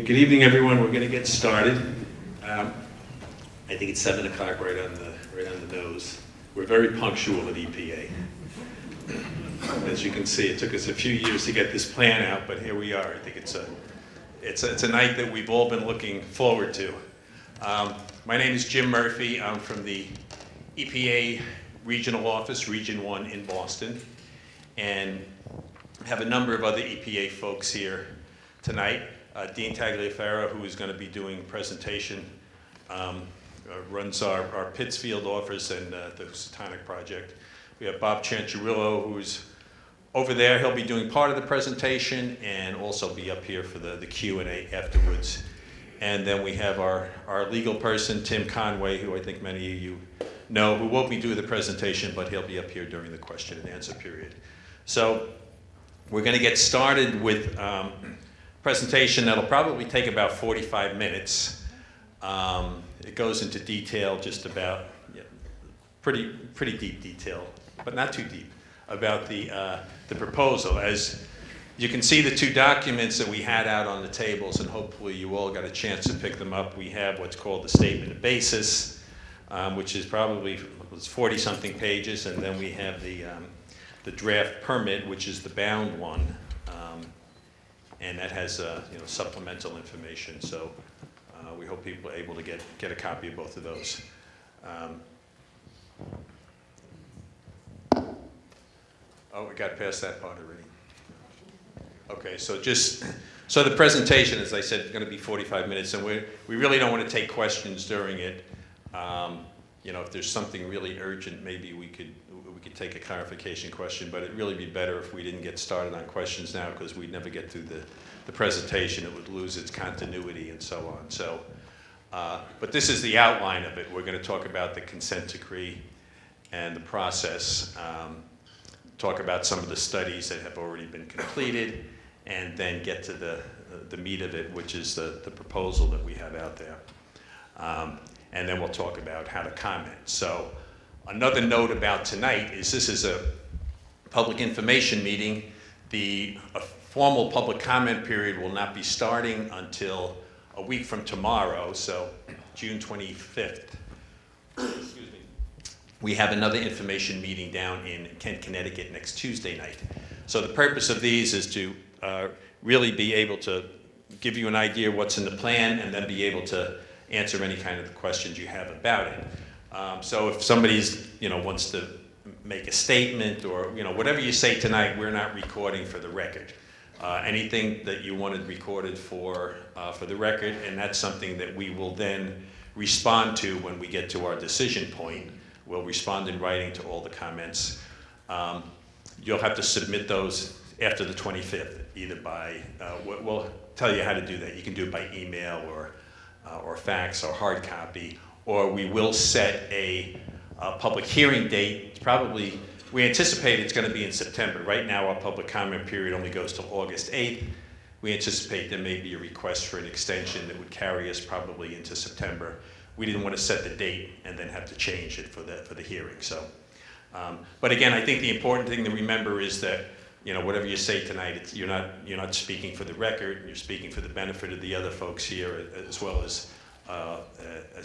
Okay, good evening, everyone. We're going to get started. I think it's 7 o'clock right on the nose. We're very punctual at EPA. As you can see, it took us a few years to get this plan out, but here we are. I think it's a night that we've all been looking forward to. My name is Jim Murphy. I'm from the EPA Regional Office, Region 1 in Boston, and have a number of other EPA folks here tonight. Dean Tagliaferro, who is going to be doing a presentation, runs our Pittsfield office and the Housatonic project. We have Bob Chanchurillo, who's over there. He'll be doing part of the presentation and also be up here for the Q&A afterwards. And then we have our legal person, Tim Conway, who I think many of you know, who won't be doing the presentation, but he'll be up here during the question and answer period. So we're going to get started with presentation that'll probably take about 45 minutes. It goes into detail just about, pretty deep detail, but not too deep, about the proposal. As you can see, the two documents that we had out on the tables, and hopefully you all got a chance to pick them up. We have what's called the statement of basis, which is probably 40-something pages, and then we have the draft permit, which is the bound one. And that has supplemental information. So we hope people are able to get a copy of both of those. Oh, we got past that part already. Okay, so the presentation, as I said, is going to be 45 minutes, and we really don't want to take questions during it. If there's something really urgent, maybe we could take a clarification question, but it'd really be better if we didn't get started on questions now, because we'd never get through the presentation. It would lose its continuity and so on. So, but this is the outline of it. We're going to talk about the consent decree and the process, talk about some of the studies that have already been completed, and then get to the meat of it, which is the proposal that we have out there. And then we'll talk about how to comment. So another note about tonight is this is a public information meeting. The formal public comment period will not be starting until a week from tomorrow, so June 25th. Excuse me. We have another information meeting down in Kent, Connecticut next Tuesday night. So the purpose of these is to really be able to give you an idea of what's in the plan, and then be able to answer any kind of questions you have about it. So if somebody's wants to make a statement, or whatever you say tonight, we're not recording for the record. Anything that you wanted recorded for the record, and that's something that we will then respond to when we get to our decision point. We'll respond in writing to all the comments. You'll have to submit those after the 25th, either by, we'll tell you how to do that. You can do it by email or fax or hard copy, or we will set a public hearing date. Probably, we anticipate it's going to be in September. Right now, our public comment period only goes till August 8th. We anticipate there may be a request for an extension that would carry us probably into September. We didn't want to set the date and then have to change it for the hearing. So, but again, I think the important thing to remember is that whatever you say tonight, you're not speaking for the record. You're speaking for the benefit of the other folks here, as well as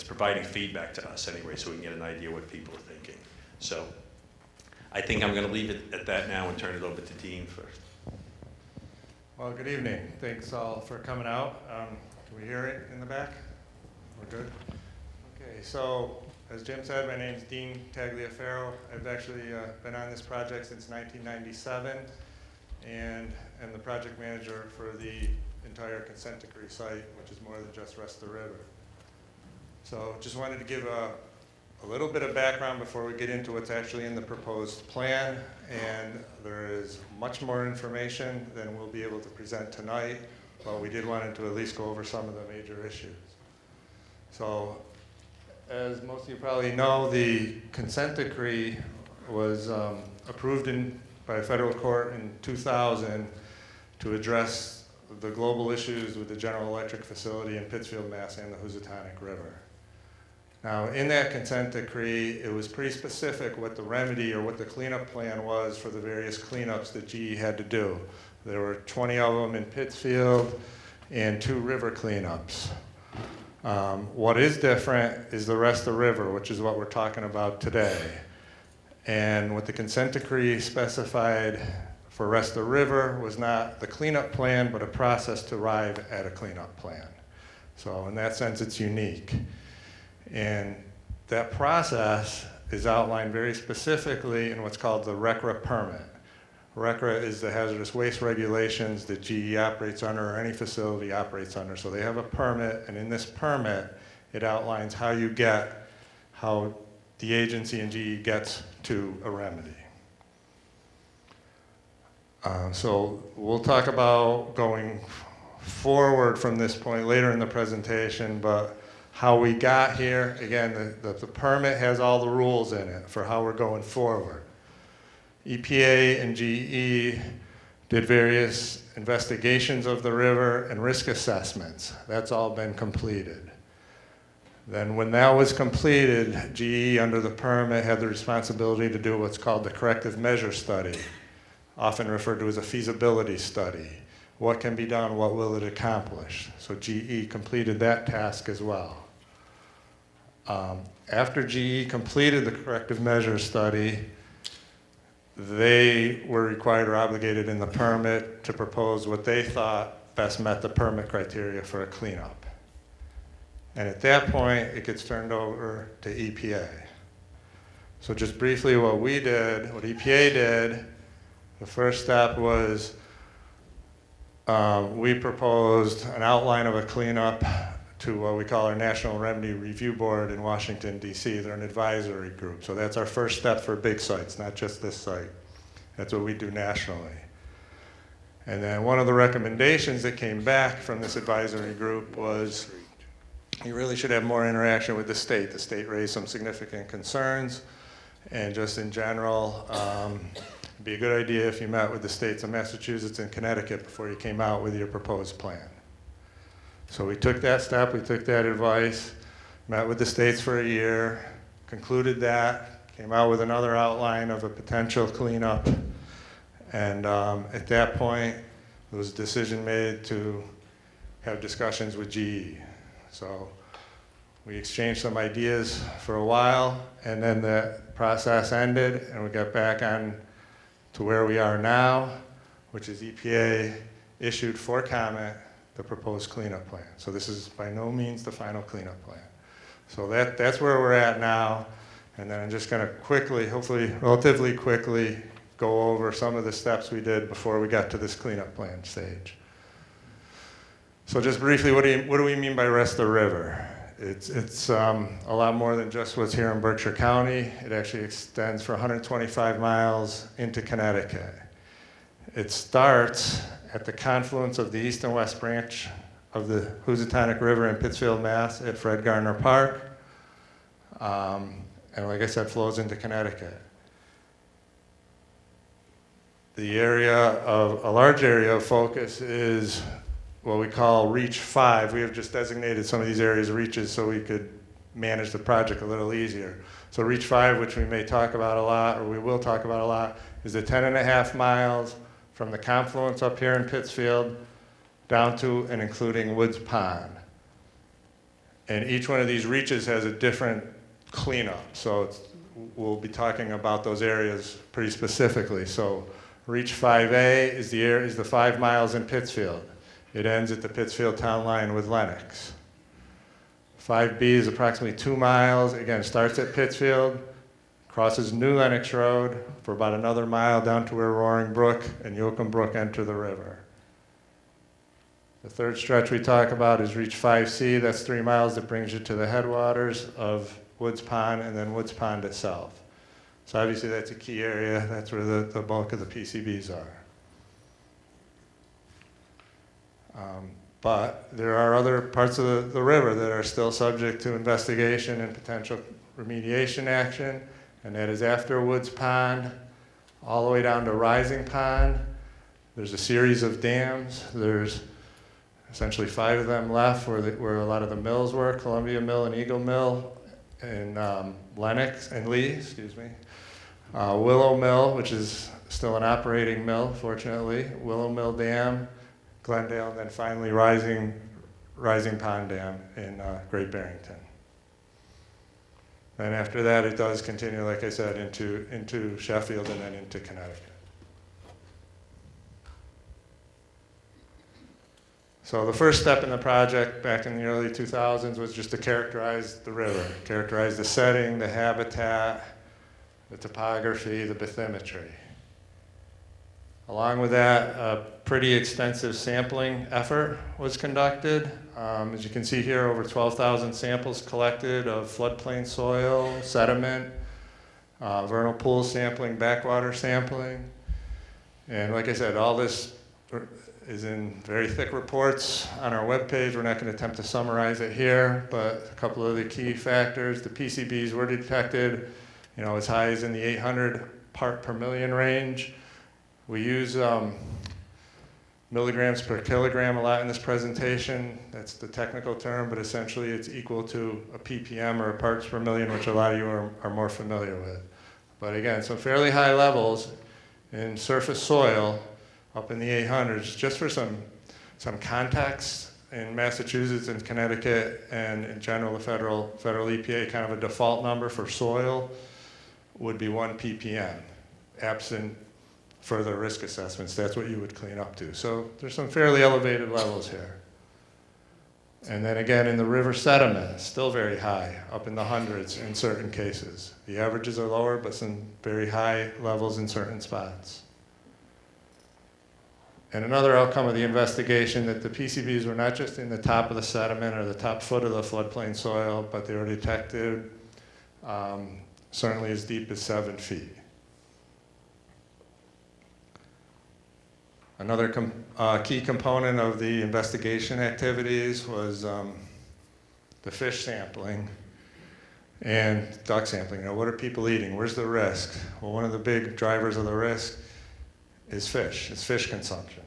providing feedback to us anyway, so we can get an idea what people are thinking. So I think I'm going to leave it at that now and turn it over to Dean first. Well, good evening. Thanks all for coming out. Can we hear it in the back? We're good? Okay, so as Jim said, my name's Dean Tagliaferro. I've actually been on this project since 1997, and am the project manager for the entire consent decree site, which is more than just Rest of the River. So just wanted to give a little bit of background before we get into what's actually in the proposed plan, and there is much more information than we'll be able to present tonight, but we did want to at least go over some of the major issues. So as most of you probably know, the consent decree was approved by a federal court in 2000 to address the global issues with the General Electric facility in Pittsfield, Mass. And the Housatonic River. Now, in that consent decree, it was pretty specific what the remedy or what the cleanup plan was for the various cleanups that GE had to do. There were 20 of them in Pittsfield, and 2 river cleanups. What is different is the rest of the river, which is what we're talking about today. And what the consent decree specified for rest of the river was not the cleanup plan, but a process to arrive at a cleanup plan. So in that sense, it's unique. And that process is outlined very specifically in what's called the RCRA permit. RCRA is the hazardous waste regulations that GE operates under, or any facility operates under. So they have a permit, and in this permit, it outlines how the agency and GE gets to a remedy. So we'll talk about going forward from this point later in the presentation, but how we got here, again, the permit has all the rules in it for how we're going forward. EPA and GE did various investigations of the river and risk assessments. That's all been completed. Then when that was completed, GE under the permit had the responsibility to do what's called the corrective measure study, often referred to as a feasibility study. What can be done? What will it accomplish? So GE completed that task as well. After GE completed the corrective measure study, they were required or obligated in the permit to propose what they thought best met the permit criteria for a cleanup. And at that point, it gets turned over to EPA. So just briefly what EPA did, the first step was we proposed an outline of a cleanup to what we call our National Remedy Review Board in Washington, D.C. They're an advisory group. So that's our first step for big sites, not just this site. That's what we do nationally. And then one of the recommendations that came back from this advisory group was you really should have more interaction with the state. The state raised some significant concerns, and just in general, it'd be a good idea if you met with the states of Massachusetts and Connecticut before you came out with your proposed plan. So we took that step, we took that advice, met with the states for a year, concluded that, came out with another outline of a potential cleanup, and at that point, there was a decision made to have discussions with GE. So we exchanged some ideas for a while, and then the process ended, and we got back on to where we are now, which is EPA issued for comment the proposed cleanup plan. So this is by no means the final cleanup plan. So that's where we're at now, and then I'm just going to quickly, hopefully relatively quickly, go over some of the steps we did before we got to this cleanup plan stage. So just briefly, what do we mean by rest of the river? It's a lot more than just what's here in Berkshire County. It actually extends for 125 miles into Connecticut. It starts at the confluence of the east and west branch of the Housatonic River in Pittsfield, Mass. At Fred Gardner Park. And like I said, flows into Connecticut. A large area of focus is what we call Reach 5. We have just designated some of these areas reaches so we could manage the project a little easier. So Reach 5, which we may talk about a lot, or we will talk about a lot, is the 10.5 miles from the confluence up here in Pittsfield down to and including Woods Pond. And each one of these reaches has a different cleanup. So we'll be talking about those areas pretty specifically. So Reach 5A is the 5 miles in Pittsfield. It ends at the Pittsfield town line with Lenox. 5B is approximately 2 miles. Again, starts at Pittsfield, crosses New Lenox Road for about another mile down to where Roaring Brook and Yoakum Brook enter the river. The third stretch we talk about is Reach 5C. That's 3 miles that brings you to the headwaters of Woods Pond and then Woods Pond itself. So obviously that's a key area. That's where the bulk of the PCBs are. But there are other parts of the river that are still subject to investigation and potential remediation action, and that is after Woods Pond, all the way down to Rising Pond. There's a series of dams. There's essentially 5 of them left where a lot of the mills were, Columbia Mill and Eagle Mill, and Lenox and Lee, excuse me. Willow Mill, which is still an operating mill, fortunately. Willow Mill Dam, Glendale, and then finally Rising Pond Dam in Great Barrington. And after that, it does continue, like I said, into Sheffield and then into Connecticut. So the first step in the project back in the early 2000s was just to characterize the river, characterize the setting, the habitat, the topography, the bathymetry. Along with that, a pretty extensive sampling effort was conducted. As you can see here, over 12,000 samples collected of floodplain soil, sediment, vernal pool sampling, backwater sampling. And like I said, all this is in very thick reports on our webpage. We're not going to attempt to summarize it here, but a couple of the key factors. The PCBs were detected, as high as in the 800 part per million range. We use milligrams per kilogram a lot in this presentation. That's the technical term, but essentially it's equal to a ppm or a parts per million, which a lot of you are more familiar with. But again, some fairly high levels in surface soil up in the 800s. Just for some context, in Massachusetts and Connecticut and in general the federal EPA, kind of a default number for soil would be 1 ppm. Absent further risk assessments, that's what you would clean up to. So there's some fairly elevated levels here. And then again, in the river sediment, still very high, up in the hundreds in certain cases. The averages are lower, but some very high levels in certain spots. And another outcome of the investigation, that the PCBs were not just in the top of the sediment or the top foot of the floodplain soil, but they were detected certainly as deep as 7 feet. Another key component of the investigation activities was the fish sampling and duck sampling. What are people eating? Where's the risk? Well, one of the big drivers of the risk is fish. It's fish consumption.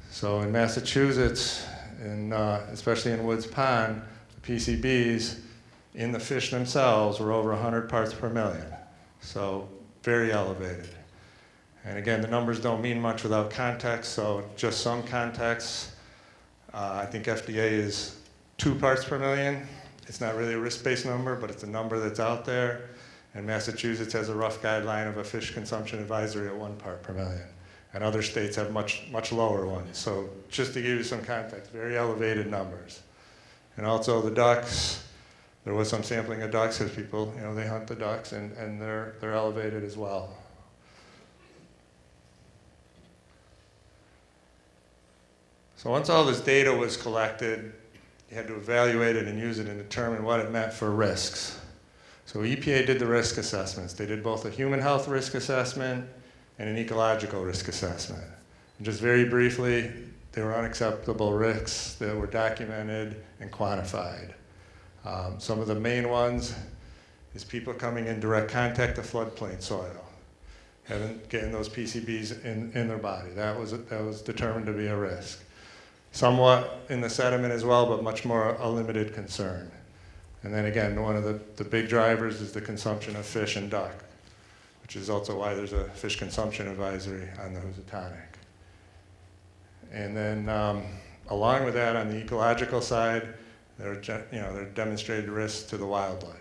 So in Massachusetts, especially in Woods Pond, the PCBs in the fish themselves were over 100 parts per million. So very elevated. And again, the numbers don't mean much without context, so just some context. I think FDA is 2 parts per million. It's not really a risk-based number, but it's a number that's out there. And Massachusetts has a rough guideline of a fish consumption advisory at 1 part per million. And other states have much lower ones. So just to give you some context, very elevated numbers. And also the ducks, there was some sampling of ducks because people, they hunt the ducks and they're elevated as well. So once all this data was collected, you had to evaluate it and use it and determine what it meant for risks. So EPA did the risk assessments. They did both a human health risk assessment and an ecological risk assessment. And just very briefly, they were unacceptable risks that were documented and quantified. Some of the main ones is people coming in direct contact with floodplain soil, getting those PCBs in their body. That was determined to be a risk. Somewhat in the sediment as well, but much more a limited concern. And then again, one of the big drivers is the consumption of fish and duck, which is also why there's a fish consumption advisory on the Housatonic. And then along with that, on the ecological side, there are demonstrated risks to the wildlife.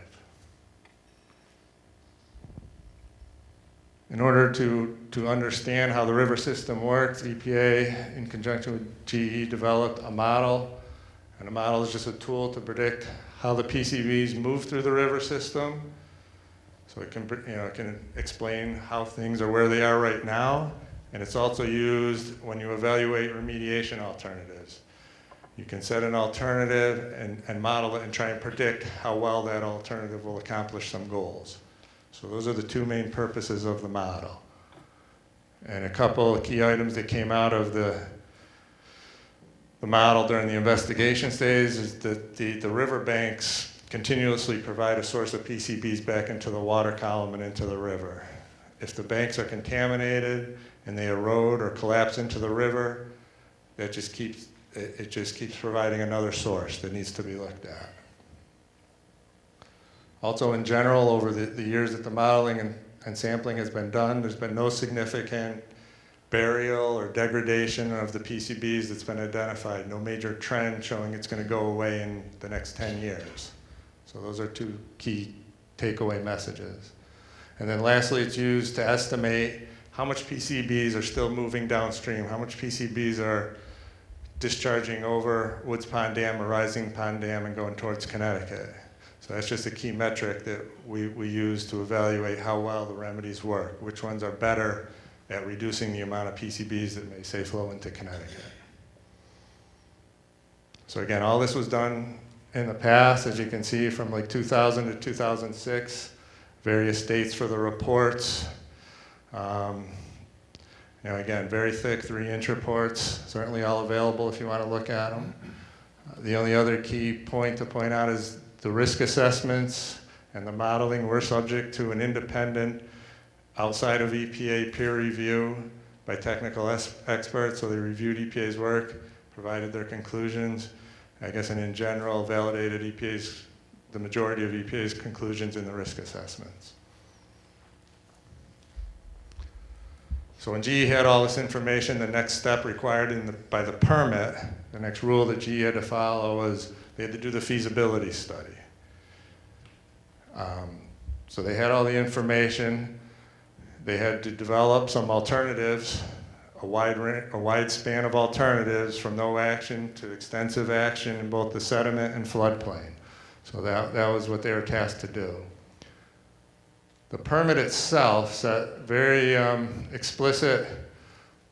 In order to understand how the river system works, EPA, in conjunction with GE, developed a model. And a model is just a tool to predict how the PCBs move through the river system. So it can explain how things are where they are right now. And it's also used when you evaluate remediation alternatives. You can set an alternative and model it and try and predict how well that alternative will accomplish some goals. So those are the 2 main purposes of the model. And a couple of key items that came out of the model during the investigation stage is that the riverbanks continuously provide a source of PCBs back into the water column and into the river. If the banks are contaminated and they erode or collapse into the river, it just keeps providing another source that needs to be looked at. Also, in general, over the years that the modeling and sampling has been done, there's been no significant burial or degradation of the PCBs that's been identified. No major trend showing it's going to go away in the next 10 years. So those are two key takeaway messages. And then lastly, it's used to estimate how much PCBs are still moving downstream, how much PCBs are discharging over Woods Pond Dam or Rising Pond Dam and going towards Connecticut. So that's just a key metric that we use to evaluate how well the remedies work, which ones are better at reducing the amount of PCBs that may, say, flow into Connecticut. So again, all this was done in the past, as you can see, from like 2000 to 2006, various dates for the reports. Again, very thick 3-inch reports, certainly all available if you want to look at them. The only other key point to point out is the risk assessments and the modeling were subject to an independent, outside of EPA peer review by technical experts. So they reviewed EPA's work, provided their conclusions, I guess, and in general validated the majority of EPA's conclusions in the risk assessments. So when GE had all this information, the next step required by the permit, the next rule that GE had to follow was they had to do the feasibility study. So they had all the information. They had to develop some alternatives, a wide span of alternatives from no action to extensive action in both the sediment and floodplain. So that was what they were tasked to do. The permit itself set very explicit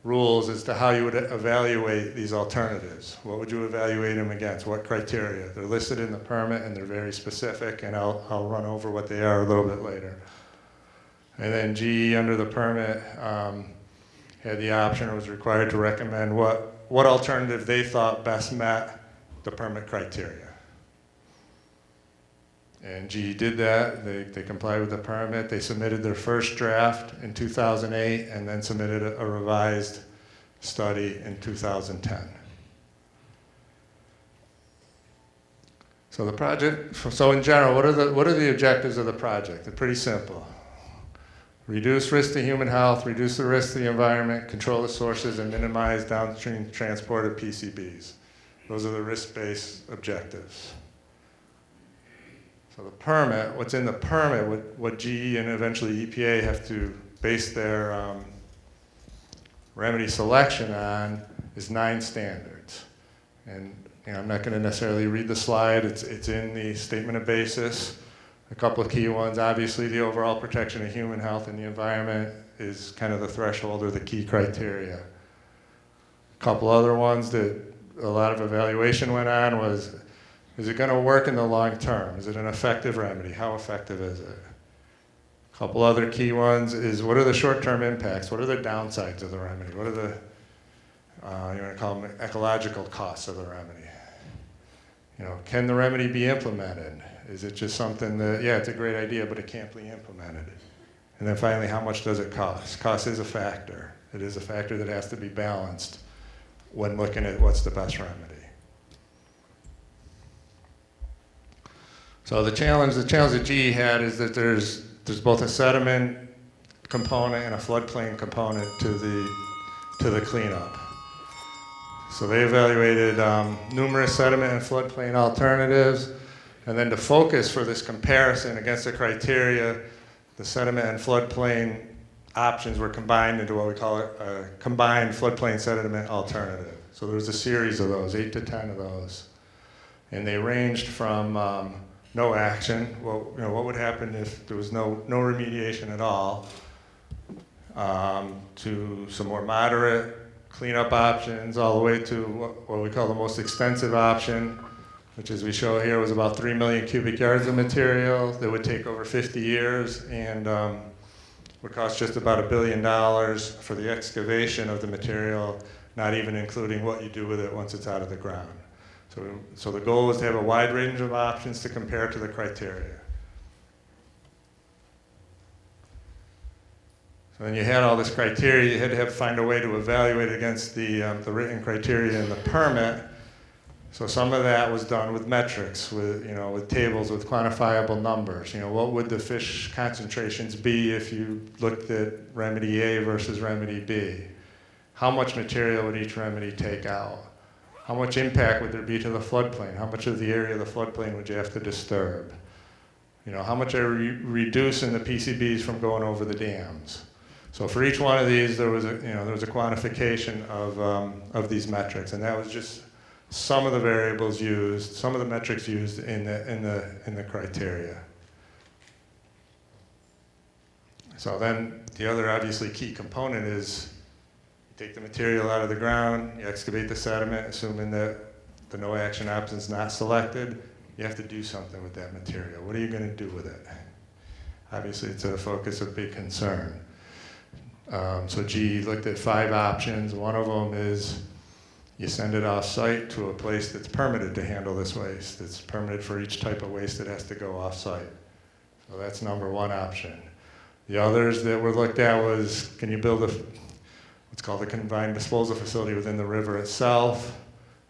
rules as to how you would evaluate these alternatives. What would you evaluate them against? What criteria? They're listed in the permit and they're very specific, and I'll run over what they are a little bit later. And then GE, under the permit, had the option or was required to recommend what alternative they thought best met the permit criteria. And GE did that. They complied with the permit. They submitted their first draft in 2008 and then submitted a revised study in 2010. So the project, so in general, what are the objectives of the project? They're pretty simple. Reduce risk to human health, reduce the risk to the environment, control the sources, and minimize downstream transport of PCBs. Those are the risk-based objectives. So the permit, what's in the permit, what GE and eventually EPA have to base their remedy selection on is 9 standards. And I'm not going to necessarily read the slide. It's in the statement of basis. A couple of key ones, obviously the overall protection of human health and the environment is kind of the threshold or the key criteria. A couple other ones that a lot of evaluation went on was, is it going to work in the long term? Is it an effective remedy? How effective is it? A couple other key ones is, what are the short-term impacts? What are the downsides of the remedy? What are the, you want to call them ecological costs of the remedy? Can the remedy be implemented? Is it just something that, yeah, it's a great idea, but it can't be implemented? And then finally, how much does it cost? Cost is a factor. It is a factor that has to be balanced when looking at what's the best remedy. So the challenge that GE had is that there's both a sediment component and a floodplain component to the cleanup. So they evaluated numerous sediment and floodplain alternatives, and then to focus for this comparison against the criteria, the sediment and floodplain options were combined into what we call a combined floodplain sediment alternative. So there was a series of those, 8 to 10 of those, and they ranged from no action. Well, what would happen if there was no remediation at all, to some more moderate cleanup options, all the way to what we call the most extensive option, which, as we show here, was about 3 million cubic yards of material that would take over 50 years and would cost just about $1 billion for the excavation of the material, not even including what you do with it once it's out of the ground. So the goal was to have a wide range of options to compare to the criteria. So then you had all this criteria. You had to find a way to evaluate against the written criteria in the permit. So some of that was done with metrics, with tables with quantifiable numbers. What would the fish concentrations be if you looked at remedy A versus remedy B? how much material would each remedy take out? How much impact would there be to the floodplain? How much of the area of the floodplain would you have to disturb? How much are you reducing the PCBs from going over the dams? So for each one of these, there was a quantification of these metrics, and that was just some of the variables used, some of the metrics used in the criteria. So then the other obviously key component is you take the material out of the ground, you excavate the sediment, assuming that the no action option is not selected, you have to do something with that material. What are you going to do with it? Obviously, it's a focus of big concern. So GE looked at 5 options. One of them is you send it off-site to a place that's permitted to handle this waste. It's permitted for each type of waste that has to go off-site. So that's number 1 option. The others that were looked at was, can you build what's called a combined disposal facility within the river itself?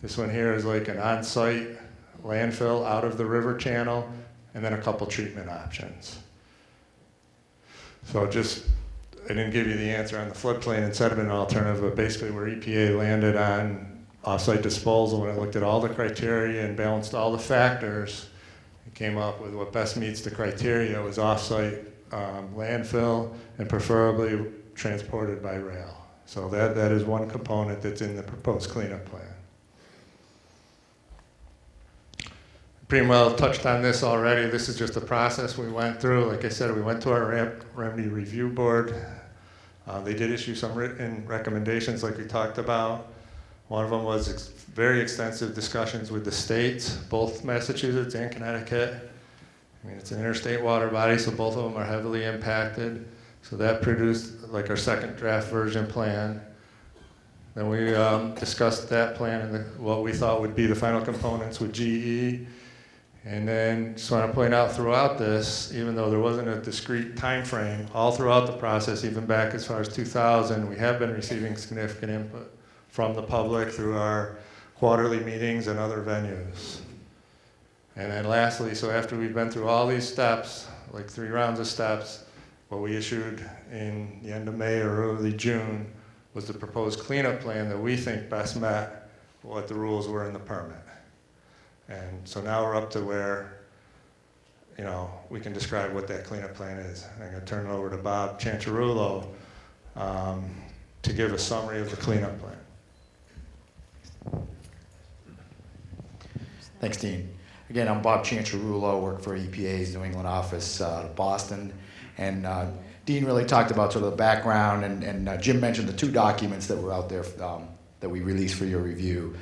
This one here is like an on-site landfill out of the river channel, and then a couple treatment options. So I didn't give you the answer on the floodplain and sediment alternative, but basically where EPA landed on off-site disposal, when it looked at all the criteria and balanced all the factors, it came up with what best meets the criteria was off-site landfill and preferably transported by rail. So that is one component that's in the proposed cleanup plan. Pretty well touched on this already. This is just a process we went through. Like I said, we went to our remedy review board. They did issue some written recommendations like we talked about. One of them was very extensive discussions with the states, both Massachusetts and Connecticut. I mean, it's an interstate water body, so both of them are heavily impacted. So that produced like our second draft version plan. Then we discussed that plan and what we thought would be the final components with GE. And then just want to point out throughout this, even though there wasn't a discrete time frame, all throughout the process, even back as far as 2000, we have been receiving significant input from the public through our quarterly meetings and other venues. And then lastly, so after we've been through all these steps, like 3 rounds of steps, what we issued in the end of May or early June was the proposed cleanup plan that we think best met what the rules were in the permit. And so now we're up to where, we can describe what that cleanup plan is. I'm going to turn it over to Bob Chancharulo to give a summary of the cleanup plan. Thanks, Dean. Again, I'm Bob Chancharulo, work for EPA's New England office out of Boston. And Dean really talked about sort of the background, and Jim mentioned the 2 documents that were out there that we released for your review.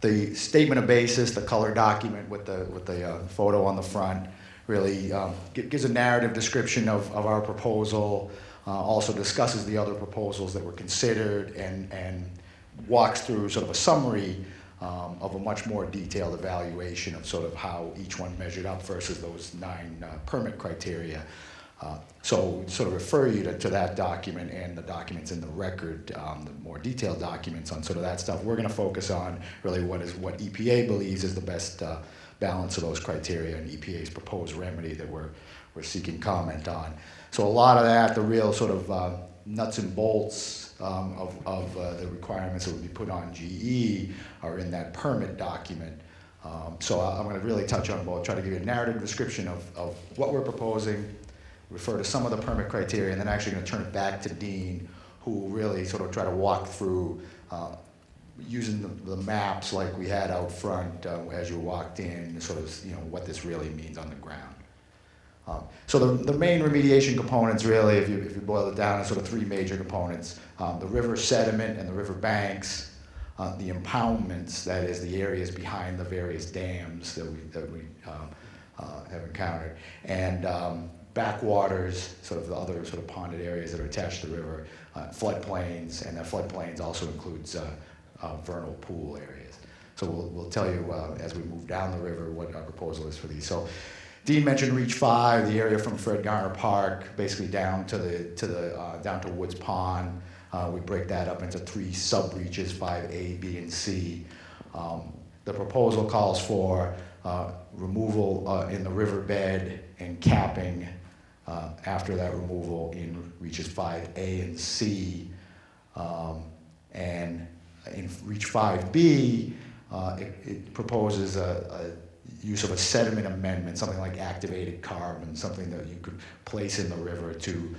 The statement of basis, the color document with the photo on the front, really gives a narrative description of our proposal, also discusses the other proposals that were considered, and walks through sort of a summary of a much more detailed evaluation of sort of how each one measured up versus those 9 permit criteria. So sort of refer you to that document and the documents in the record, the more detailed documents on sort of that stuff. We're going to focus on really what EPA believes is the best balance of those criteria and EPA's proposed remedy that we're seeking comment on. So a lot of that, the real sort of nuts and bolts of the requirements that would be put on GE are in that permit document. So I'm going to really touch on both, try to give you a narrative description of what we're proposing, refer to some of the permit criteria, and then actually going to turn it back to Dean, who will really sort of try to walk through using the maps like we had out front as you walked in, sort of what this really means on the ground. So the main remediation components really, if you boil it down, are sort of 3 major components. The river sediment and the river banks, the impoundments, that is the areas behind the various dams that we have encountered, and backwaters, sort of the other sort of ponded areas that are attached to the river, floodplains, and the floodplains also includes vernal pool areas. So we'll tell you as we move down the river what our proposal is for these. So Dean mentioned Reach 5, the area from Fred Garner Park, basically down to down to Woods Pond. We break that up into 3 sub-reaches, 5A, B, and C. The proposal calls for removal in the riverbed and capping after that removal in reaches 5A and C. And in Reach 5B, it proposes a use of a sediment amendment, something like activated carbon, something that you could place in the river to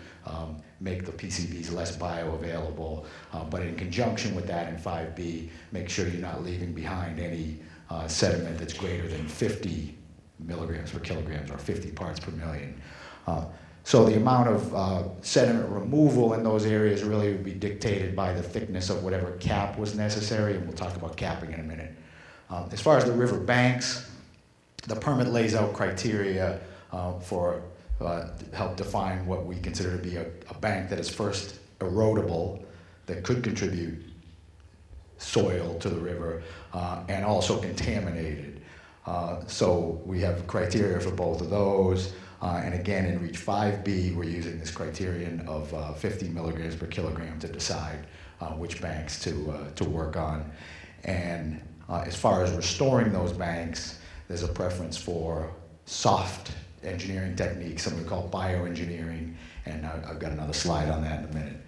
make the PCBs less bioavailable. But in conjunction with that in 5B, make sure you're not leaving behind any sediment that's greater than 50 milligrams per kilograms or 50 parts per million. So the amount of sediment removal in those areas really would be dictated by the thickness of whatever cap was necessary, and we'll talk about capping in a minute. As far as the river banks, the permit lays out criteria for help define what we consider to be a bank that is first erodible, that could contribute soil to the river, and also contaminated. So we have criteria for both of those. And again, in Reach 5B, we're using this criterion of 50 milligrams per kilogram to decide which banks to work on. And as far as restoring those banks, there's a preference for soft engineering techniques, something we call bioengineering, and I've got another slide on that in a minute.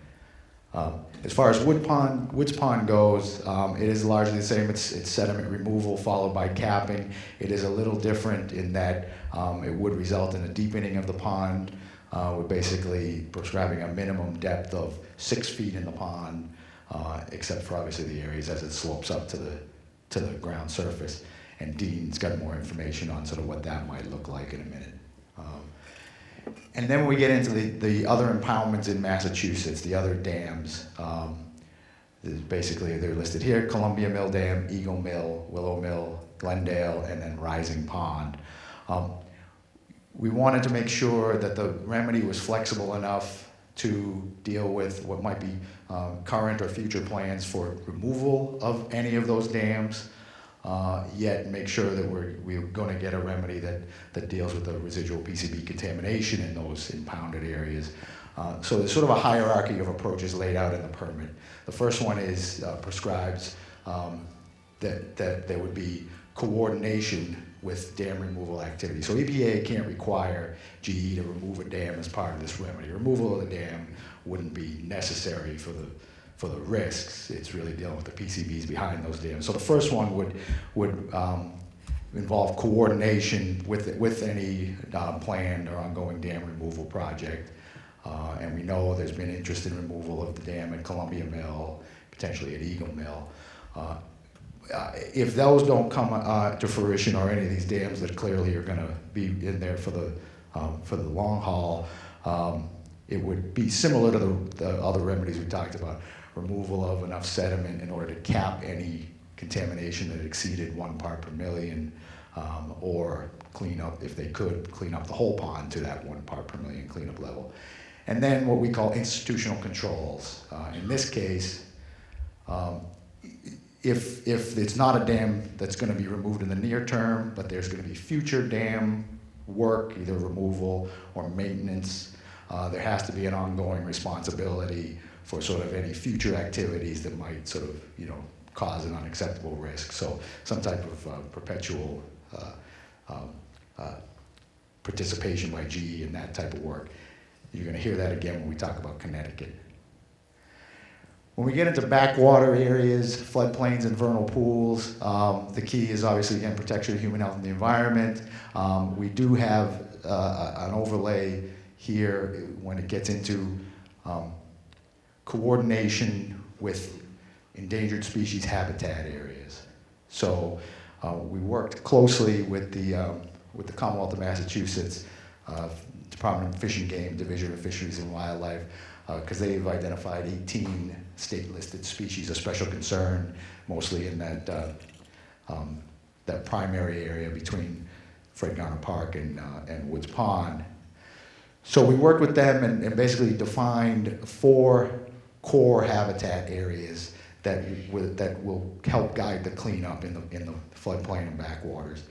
As far as Woods Pond goes, it is largely the same. It's sediment removal followed by capping. It is a little different in that it would result in a deepening of the pond. We're basically prescribing a minimum depth of 6 feet in the pond, except for obviously the areas as it slopes up to the ground surface. And Dean's got more information on sort of what that might look like in a minute. And then when we get into the other impoundments in Massachusetts, the other dams, basically they're listed here: Columbia Mill Dam, Eagle Mill, Willow Mill, Glendale, and then Rising Pond. We wanted to make sure that the remedy was flexible enough to deal with what might be current or future plans for removal of any of those dams, yet make sure that we're going to get a remedy that deals with the residual PCB contamination in those impounded areas. So there's sort of a hierarchy of approaches laid out in the permit. The first one is prescribes that there would be coordination with dam removal activity. So EPA can't require GE to remove a dam as part of this remedy. Removal of the dam wouldn't be necessary for the risks. It's really dealing with the PCBs behind those dams. So the first one would involve coordination with any planned or ongoing dam removal project. And we know there's been interest in removal of the dam at Columbia Mill, potentially at Eagle Mill. If those don't come to fruition, or any of these dams that clearly are going to be in there for the long haul, it would be similar to the other remedies we talked about: removal of enough sediment in order to cap any contamination that exceeded 1 part per million, or clean up, if they could, clean up the whole pond to that 1 part per million cleanup level. And then what we call institutional controls. In this case, if it's not a dam that's going to be removed in the near term, but there's going to be future dam work, either removal or maintenance, there has to be an ongoing responsibility for sort of any future activities that might sort of, cause an unacceptable risk. So some type of perpetual participation by GE in that type of work. You're going to hear that again when we talk about Connecticut. When we get into backwater areas, floodplains, and vernal pools, the key is obviously, again, protection of human health and the environment. We do have an overlay here when it gets into coordination with endangered species habitat areas. So we worked closely with the Commonwealth of Massachusetts, Department of Fish and Game, Division of Fisheries and Wildlife, because they've identified 18 state-listed species of special concern, mostly in that primary area between Fred Garner Park and Woods Pond. So we worked with them and basically defined 4 core habitat areas that will help guide the cleanup in the floodplain and backwaters.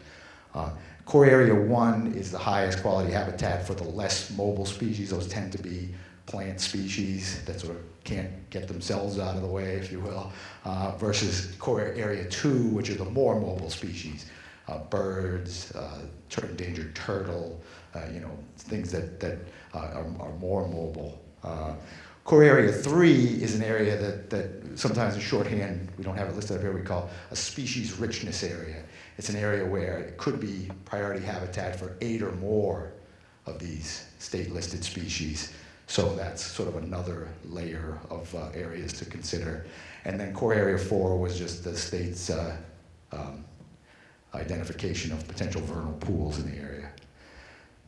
Core Area 1 is the highest quality habitat for the less mobile species. Those tend to be plant species that sort of can't get themselves out of the way, if you will, versus Core Area 2, which are the more mobile species, birds, endangered turtle, things that are more mobile. Core Area 3 is an area that sometimes in shorthand, we don't have it listed up here, we call a species richness area. It's an area where it could be priority habitat for 8 or more of these state-listed species. So that's sort of another layer of areas to consider. And then Core Area 4 was just the state's identification of potential vernal pools in the area.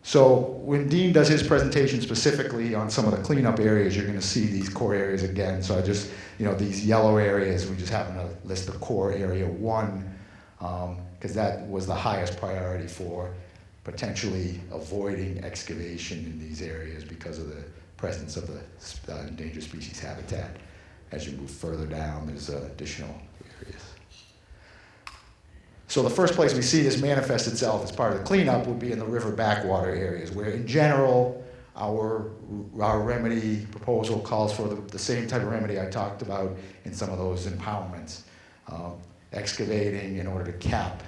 So when Dean does his presentation specifically on some of the cleanup areas, you're going to see these core areas again. So I just, these yellow areas, we just happen to list the Core Area 1, because that was the highest priority for potentially avoiding excavation in these areas because of the presence of the endangered species habitat. As you move further down, there's additional areas. So the first place we see this manifest itself as part of the cleanup would be in the river backwater areas, where in general, our remedy proposal calls for the same type of remedy I talked about in some of those impoundments. Excavating in order to cap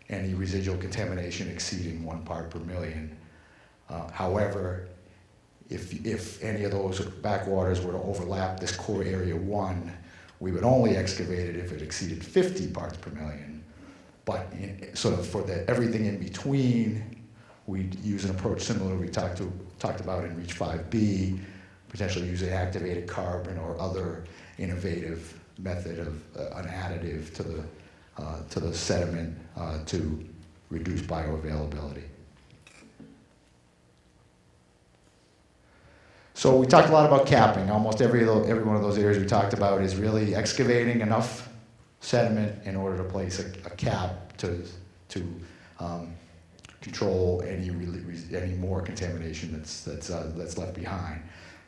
any residual contamination exceeding 1 part per million. However, if any of those backwaters were to overlap this Core Area 1, we would only excavate it if it exceeded 50 parts per million. But sort of for everything in between, we'd use an approach similar to what we talked about in Reach 5B, potentially using activated carbon or other innovative method of an additive to the sediment to reduce bioavailability. So we talked a lot about capping. Almost every one of those areas we talked about is really excavating enough sediment in order to place a cap to control any more contamination that's left behind.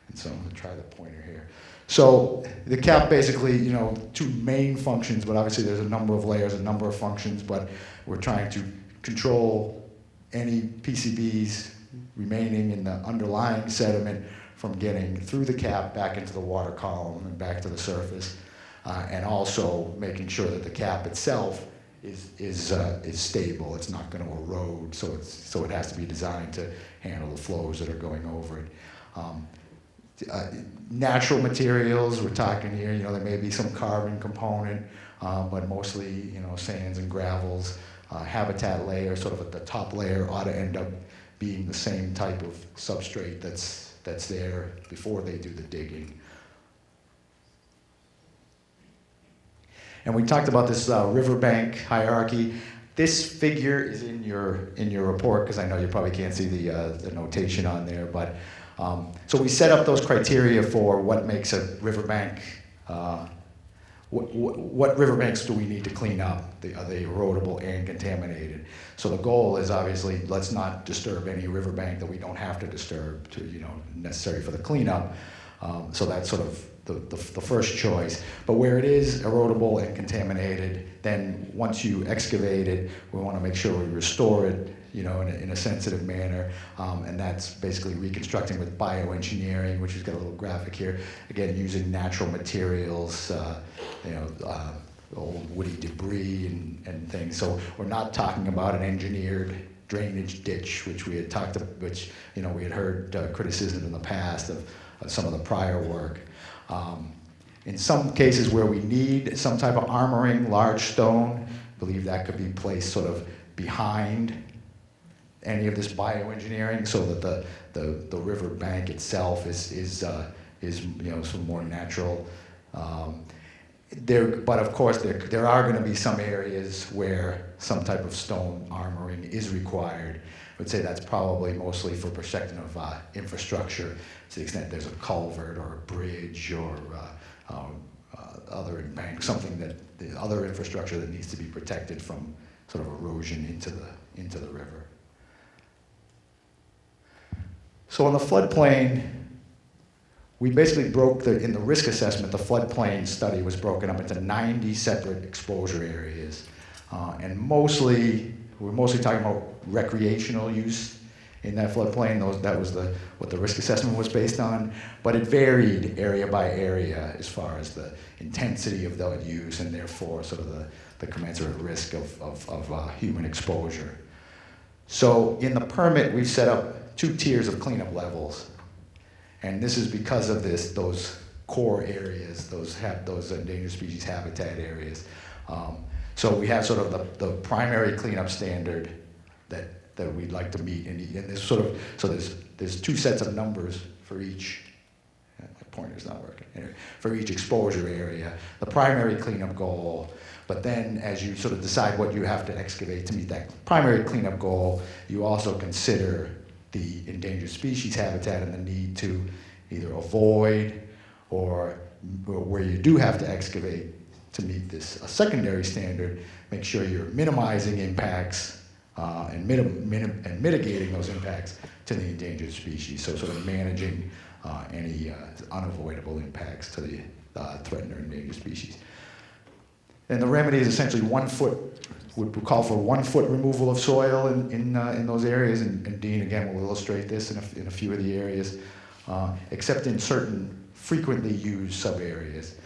And so I'm going to try the pointer here. So the cap basically, 2 main functions, but obviously there's a number of layers, a number of functions, but we're trying to control any PCBs remaining in the underlying sediment from getting through the cap back into the water column and back to the surface, and also making sure that the cap itself is stable. It's not going to erode, so it has to be designed to handle the flows that are going over it. Natural materials, we're talking here, there may be some carbon component, but mostly, sands and gravels. Habitat layer, sort of at the top layer, ought to end up being the same type of substrate that's there before they do the digging. And we talked about this riverbank hierarchy. This figure is in your report, because I know you probably can't see the notation on there, but so we set up those criteria for what makes a riverbank, what riverbanks do we need to clean up? Are they erodible and contaminated? So the goal is obviously, let's not disturb any riverbank that we don't have to disturb to, necessary for the cleanup. So that's sort of the first choice. But where it is erodible and contaminated, then once you excavate it, we want to make sure we restore it, in a sensitive manner, and that's basically reconstructing with bioengineering, which has got a little graphic here. Again, using natural materials, old woody debris and things. So we're not talking about an engineered drainage ditch, which we had talked about, which we had heard criticism in the past of some of the prior work. In some cases where we need some type of armoring, large stone, I believe that could be placed sort of behind any of this bioengineering, so that the river bank itself is some more natural. But of course there are going to be some areas where some type of stone armoring is required. I would say that's probably mostly for protection of infrastructure, to the extent there's a culvert or a bridge or other bank, something that the other infrastructure that needs to be protected from sort of erosion into the river. So on the floodplain, we basically in the risk assessment, the floodplain study was broken up into 90 separate exposure areas. And we're mostly talking about recreational use in that floodplain. That was what the risk assessment was based on. But it varied area by area as far as the intensity of that use, and therefore sort of the commensurate risk of human exposure. So in the permit, we've set up 2 tiers of cleanup levels. And this is because of those core areas, those endangered species habitat areas. So we have sort of the primary cleanup standard that we'd like to meet, and there's there's two sets of numbers for each. My pointer's not working. Anyway, for each exposure area, the primary cleanup goal. But then, as you sort of decide what you have to excavate to meet that primary cleanup goal, you also consider the endangered species habitat and the need to either avoid or where you do have to excavate to meet this secondary standard, make sure you're minimizing impacts and mitigating those impacts to the endangered species. So sort of managing any unavoidable impacts to the threatened or endangered species. And the remedy is essentially 1 foot, would call for 1 foot removal of soil in those areas, and Dean again will illustrate this in a few of the areas, except in certain frequently used sub-areas.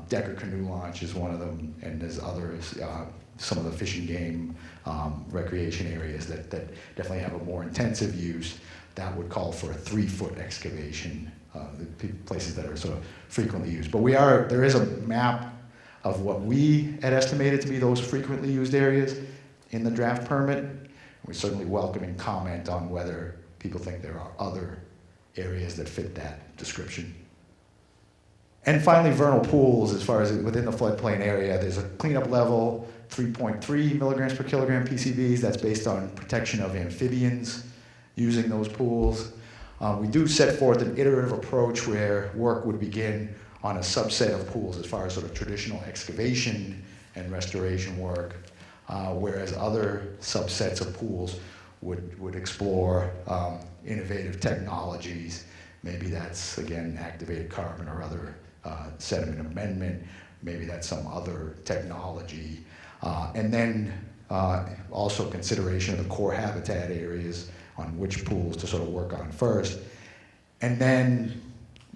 Decker canoe launch is one of them, and there's others, some of the fishing game recreation areas that definitely have a more intensive use. That would call for a 3 foot excavation, the places that are sort of frequently used. But there is a map of what we had estimated to be those frequently used areas in the draft permit. We're certainly welcoming comment on whether people think there are other areas that fit that description. And finally, vernal pools, as far as within the floodplain area, there's a cleanup level, 3.3 milligrams per kilogram PCBs. That's based on protection of amphibians using those pools. We do set forth an iterative approach where work would begin on a subset of pools as far as sort of traditional excavation and restoration work, whereas other subsets of pools would explore innovative technologies. Maybe that's, again, activated carbon or other sediment amendment. Maybe that's some other technology. And then also consideration of the core habitat areas on which pools to sort of work on first. And then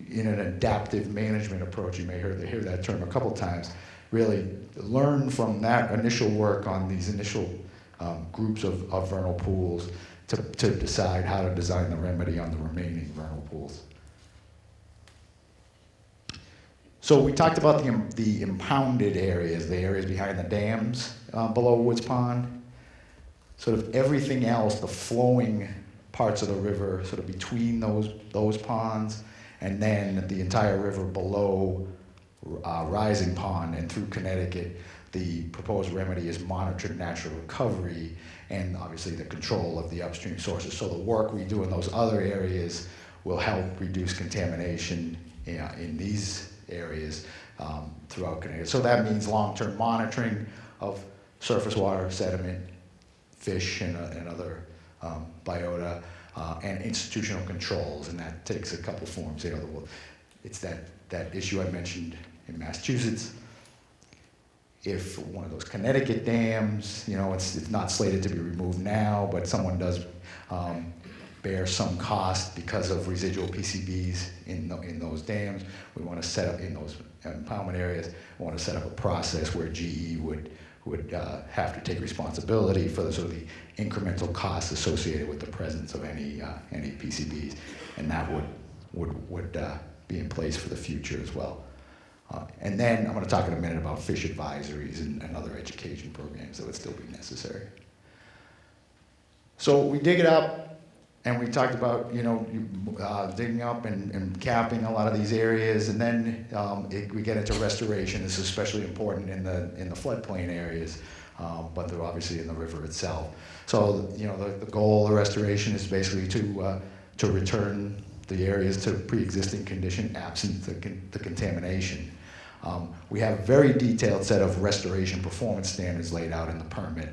in an adaptive management approach, you may hear that term a couple times, really learn from that initial work on these initial groups of vernal pools to decide how to design the remedy on the remaining vernal pools. So we talked about the impounded areas, the areas behind the dams below Woods Pond. Sort of everything else, the flowing parts of the river, sort of between those ponds, and then the entire river below Rising Pond and through Connecticut. The proposed remedy is monitored natural recovery and obviously the control of the upstream sources. So the work we do in those other areas will help reduce contamination in these areas throughout Connecticut. So that means long-term monitoring of surface water, sediment, fish, and other biota, and institutional controls, and that takes a couple forms. It's that issue I mentioned in Massachusetts. If one of those Connecticut dams, it's not slated to be removed now, but someone does bear some cost because of residual PCBs in those dams, we want to set up in those impoundment areas. We want to set up a process where GE would have to take responsibility for the sort of the incremental costs associated with the presence of any PCBs, and that would be in place for the future as well. And then I'm going to talk in a minute about fish advisories and other education programs that would still be necessary. So we dig it up, and we talked about digging up and capping a lot of these areas, and then we get into restoration. This is especially important in the floodplain areas, but they're obviously in the river itself. So the goal of restoration is basically to return the areas to pre-existing condition absent the contamination. We have a very detailed set of restoration performance standards laid out in the permit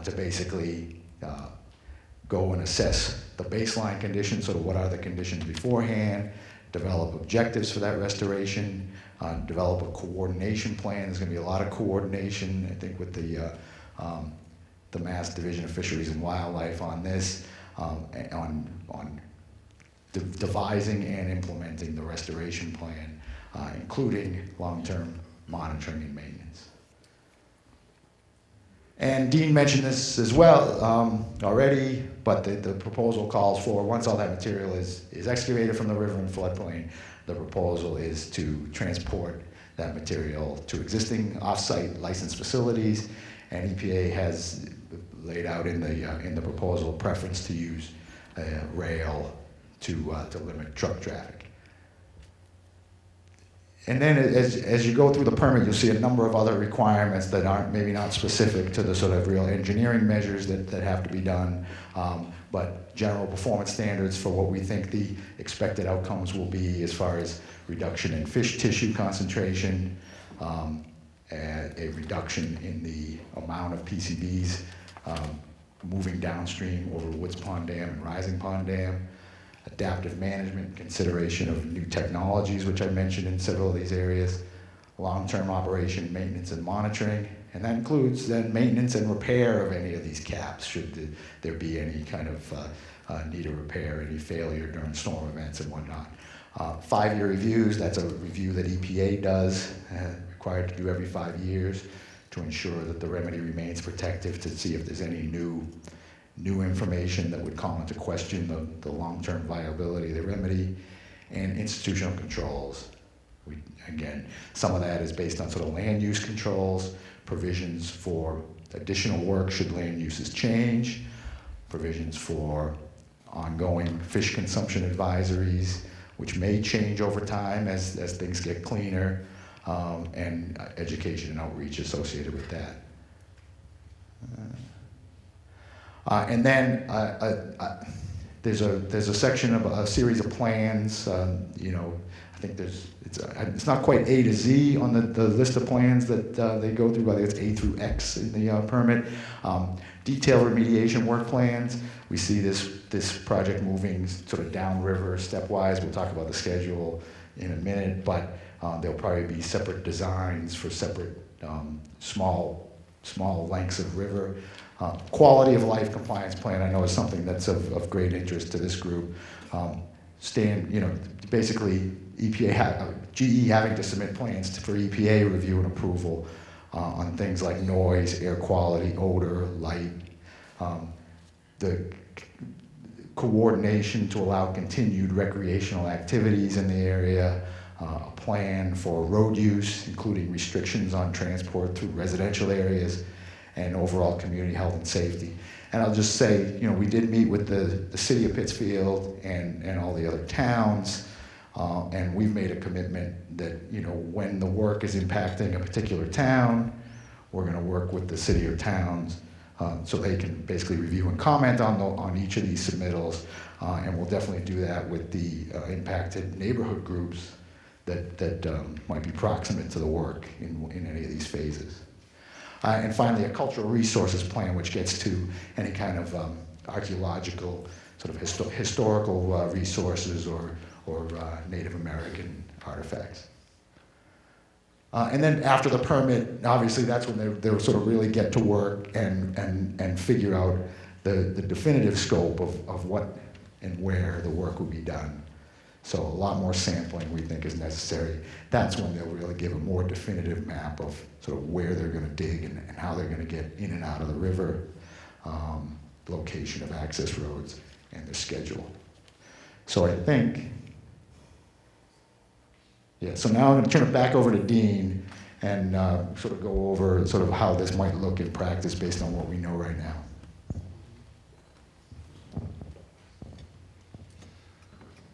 to basically go and assess the baseline conditions, sort of what are the conditions beforehand, develop objectives for that restoration, develop a coordination plan. There's going to be a lot of coordination, I think, with the Mass Division of Fisheries and Wildlife on this, on devising and implementing the restoration plan, including long-term monitoring and maintenance. And Dean mentioned this as well already, but the proposal calls for, once all that material is excavated from the river and floodplain, the proposal is to transport that material to existing off-site licensed facilities, and EPA has laid out in the proposal preference to use rail to limit truck traffic. And then as you go through the permit, you'll see a number of other requirements that aren't maybe not specific to the sort of real engineering measures that have to be done, but general performance standards for what we think the expected outcomes will be as far as reduction in fish tissue concentration, a reduction in the amount of PCBs moving downstream over Woods Pond Dam and Rising Pond Dam, adaptive management, consideration of new technologies, which I mentioned in several of these areas, long-term operation, maintenance, and monitoring, and that includes then maintenance and repair of any of these caps, should there be any kind of need of repair, any failure during storm events and whatnot. 5-year reviews, that's a review that EPA does, required to do every 5 years to ensure that the remedy remains protective, to see if there's any new information that would call into question the long-term viability of the remedy, and institutional controls. Again, some of that is based on sort of land use controls, provisions for additional work should land uses change, provisions for ongoing fish consumption advisories, which may change over time as things get cleaner, and education and outreach associated with that. And then there's a section of a series of plans. I think it's not quite A to Z on the list of plans that they go through, but I think it's A through X in the permit. Detailed remediation work plans. We see this project moving sort of downriver stepwise. We'll talk about the schedule in a minute, but there'll probably be separate designs for separate small lengths of river. Quality of life compliance plan, I know, is something that's of great interest to this group. Basically EPA, GE having to submit plans for EPA review and approval on things like noise, air quality, odor, light, the coordination to allow continued recreational activities in the area, a plan for road use, including restrictions on transport through residential areas, and overall community health and safety. And I'll just say, we did meet with the city of Pittsfield and all the other towns, and we've made a commitment that, when the work is impacting a particular town, we're gonna work with the city or towns so they can basically review and comment on each of these submittals, and we'll definitely do that with the impacted neighborhood groups that might be proximate to the work in any of these phases. And finally, a cultural resources plan, which gets to any kind of archaeological, sort of historical resources or Native American artifacts. And then after the permit, obviously that's when they'll sort of really get to work and figure out the definitive scope of what and where the work will be done. So a lot more sampling we think is necessary. That's when they'll really give a more definitive map of sort of where they're going to dig and how they're going to get in and out of the river, location of access roads, and their schedule. So I think, so now I'm going to turn it back over to Dean and sort of go over sort of how this might look in practice based on what we know right now.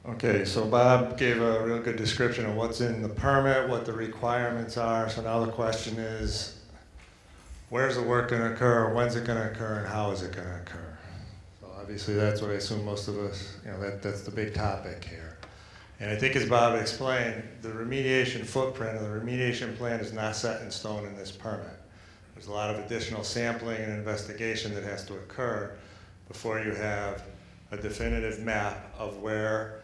Okay, so Bob gave a real good description of what's in the permit, what the requirements are. So now the question is, where's the work going to occur, when's it going to occur, and how is it going to occur? So obviously that's what I assume most of us, that's the big topic here. And I think as Bob explained, the remediation footprint or the remediation plan is not set in stone in this permit. There's a lot of additional sampling and investigation that has to occur before you have a definitive map of where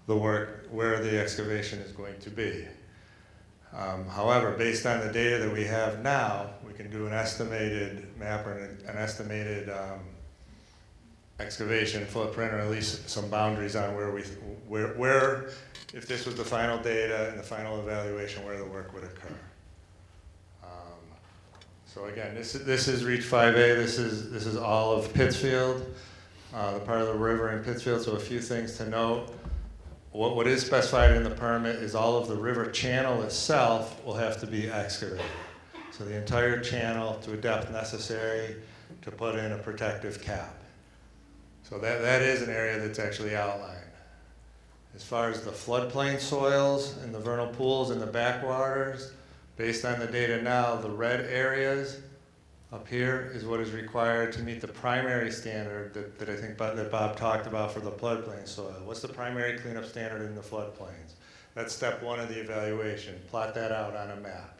the excavation is going to be. However, based on the data that we have now, we can do an estimated map or an estimated excavation footprint, or at least some boundaries on where, if this was the final data and the final evaluation, where the work would occur. So again, this is Reach 5A. This is all of Pittsfield, the part of the river in Pittsfield. So a few things to note. What is specified in the permit is all of the river channel itself will have to be excavated. So the entire channel to a depth necessary to put in a protective cap. So that is an area that's actually outlined. As far as the floodplain soils and the vernal pools and the backwaters, based on the data now, the red areas up here is what is required to meet the primary standard that I think that Bob talked about for the floodplain soil. What's the primary cleanup standard in the floodplains? That's step one of the evaluation. Plot that out on a map.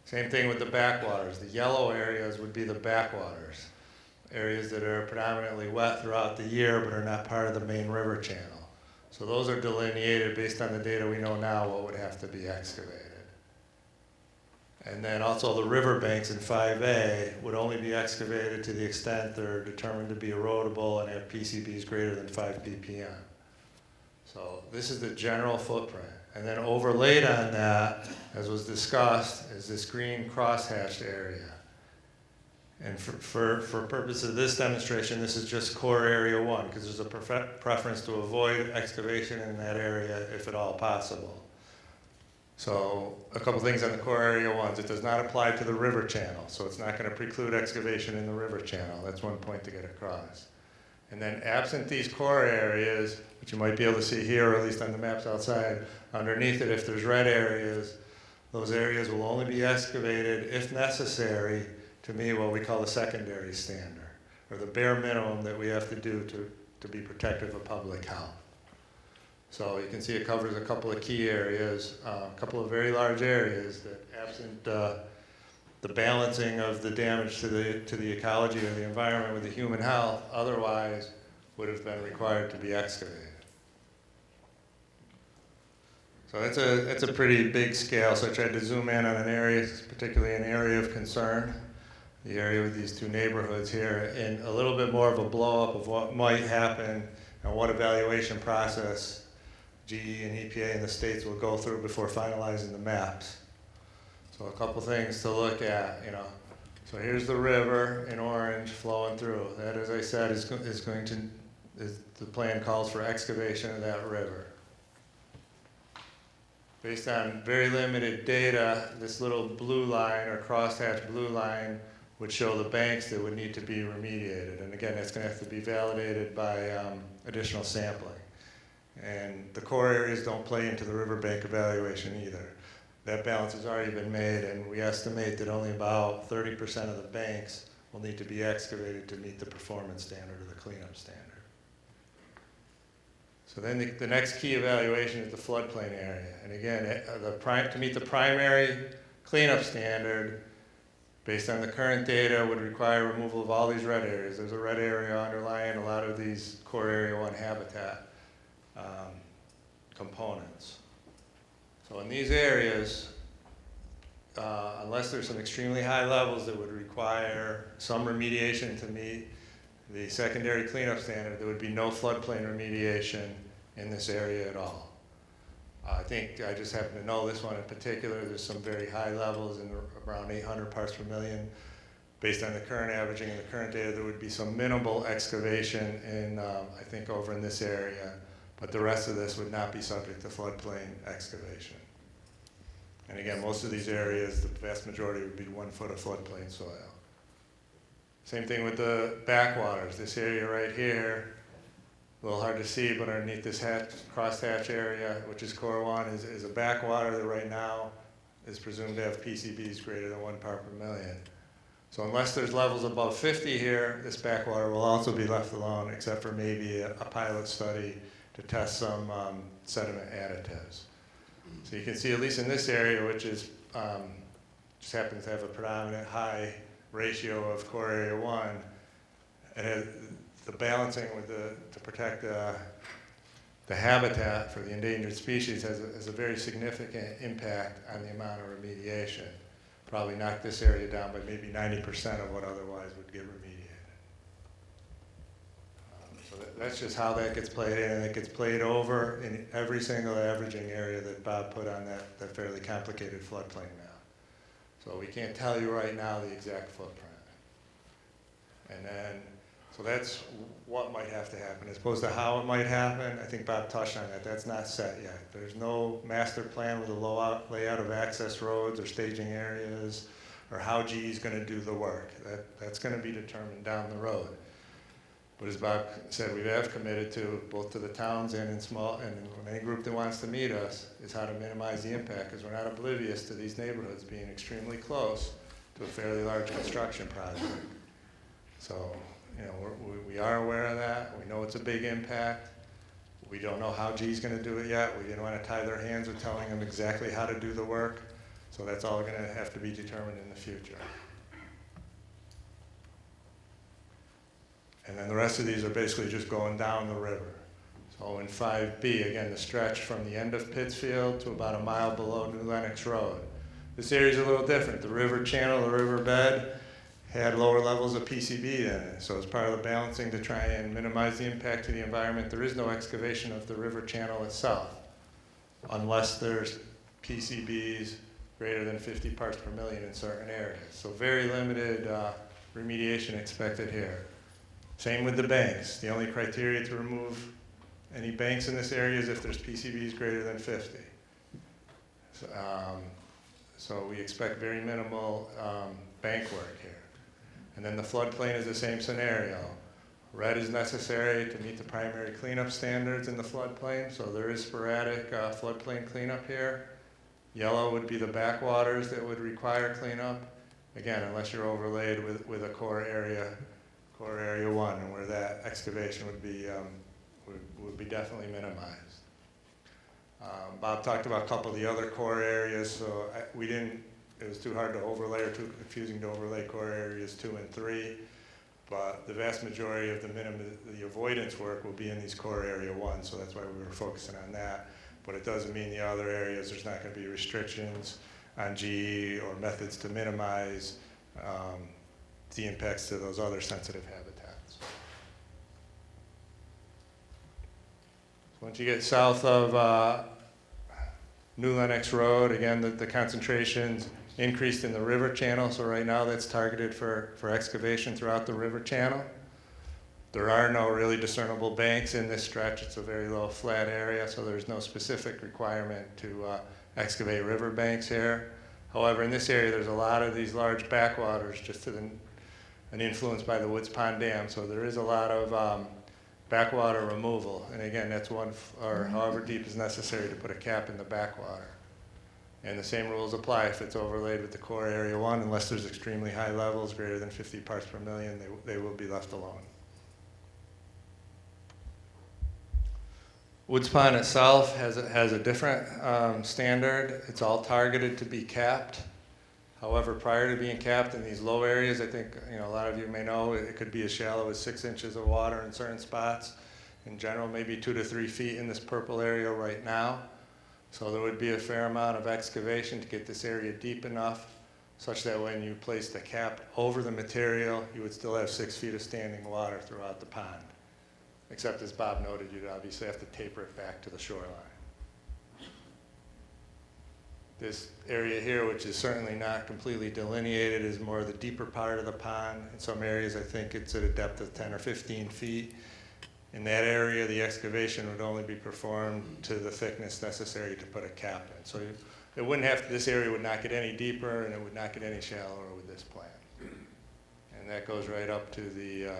Same thing with the backwaters. The yellow areas would be the backwaters, areas that are predominantly wet throughout the year but are not part of the main river channel. So those are delineated based on the data we know now what would have to be excavated. And then also the riverbanks in 5A would only be excavated to the extent they're determined to be erodible and have PCBs greater than 5 ppm. So this is the general footprint. And then overlaid on that, as was discussed, is this green crosshatched area. And for purposes of this demonstration, this is just core area 1, because there's a preference to avoid excavation in that area if at all possible. So a couple things on the core area 1s. It does not apply to the river channel, so it's not going to preclude excavation in the river channel. That's one point to get across. And then absent these core areas, which you might be able to see here, or at least on the maps outside, underneath it, if there's red areas, those areas will only be excavated if necessary to meet what we call the secondary standard, or the bare minimum that we have to do to be protective of public health. So you can see it covers a couple of key areas, a couple of very large areas that absent the balancing of the damage to the ecology or the environment with the human health, otherwise would have been required to be excavated. So that's a pretty big scale. So I tried to zoom in on an area, particularly an area of concern, the area with these two neighborhoods here, and a little bit more of a blow up of what might happen and what evaluation process GE and EPA and the states will go through before finalizing the maps. So a couple things to look at, you know. So here's the river in orange flowing through. That, as I said, the plan calls for excavation of that river. Based on very limited data, this little blue line or crosshatch blue line would show the banks that would need to be remediated. And again, that's going to have to be validated by additional sampling. And the core areas don't play into the riverbank evaluation either. That balance has already been made, and we estimate that only about 30% of the banks will need to be excavated to meet the performance standard or the cleanup standard. So then the next key evaluation is the floodplain area. And again, to meet the primary cleanup standard, based on the current data, would require removal of all these red areas. There's a red area underlying a lot of these core area 1 habitat components. So in these areas, unless there's some extremely high levels that would require some remediation to meet the secondary cleanup standard, there would be no floodplain remediation in this area at all. I think I just happen to know this one in particular. There's some very high levels in around 800 parts per million. Based on the current averaging and the current data, there would be some minimal excavation in, I think, over in this area. But the rest of this would not be subject to floodplain excavation. And again, most of these areas, the vast majority would be 1 foot of floodplain soil. Same thing with the backwaters. This area right here, a little hard to see, but underneath this crosshatch area, which is core 1, is a backwater that right now is presumed to have PCBs greater than 1 part per million. So unless there's levels above 50 here, this backwater will also be left alone, except for maybe a pilot study to test some sediment additives. So you can see, at least in this area, which is just happens to have a predominant high ratio of core area 1, it has the balancing with to protect the habitat for the endangered species has a very significant impact on the amount of remediation. Probably knock this area down by maybe 90% of what otherwise would get remediated. So that's just how that gets played in, and it gets played over in every single averaging area that Bob put on that fairly complicated floodplain map. So we can't tell you right now the exact footprint. And then, so that's what might have to happen. As opposed to how it might happen, I think Bob touched on that. That's not set yet. There's no master plan with a layout of access roads or staging areas or how GE is going to do the work. That's going to be determined down the road. But as Bob said, we have committed to, both to the towns and any group that wants to meet us, is how to minimize the impact, because we're not oblivious to these neighborhoods being extremely close to a fairly large construction project. So, you know, we are aware of that. We know it's a big impact. We don't know how GE's going to do it yet. We didn't want to tie their hands with telling them exactly how to do the work. So that's all going to have to be determined in the future. And then the rest of these are basically just going down the river. So in 5B, again, the stretch from the end of Pittsfield to about a mile below New Lenox Road. This area is a little different. The river channel, the river bed, had lower levels of PCB in it. So as part of the balancing to try and minimize the impact to the environment, there is no excavation of the river channel itself, unless there's PCBs greater than 50 parts per million in certain areas. So very limited remediation expected here. Same with the banks. The only criteria to remove any banks in this area is if there's PCBs greater than 50. So we expect very minimal bank work here. And then the floodplain is the same scenario. Red is necessary to meet the primary cleanup standards in the floodplain, so there is sporadic floodplain cleanup here. Yellow would be the backwaters that would require cleanup, again, unless you're overlaid with a core area 1, and where that excavation would be definitely minimized. Bob talked about a couple of the other core areas, so it was too hard to overlay or too confusing to overlay core areas 2 and 3, but the vast majority of the avoidance work will be in these core area 1, so that's why we were focusing on that. But it doesn't mean the other areas, there's not going to be restrictions on GE or methods to minimize the impacts to those other sensitive habitats. Once you get south of New Lenox Road, again, the concentrations increased in the river channel, so right now that's targeted for excavation throughout the river channel. There are no really discernible banks in this stretch. It's a very low flat area, so there's no specific requirement to excavate river banks here. However, in this area, there's a lot of these large backwaters just to and influenced by the Woods Pond Dam, so there is a lot of backwater removal. And again, that's or however deep is necessary to put a cap in the backwater. And the same rules apply if it's overlaid with the core area 1, unless there's extremely high levels, greater than 50 parts per million, they will be left alone. Woods Pond itself has a different standard. It's all targeted to be capped. However, prior to being capped in these low areas, I think a lot of you may know it could be as shallow as 6 inches of water in certain spots. In general, maybe 2 to 3 feet in this purple area right now. So there would be a fair amount of excavation to get this area deep enough such that when you place the cap over the material, you would still have 6 feet of standing water throughout the pond. Except, as Bob noted, you'd obviously have to taper it back to the shoreline. This area here, which is certainly not completely delineated, is more the deeper part of the pond. In some areas, I think it's at a depth of 10 or 15 feet. In that area, the excavation would only be performed to the thickness necessary to put a cap in. So it wouldn't have to, this area would not get any deeper, and it would not get any shallower with this plan. And that goes right up to the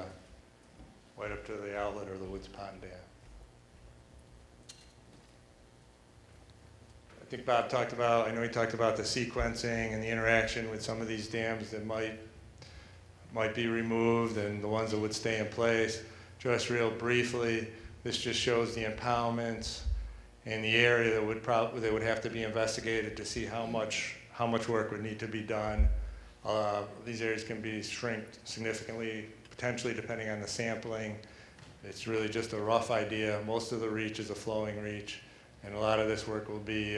outlet or the Woods Pond Dam. I think Bob talked about, I know he talked about the sequencing and the interaction with some of these dams that might be removed and the ones that would stay in place. Just real briefly, this just shows the impoundments and the area that would have to be investigated to see how much work would need to be done. These areas can be shrinked significantly, potentially depending on the sampling. It's really just a rough idea. Most of the reach is a flowing reach, and a lot of this work will be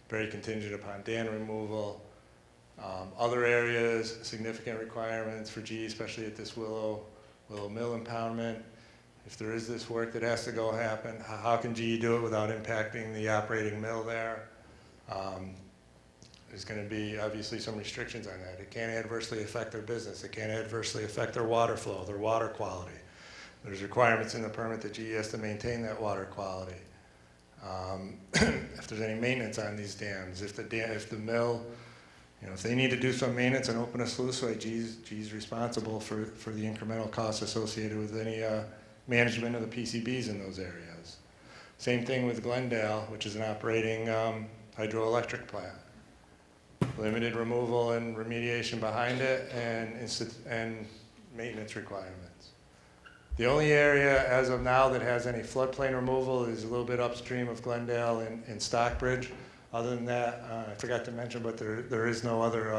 very contingent upon dam removal. Other areas, significant requirements for GE, especially at this Willow Mill impoundment. If there is this work that has to go happen, how can GE do it without impacting the operating mill there? there's going to be obviously some restrictions on that. It can't adversely affect their business. It can't adversely affect their water flow, their water quality. There's requirements in the permit that GE has to maintain that water quality. If there's any maintenance on these dams, if the mill, if they need to do some maintenance and open a sluiceway, GE's responsible for the incremental costs associated with any management of the PCBs in those areas. Same thing with Glendale, which is an operating hydroelectric plant. Limited removal and remediation behind it, and maintenance requirements. The only area as of now that has any floodplain removal is a little bit upstream of Glendale in Stockbridge. Other than that, I forgot to mention, but there is no other,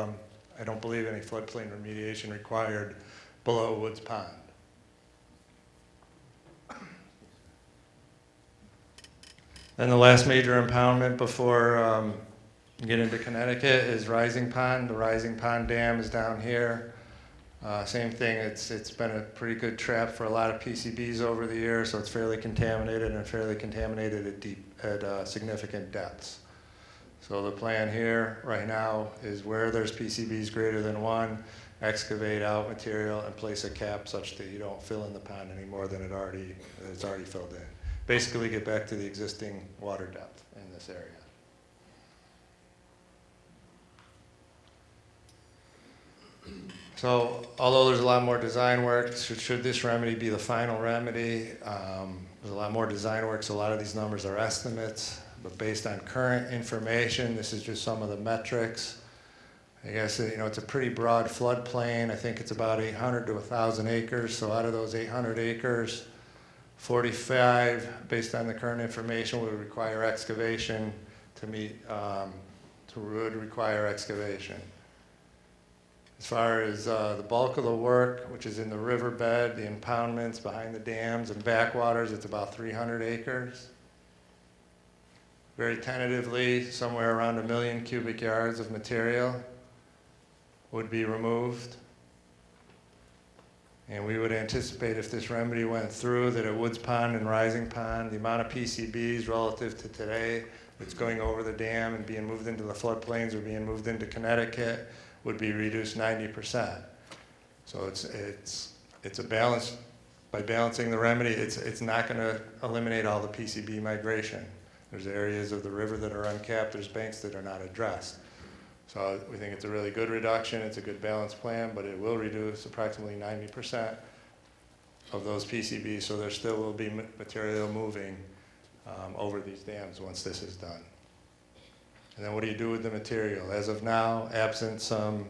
I don't believe any floodplain remediation required below Woods Pond. Then the last major impoundment before you get into Connecticut is Rising Pond. The Rising Pond Dam is down here. Same thing, it's been a pretty good trap for a lot of PCBs over the years, so it's fairly contaminated and fairly contaminated at significant depths. So the plan here right now is where there's PCBs greater than 1, excavate out material and place a cap such that you don't fill in the pond any more than it's already filled in. Basically get back to the existing water depth in this area. So although there's a lot more design work, should this remedy be the final remedy, there's a lot more design work, so a lot of these numbers are estimates, but based on current information, this is just some of the metrics. I guess it's a pretty broad floodplain. I think it's about 800 to 1,000 acres, so out of those 800 acres, 45, based on the current information, would require excavation to meet, would require excavation. As far as the bulk of the work, which is in the riverbed, the impoundments behind the dams and backwaters, it's about 300 acres. Very tentatively, somewhere around 1 million cubic yards of material would be removed. And we would anticipate if this remedy went through that at Woods Pond and Rising Pond, the amount of PCBs relative to today that's going over the dam and being moved into the floodplains or being moved into Connecticut would be reduced 90%. So it's a balance. By balancing the remedy, it's not going to eliminate all the PCB migration. There's areas of the river that are uncapped. There's banks that are not addressed. So we think it's a really good reduction. It's a good balanced plan, but it will reduce approximately 90% of those PCBs. So there still will be material moving over these dams once this is done. And then what do you do with the material? As of now, absent some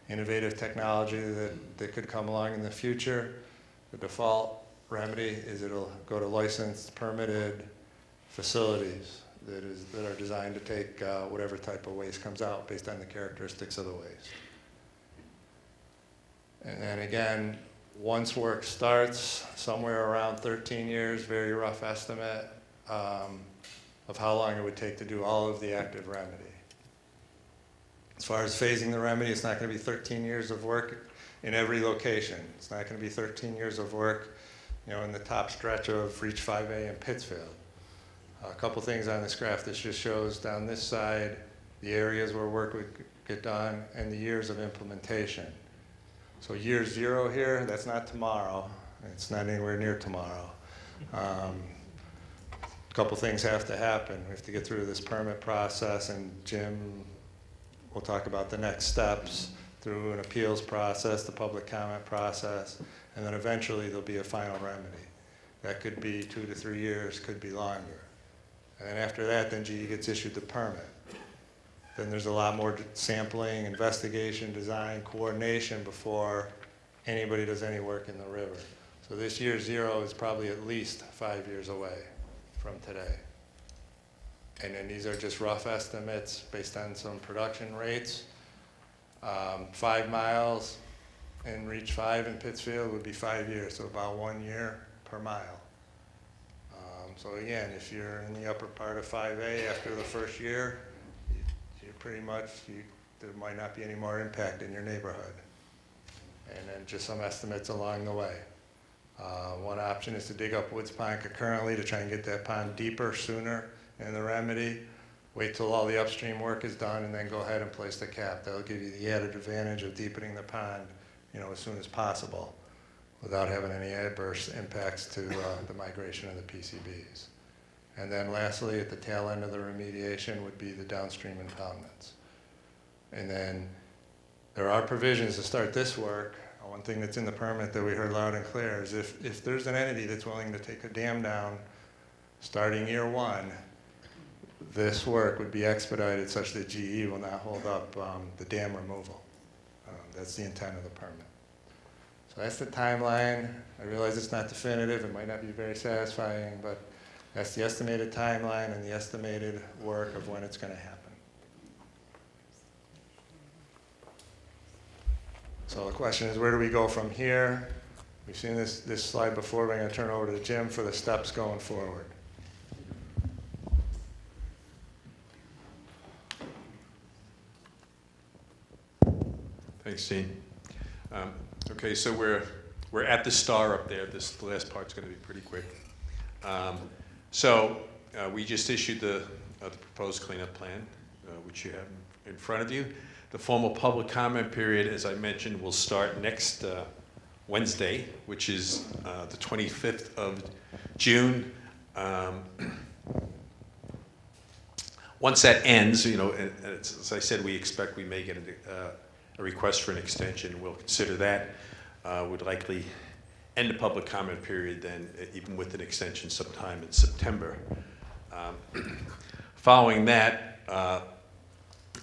innovative technology that could come along in the future, the default remedy is it'll go to licensed, permitted facilities that are designed to take whatever type of waste comes out based on the characteristics of the waste. And then again, once work starts, somewhere around 13 years, very rough estimate of how long it would take to do all of the active remedy. As far as phasing the remedy, it's not going to be 13 years of work in every location. It's not going to be 13 years of work, in the top stretch of Reach 5A in Pittsfield. A couple things on this graph. This just shows down this side the areas where work would get done and the years of implementation. So year 0 here, that's not tomorrow. It's not anywhere near tomorrow. A couple things have to happen. We have to get through this permit process, and Jim will talk about the next steps through an appeals process, the public comment process, and then eventually there'll be a final remedy. That could be 2 to 3 years, could be longer. And then after that, then GE gets issued the permit. Then there's a lot more sampling, investigation, design, coordination before anybody does any work in the river. So this year 0 is probably at least 5 years away from today. And then these are just rough estimates based on some production rates. 5 miles in Reach 5 in Pittsfield would be 5 years, so about 1 year per mile. So again, if you're in the upper part of 5A after the first year, you're pretty much, there might not be any more impact in your neighborhood. And then just some estimates along the way. One option is to dig up Woods Pond concurrently to try and get that pond deeper sooner in the remedy. wait till all the upstream work is done and then go ahead and place the cap. That'll give you the added advantage of deepening the pond, as soon as possible without having any adverse impacts to the migration of the PCBs. And then lastly, at the tail end of the remediation would be the downstream impoundments. And then there are provisions to start this work. One thing that's in the permit that we heard loud and clear is if there's an entity that's willing to take a dam down starting year 1, this work would be expedited such that GE will not hold up the dam removal. That's the intent of the permit. So that's the timeline. I realize it's not definitive. It might not be very satisfying, but that's the estimated timeline and the estimated work of when it's going to happen. So the question is, where do we go from here? We've seen this slide before, but I'm going to turn it over to Jim for the steps going forward. Thanks, Dean. Okay, so we're at the star up there. The last part's going to be pretty quick. We just issued the proposed cleanup plan, which you have in front of you. The formal public comment period, as I mentioned, will start next Wednesday, which is the 25th of June. Once that ends, as I said, we expect we may get a request for an extension. We'll consider that. Would likely end the public comment period then, even with an extension sometime in September. Following that,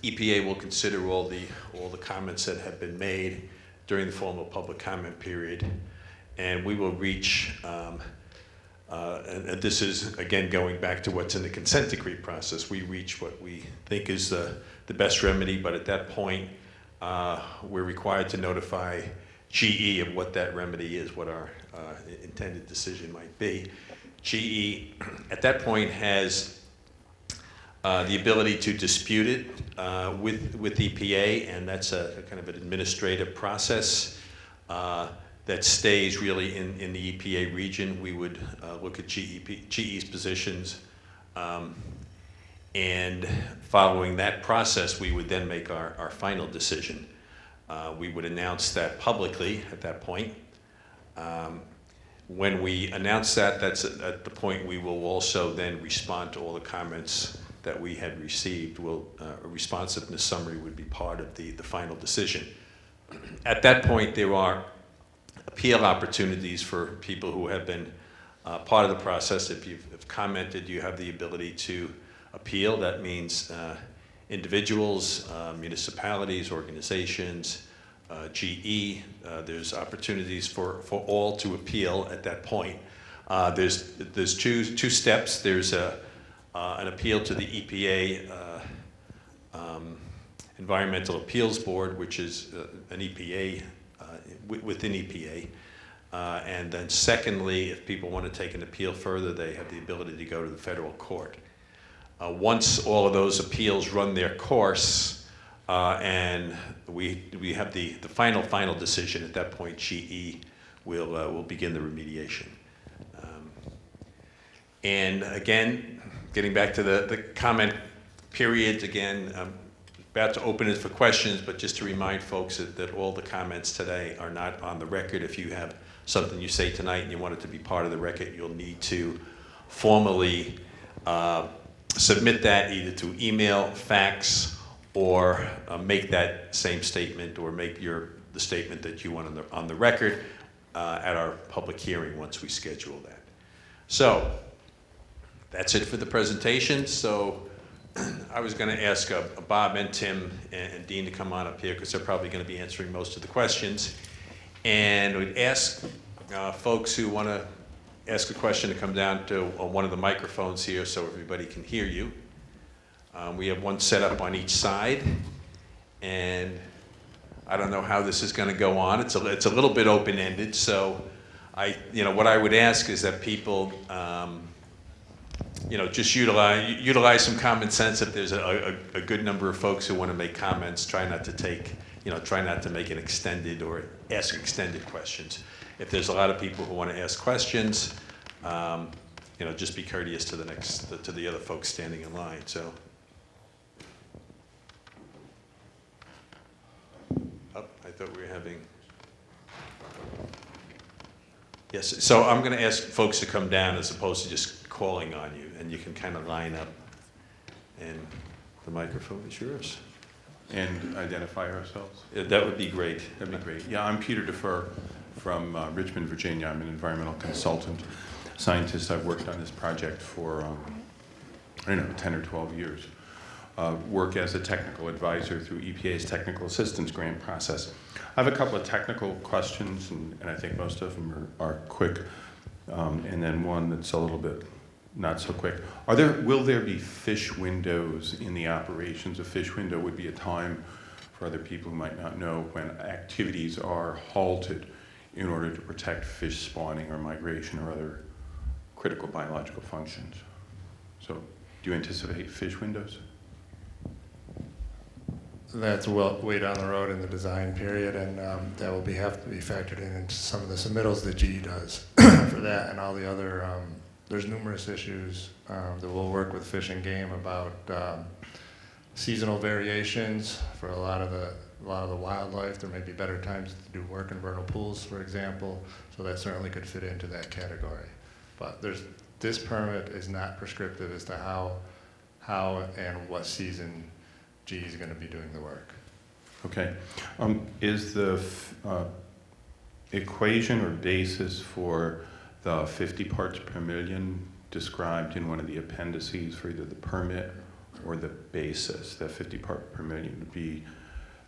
EPA will consider all the comments that have been made during the formal public comment period, and we will reach, and this is again going back to what's in the consent decree process, we reach what we think is the best remedy, but at that point we're required to notify GE of what that remedy is, what our intended decision might be. GE at that point has the ability to dispute it with EPA, and that's a kind of an administrative process that stays really in the EPA region. We would look at GE's positions, and following that process, we would then make our final decision. We would announce that publicly at that point. When we announce that, that's at the point we will also then respond to all the comments that we had received. A responsiveness summary would be part of the final decision. At that point, there are appeal opportunities for people who have been part of the process. If you've commented, you have the ability to appeal. That means individuals, municipalities, organizations, GE. There's opportunities for all to appeal at that point. There's two steps. There's an appeal to the EPA Environmental Appeals Board, which is an EPA, within EPA. And then secondly, if people want to take an appeal further, they have the ability to go to the federal court. Once all of those appeals run their course, and we have the final decision, at that point GE will begin the remediation. And again, getting back to the comment periods, again, I'm about to open it for questions, but just to remind folks that all the comments today are not on the record. If you have something you say tonight and you want it to be part of the record, you'll need to formally submit that either to email, fax, or make that same statement, or make the statement that you want on the record at our public hearing once we schedule that. So that's it for the presentation. So I was going to ask Bob and Tim and Dean to come on up here, because they're probably going to be answering most of the questions. And we'd ask folks who want to ask a question to come down to one of the microphones here so everybody can hear you. We have one set up on each side, and I don't know how this is going to go on. It's a little bit open-ended, so what I would ask is that people just utilize some common sense. If there's a good number of folks who want to make comments, try not to make an extended or ask extended questions. If there's a lot of people who want to ask questions, just be courteous to the other folks standing in line. So Oh, I thought we were having... Yes, so I'm going to ask folks to come down as opposed to just calling on you, and you can kind of line up, and the microphone is yours. And identify ourselves. Yeah, that would be great. That'd be great. Yeah, I'm Peter Defer from Richmond, Virginia. I'm an environmental consultant, scientist. I've worked on this project for, I don't know, 10 or 12 years. Work as a technical advisor through EPA's technical assistance grant process. I have a couple of technical questions, and I think most of them are quick, and then one that's a little bit not so quick. Will there be fish windows in the operations? A fish window would be a time, for other people who might not know, when activities are halted in order to protect fish spawning or migration or other critical biological functions. So do you anticipate fish windows? That's way down the road in the design period, and that will have to be factored into some of the submittals that GE does for that and all the other. There's numerous issues that we'll work with Fish and Game about seasonal variations for a lot of the wildlife. There may be better times to do work in vernal pools, for example. So that certainly could fit into that category. But this permit is not prescriptive as to how and what season GE is going to be doing the work. Okay. Is the equation or basis for the 50 parts per million described in one of the appendices for either the permit or the basis? That 50 part per million would be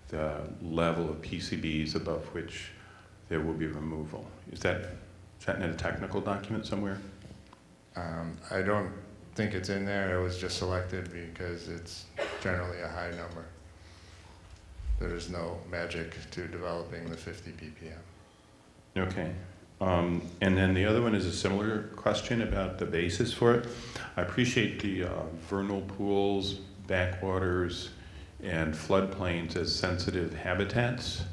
the level of PCBs above which there will be removal. Is that in a technical document somewhere? I don't think it's in there. It was just selected because it's generally a high number. There's no magic to developing the 50 ppm. Okay. And then the other one is a similar question about the basis for it. I appreciate the vernal pools, backwaters, and floodplains as sensitive habitats.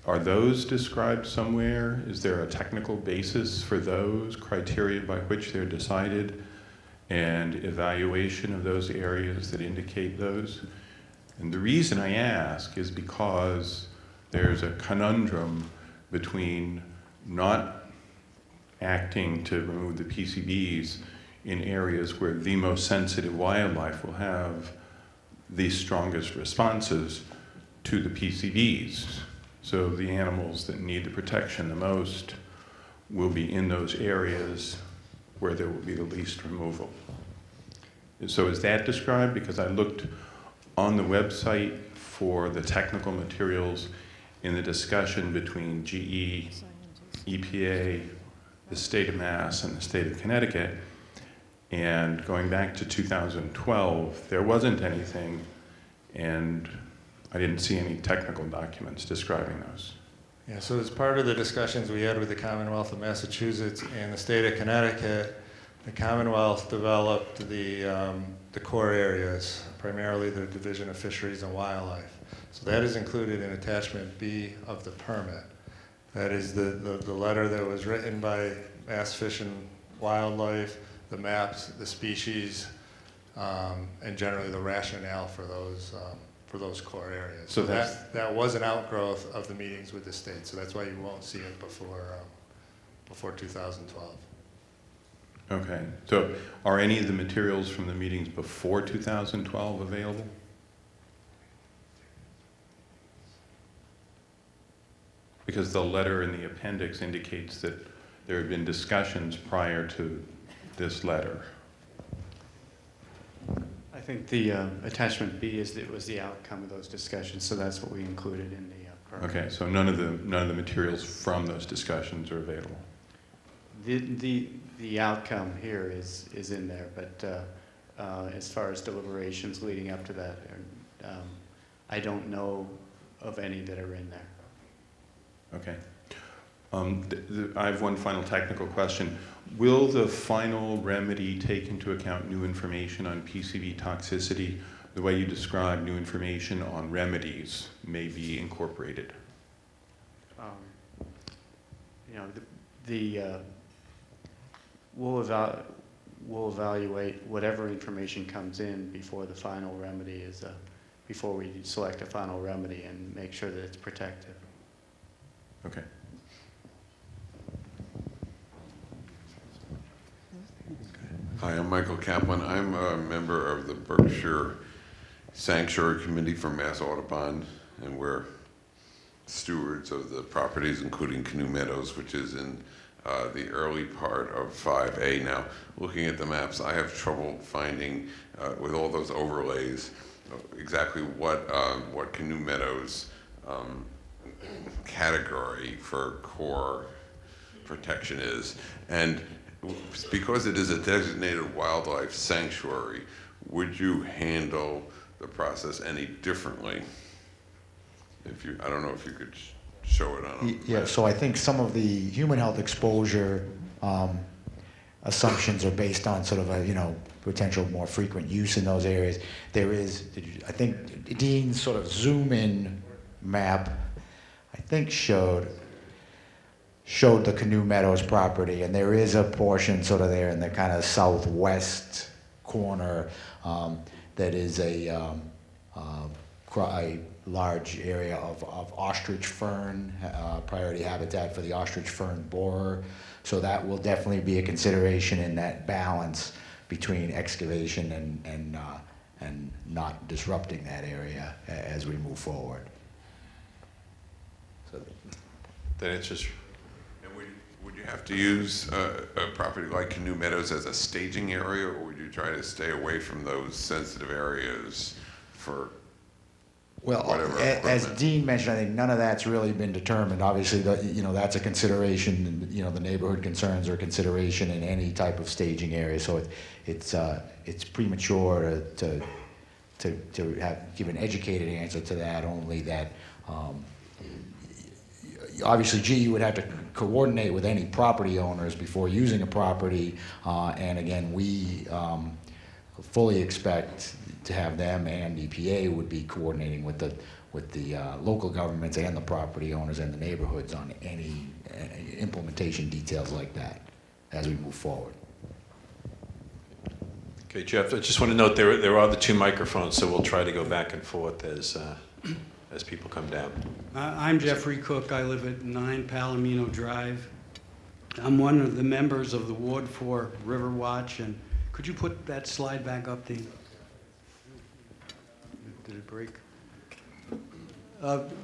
Are those described somewhere? Is there a technical basis for those, criteria by which they're decided, and evaluation of those areas that indicate those? And the reason I ask is because there's a conundrum between not acting to remove the PCBs in areas where the most sensitive wildlife will have the strongest responses to the PCBs. So the animals that need the protection the most will be in those areas where there will be the least removal. So is that described? Because I looked on the website for the technical materials in the discussion between GE, EPA, the state of Mass, and the state of Connecticut. And going back to 2012, there wasn't anything, and I didn't see any technical documents describing those. Yeah, so as part of the discussions we had with the Commonwealth of Massachusetts and the state of Connecticut, the Commonwealth developed the core areas, primarily the Division of Fisheries and Wildlife. So that is included in Attachment B of the permit. That is the letter that was written by Mass Fish and Wildlife, the maps, the species, and generally the rationale for those core areas. So that was an outgrowth of the meetings with the state. So that's why you won't see it before 2012. Okay, so are any of the materials from the meetings before 2012 available? Because the letter in the appendix indicates that there had been discussions prior to this letter. I think the attachment B was the outcome of those discussions, so that's what we included in the permit. Okay, so none of the materials from those discussions are available. The outcome here is in there, but as far as deliberations leading up to that, I don't know of any that are in there. Okay. I have one final technical question. Will the final remedy take into account new information on PCB toxicity? The way you describe new information on remedies may be incorporated. We'll evaluate whatever information comes in before the final remedy is before we select a final remedy and make sure that it's protected. Okay. Hi, I'm Michael Kaplan. I'm a member of the Berkshire Sanctuary Committee for Mass Audubon, and we're stewards of the properties, including Canoe Meadows, which is in the early part of 5A. Now, looking at the maps, I have trouble finding, with all those overlays, exactly what Canoe Meadows category for core protection is. And because it is a designated wildlife sanctuary, would you handle the process any differently? I don't know if you could show it on a Yeah, map. so I think some of the human health exposure assumptions are based on sort of a, potential more frequent use in those areas. There is, I think Dean's sort of zoom in map, I think showed the Canoe Meadows property, and there is a portion sort of there in the kind of southwest corner that is a large area of ostrich fern, priority habitat for the ostrich fern borer. So that will definitely be a consideration in that balance between excavation and not disrupting that area as we move forward. So That answers. And would you have to use a property like Canoe Meadows as a staging area, or would you try to stay away from those sensitive areas for Well, whatever as equipment? Dean mentioned, I think none of that's really been determined. Obviously, that's a consideration, and the neighborhood concerns are a consideration in any type of staging area. So it's premature to give an educated answer to that. Only that obviously, you would have to coordinate with any property owners before using a property, and again, we fully expect to have them, and EPA would be coordinating with the local governments and the property owners and the neighborhoods on any implementation details like that as we move forward. Okay, Jeff, I just want to note there are the two microphones, so we'll try to go back and forth as people come down. I'm Jeffrey Cook. I live at 9 Palomino Drive. I'm one of the members of the Ward 4 River Watch, and could you put that slide back up, Dean? Did it break?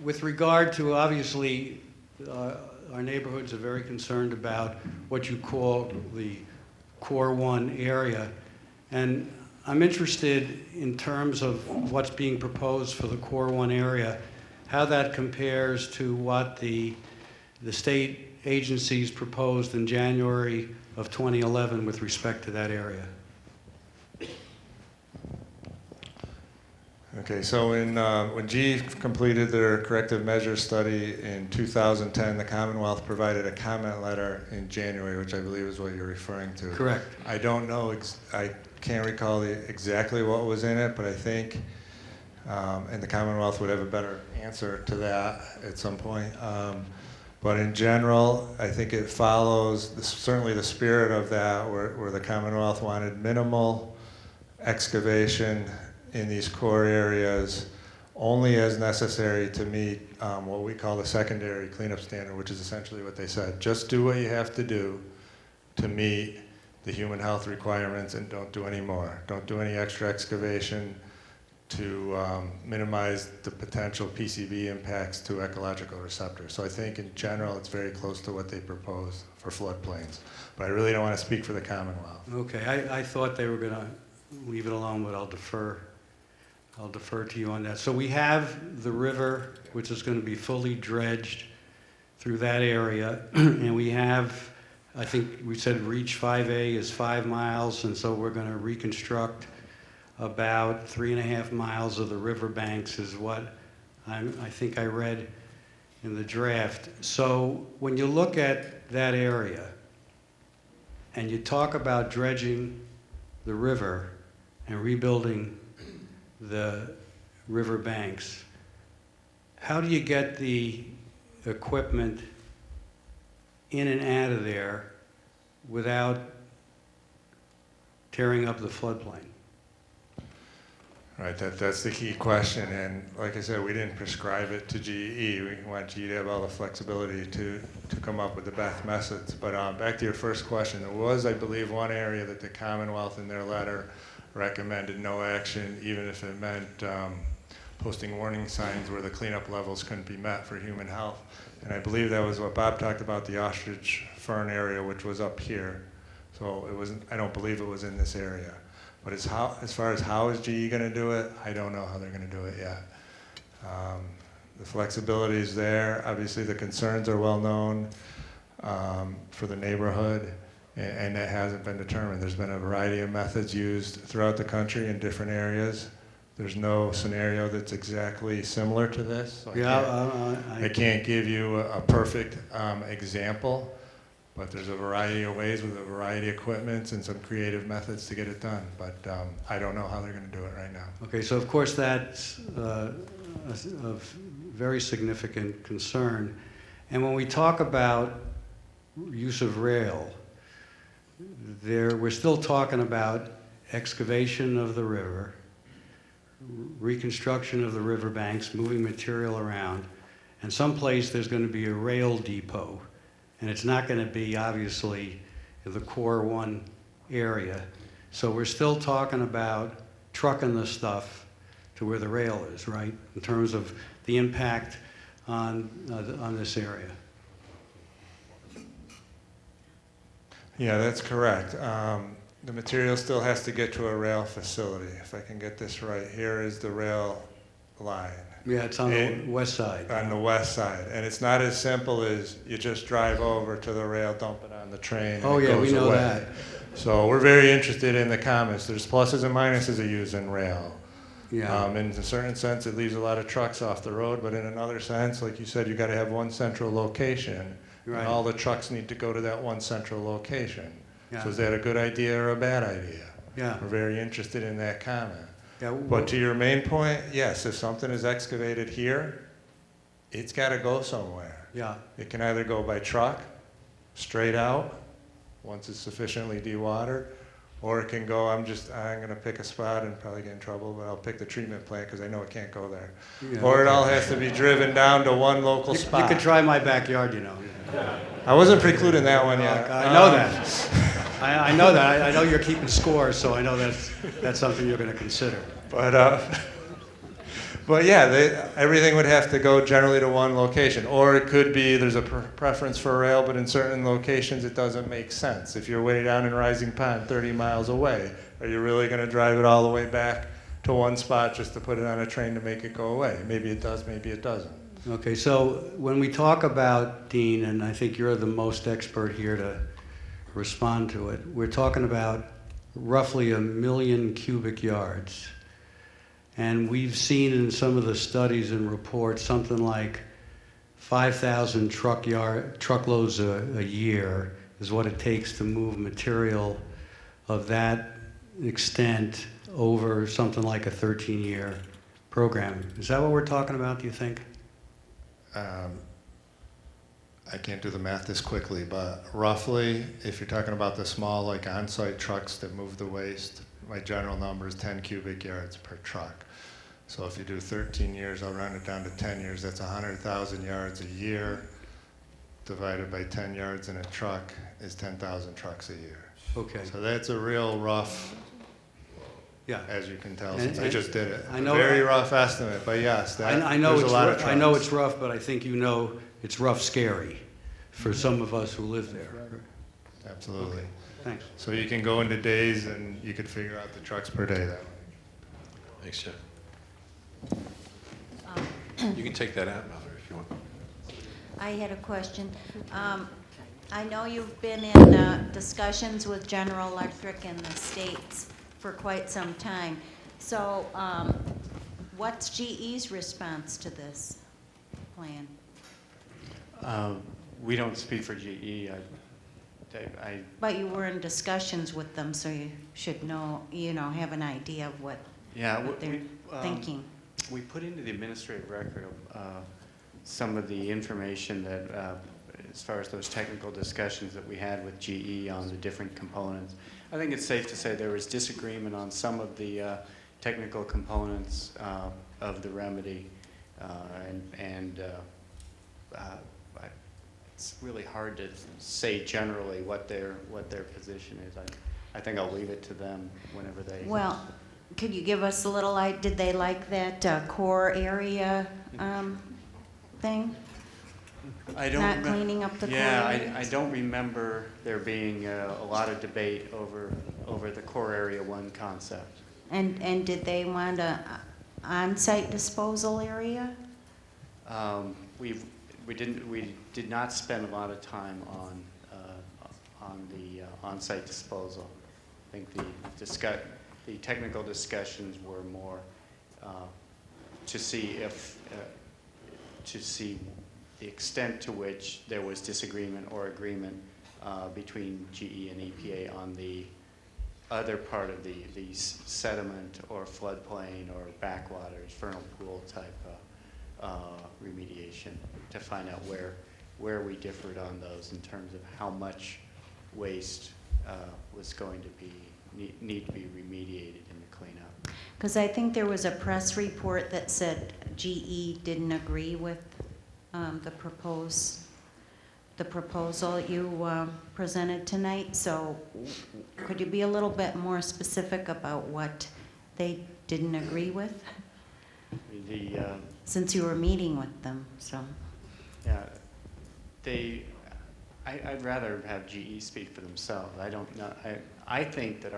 With regard to, obviously, our neighborhoods are very concerned about what you call the Core 1 area. And I'm interested in terms of what's being proposed for the Core 1 area, how that compares to what the state agencies proposed in January of 2011 with respect to that area. Okay, so when GE completed their corrective measures study in 2010, the Commonwealth provided a comment letter in January, which I believe is what you're referring to. Correct. I don't know, I can't recall exactly what was in it, but I think, and the Commonwealth would have a better answer to that at some point. But in general, I think it follows certainly the spirit of that, where the Commonwealth wanted minimal excavation in these core areas only as necessary to meet what we call the secondary cleanup standard, which is essentially what they said. Just do what you have to do to meet the human health requirements and don't do any more. Don't do any extra excavation to minimize the potential PCB impacts to ecological receptors. So I think in general it's very close to what they propose for floodplains. But I really don't want to speak for the Commonwealth. Okay, I thought they were going to leave it alone, but I'll defer to you on that. So we have the river, which is going to be fully dredged through that area, and we have, I think we said reach 5A is 5 miles, and so we're going to reconstruct about 3.5 miles of the river banks is what I think I read in the draft. So when you look at that area and you talk about dredging the river and rebuilding the river banks, how do you get the equipment in and out of there without tearing up the floodplain? Right, that's the key question, and like I said, we didn't prescribe it to GE. We want GE to have all the flexibility to come up with the best methods. But back to your first question, there was, I believe, one area that the Commonwealth in their letter recommended no action, even if it meant posting warning signs where the cleanup levels couldn't be met for human health. And I believe that was what Bob talked about, the ostrich fern area, which was up here. So it wasn't, I don't believe it was in this area. But as far as how is GE going to do it, I don't know how they're going to do it yet. The flexibility is there. Obviously, the concerns are well known for the neighborhood, and that hasn't been determined. There's been a variety of methods used throughout the country in different areas. There's no scenario that's exactly similar to this. So I can't give you a perfect example. But there's a variety of ways with a variety of equipment and some creative methods to get it done. But I don't know how they're going to do it right now. Okay, so of course that's of very significant concern. And when we talk about use of rail, we're still talking about excavation of the river, reconstruction of the riverbanks, moving material around, and someplace there's going to be a rail depot. And it's not going to be, obviously, the core one area. So we're still talking about trucking the stuff to where the rail is, right? In terms of the impact on this area. Yeah, that's correct. The material still has to get to a rail facility. If I can get this right, here is the rail line. Yeah, it's on the west side. On the west side. And it's not as simple as you just drive over to the rail, dump it on the train, and Oh, it yeah, goes we know away. that. So we're very interested in the comments. There's pluses and minuses of using rail. Yeah. In a certain sense, it leaves a lot of trucks off the road, but in another sense, like you said, you got to have one central location. Right. And all the trucks need to go to that one central location. Yeah. So is that a good idea or a bad idea? Yeah. We're very interested in that comment. Yeah, But to your main point, yes, if something is excavated here, it's got to go somewhere. yeah. It can either go by truck, straight out, once it's sufficiently dewatered, or it can go, I'm going to pick a spot and probably get in trouble, but I'll pick the treatment plant because I know it can't go there. Yeah, Or it okay. all has to be driven down to one local You spot. could try my backyard, you know. I wasn't precluding that one yet. I know that. I know that. I know you're keeping score, so I know that's something you're going to consider. But yeah, everything would have to go generally to one location. Or it could be there's a preference for rail, but in certain locations it doesn't make sense. If you're way down in Rising Pond, 30 miles away, are you really going to drive it all the way back to one spot just to put it on a train to make it go away? Maybe it does, maybe it doesn't. Okay, so when we talk about, Dean, and I think you're the most expert here to respond to it, we're talking about roughly 1 million cubic yards. And we've seen in some of the studies and reports something like 5,000 truckloads a year is what it takes to move material of that extent over something like a 13-year program. Is that what we're talking about, do you think? I can't do the math this quickly, but roughly, if you're talking about the small, like on-site trucks that move the waste, my general number is 10 cubic yards per truck. So if you do 13 years, I'll round it down to 10 years. That's 100,000 yards a year divided by 10 yards in a truck is 10,000 trucks a year. Okay. So that's a real rough, Yeah. as you can tell, And- since I and just did it. I know- a very rough estimate, but yes, I know there's a lot of it's trucks. I know it's rough, but I think you know it's rough scary for some of us who live there. Absolutely. Thanks. So you can go into days and you could figure out the trucks per day that way. Thanks, Jeff. You can take that out, Mallory, if you want. I had a question. I know you've been in discussions with General Electric in the States for quite some time. So what's GE's response to this plan? We don't speak for GE. But you were in discussions with them, so you should know, have an idea of what they're thinking. We put into the administrative record some of the information that, as far as those technical discussions that we had with GE on the different components. I think it's safe to say there was disagreement on some of the technical components of the remedy, it's really hard to say generally what their position is. I think I'll leave it to them whenever they. Well, could you give us a little, did they like that core area thing? I don't Not cleaning up the core Yeah, areas? I don't remember there being a lot of debate over the core area 1 concept. And did they want a on-site disposal area? We did not spend a lot of time on the on-site disposal. I think the technical discussions were more to see the extent to which there was disagreement or agreement between GE and EPA on the other part of the sediment or floodplain or backwaters, vernal pool type remediation, to find out where we differed on those in terms of how much waste was going to need to be remediated in the cleanup. Because I think there was a press report that said GE didn't agree with the proposal you presented tonight. So could you be a little bit more specific about what they didn't agree with? Since you were meeting with them, so. Yeah, I'd rather have GE speak for themselves. I don't know. I think that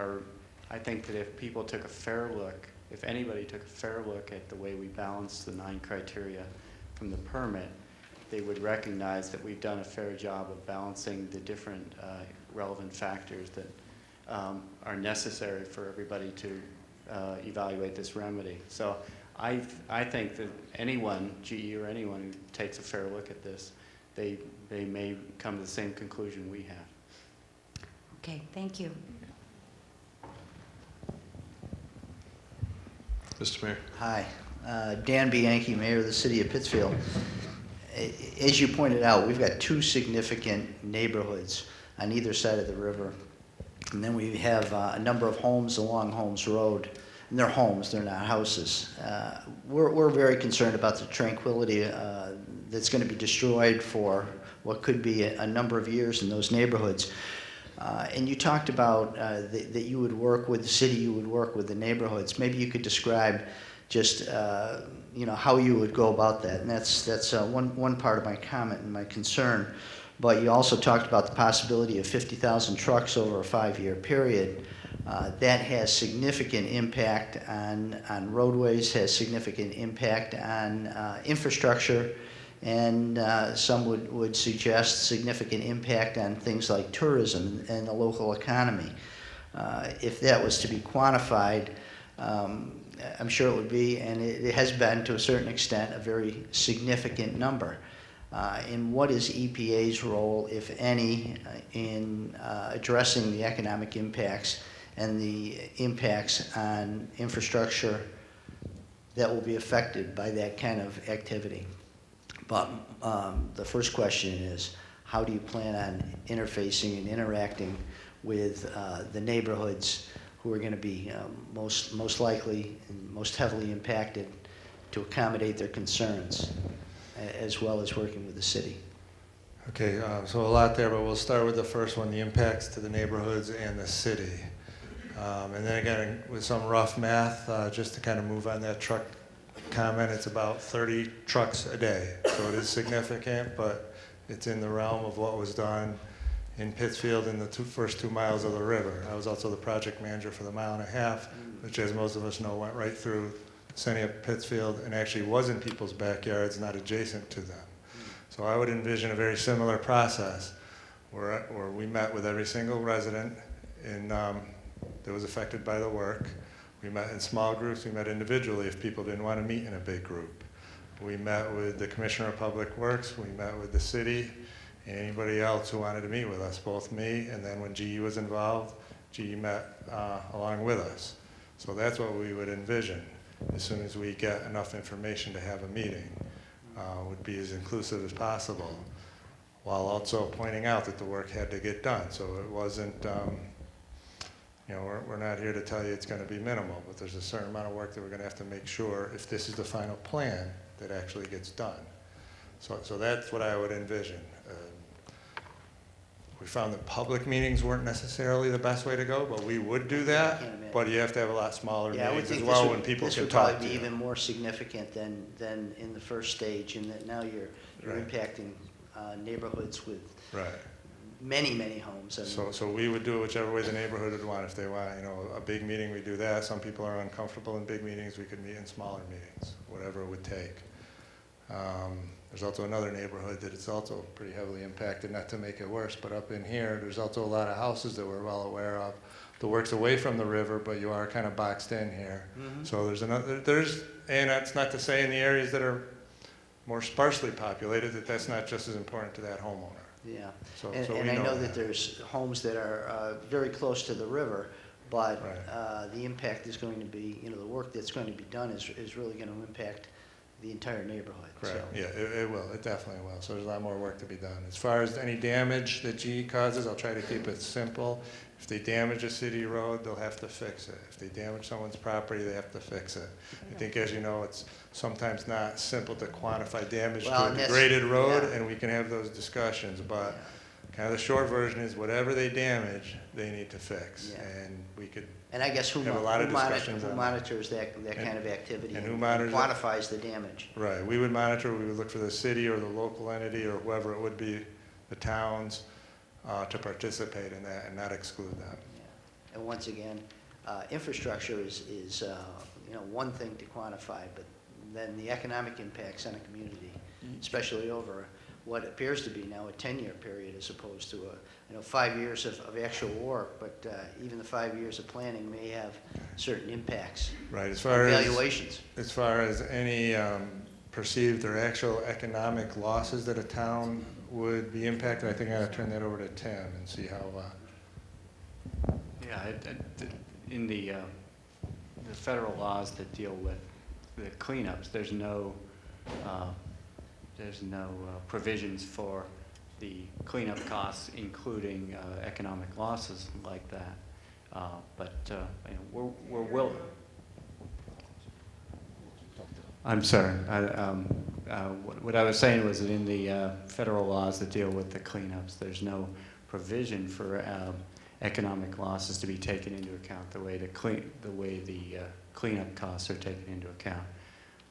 if people took a fair look, if anybody took a fair look at the way we balance the 9 criteria from the permit, they would recognize that we've done a fair job of balancing the different relevant factors that are necessary for everybody to evaluate this remedy. So I think that anyone, GE or anyone who takes a fair look at this, they may come to the same conclusion we have. Okay, thank you. Mr. Mayor. Hi, Dan Bianchi, Mayor of the City of Pittsfield. As you pointed out, we've got 2 significant neighborhoods on either side of the river. And then we have a number of homes along Holmes Road. And they're homes, they're not houses. We're very concerned about the tranquility that's going to be destroyed for what could be a number of years in those neighborhoods. And you talked about that you would work with the city, you would work with the neighborhoods. Maybe you could describe just how you would go about that. And that's one part of my comment and my concern. But you also talked about the possibility of 50,000 trucks over a 5-year period. That has significant impact on roadways, has significant impact on infrastructure, and some would suggest significant impact on things like tourism and the local economy. If that was to be quantified, I'm sure it would be, and it has been to a certain extent, a very significant number. And what is EPA's role, if any, in addressing the economic impacts and the impacts on infrastructure that will be affected by that kind of activity? But the first question is, how do you plan on interfacing and interacting with the neighborhoods who are going to be most likely and most heavily impacted to accommodate their concerns, as well as working with the city? Okay, so a lot there, but we'll start with the first one, the impacts to the neighborhoods and the city. And then again, with some rough math, just to kind of move on that truck comment, it's about 30 trucks a day. So it is significant, but it's in the realm of what was done in Pittsfield in the first 2 miles of the river. I was also the project manager for the 1.5 miles, which, as most of us know, went right through the city of Pittsfield and actually was in people's backyards, not adjacent to them. So I would envision a very similar process where we met with every single resident that was affected by the work. We met in small groups, we met individually if people didn't want to meet in a big group. We met with the Commissioner of Public Works, we met with the city, and anybody else who wanted to meet with us, both me, and then when GE was involved, GE met along with us. So that's what we would envision as soon as we get enough information to have a meeting. Would be as inclusive as possible, while also pointing out that the work had to get done. So it wasn't, You know, we're not here to tell you it's going to be minimal, but there's a certain amount of work that we're going to have to make sure, if this is the final plan, that actually gets done. So that's what I would envision. We found that public meetings weren't necessarily the best way to go, but we would do that. can't imagine. But you have to have a lot smaller Yeah, I would meetings as think well when people this can would talk probably to be you. even more significant than in the first stage, in that now you're Right. impacting neighborhoods with Right. many, many homes. And So we would do it whichever way the neighborhood would want. If they want, you know, a big meeting, we do that. Some people are uncomfortable in big meetings. We could meet in smaller meetings, whatever it would take. There's also another neighborhood that it's also pretty heavily impacted, not to make it worse, but up in here, there's also a lot of houses that we're well aware of. The work's away from the river, but you are kind of boxed in here. So and that's not to say in the areas that are more sparsely populated that that's not just as important to that homeowner. Yeah, So and we I know that. that there's homes that are very close to the river, but Right. the impact is going to be, you know, the work that's going to be done is really going to impact the entire neighborhood. Correct, So, yeah, it will, it definitely will. So there's a lot more work to be done. As far as any damage that GE causes, I'll try to keep it simple. If they damage a city road, they'll have to fix it. If they damage someone's property, they have to fix it. I think, as you know, it's sometimes not simple to quantify damage Well, to and a that's- degraded road, yeah. and we can have those discussions, but yeah. kind of the short version is whatever they damage, they need to fix. Yeah. And we could, And I guess who Have a lot of discussions who on that. monitors that kind of activity and who monitors it? quantifies the damage? right, we would monitor, we would look for the city or the local entity or whoever it would be, the towns, to participate in that and not exclude them. Yeah. And once again, infrastructure is you know, one thing to quantify, but then the economic impacts on a community, especially over what appears to be now a 10-year period as opposed to 5 years of actual work, but even the 5 years of planning may have certain impacts Right, as on far valuations. as far as any perceived or actual economic losses that a town would be impacted, I think I gotta turn that over to Tim and see how, Yeah, in the federal laws that deal with the cleanups, there's no provisions for the cleanup costs, including economic losses like that. But you know, we're willing. I'm sorry. What I was saying was that in the federal laws that deal with the cleanups, there's no provision for economic losses to be taken into account the way the cleanup costs are taken into account.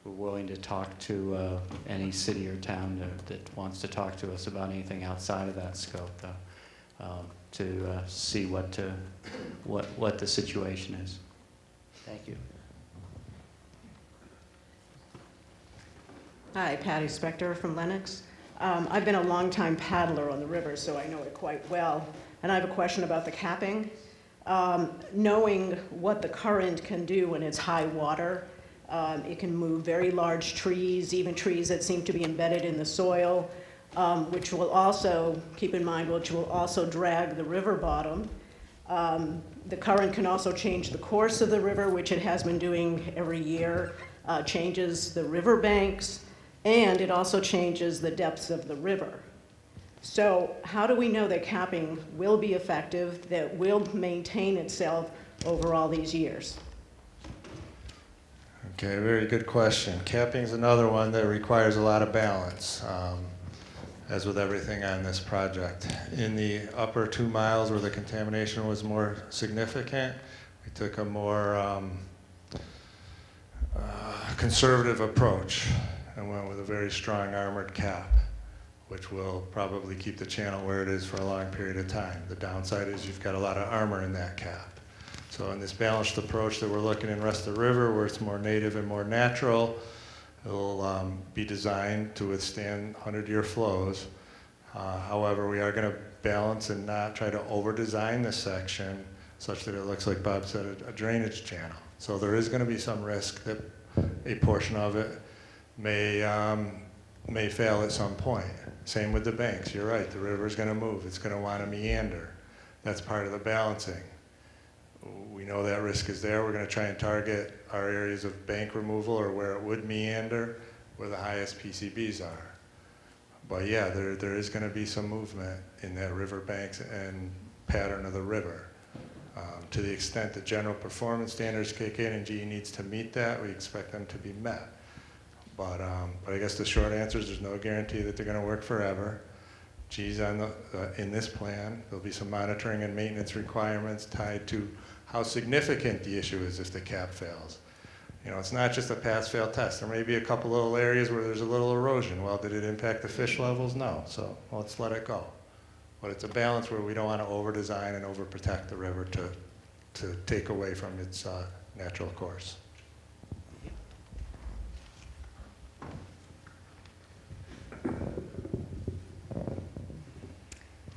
We're willing to talk to any city or town that wants to talk to us about anything outside of that scope, though, to see what the situation is. Thank you. Hi, Patty Spector from Lenox. I've been a longtime paddler on the river, so I know it quite well. And I have a question about the capping. Knowing what the current can do when it's high water, it can move very large trees, even trees that seem to be embedded in the soil, which will also, keep in mind, which will also drag the river bottom. The current can also change the course of the river, which it has been doing every year, changes the river banks, and it also changes the depths of the river. So how do we know that capping will be effective, that will maintain itself over all these years? okay, very good question. Capping is another one that requires a lot of balance, as with everything on this project. In the upper 2 miles where the contamination was more significant, we took a more conservative approach and went with a very strong armored cap, which will probably keep the channel where it is for a long period of time. The downside is you've got a lot of armor in that cap. So in this balanced approach that we're looking in rest of the river, where it's more native and more natural, it'll be designed to withstand 100-year flows. However, we are going to balance and not try to over-design this section such that it looks like Bob said, a drainage channel. So there is going to be some risk that a portion of it may fail at some point. Same with the banks. You're right, the river's going to move. It's going to want to meander. That's part of the balancing. We know that risk is there. We're going to try and target our areas of bank removal or where it would meander, where the highest PCBs are. But yeah, there is going to be some movement in that river banks and pattern of the river. To the extent that general performance standards kick in and GE needs to meet that, we expect them to be met. But I guess the short answer is there's no guarantee that they're going to work forever. GE's in this plan. There'll be some monitoring and maintenance requirements tied to how significant the issue is if the cap fails. You know, it's not just a pass-fail test. There may be a couple little areas where there's a little erosion. Well, did it impact the fish levels? No. So let's let it go. But it's a balance where we don't want to over-design and over-protect the river to take away from its natural course.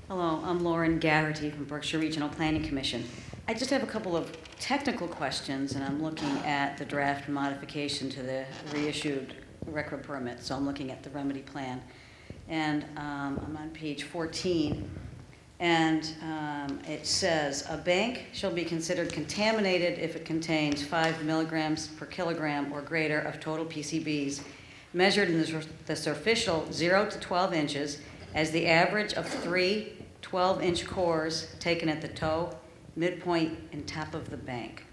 Hello, I'm Lauren Garrity from Berkshire Regional Planning Commission. I just have a couple of technical questions, and I'm looking at the draft modification to the reissued record permit, so I'm looking at the remedy plan. And I'm on page 14, and it says, a bank shall be considered contaminated if it contains 5 milligrams per kilogram or greater of total PCBs, measured in the superficial 0 to 12 inches, as the average of 3 12-inch cores taken at the toe, midpoint, and top of the bank.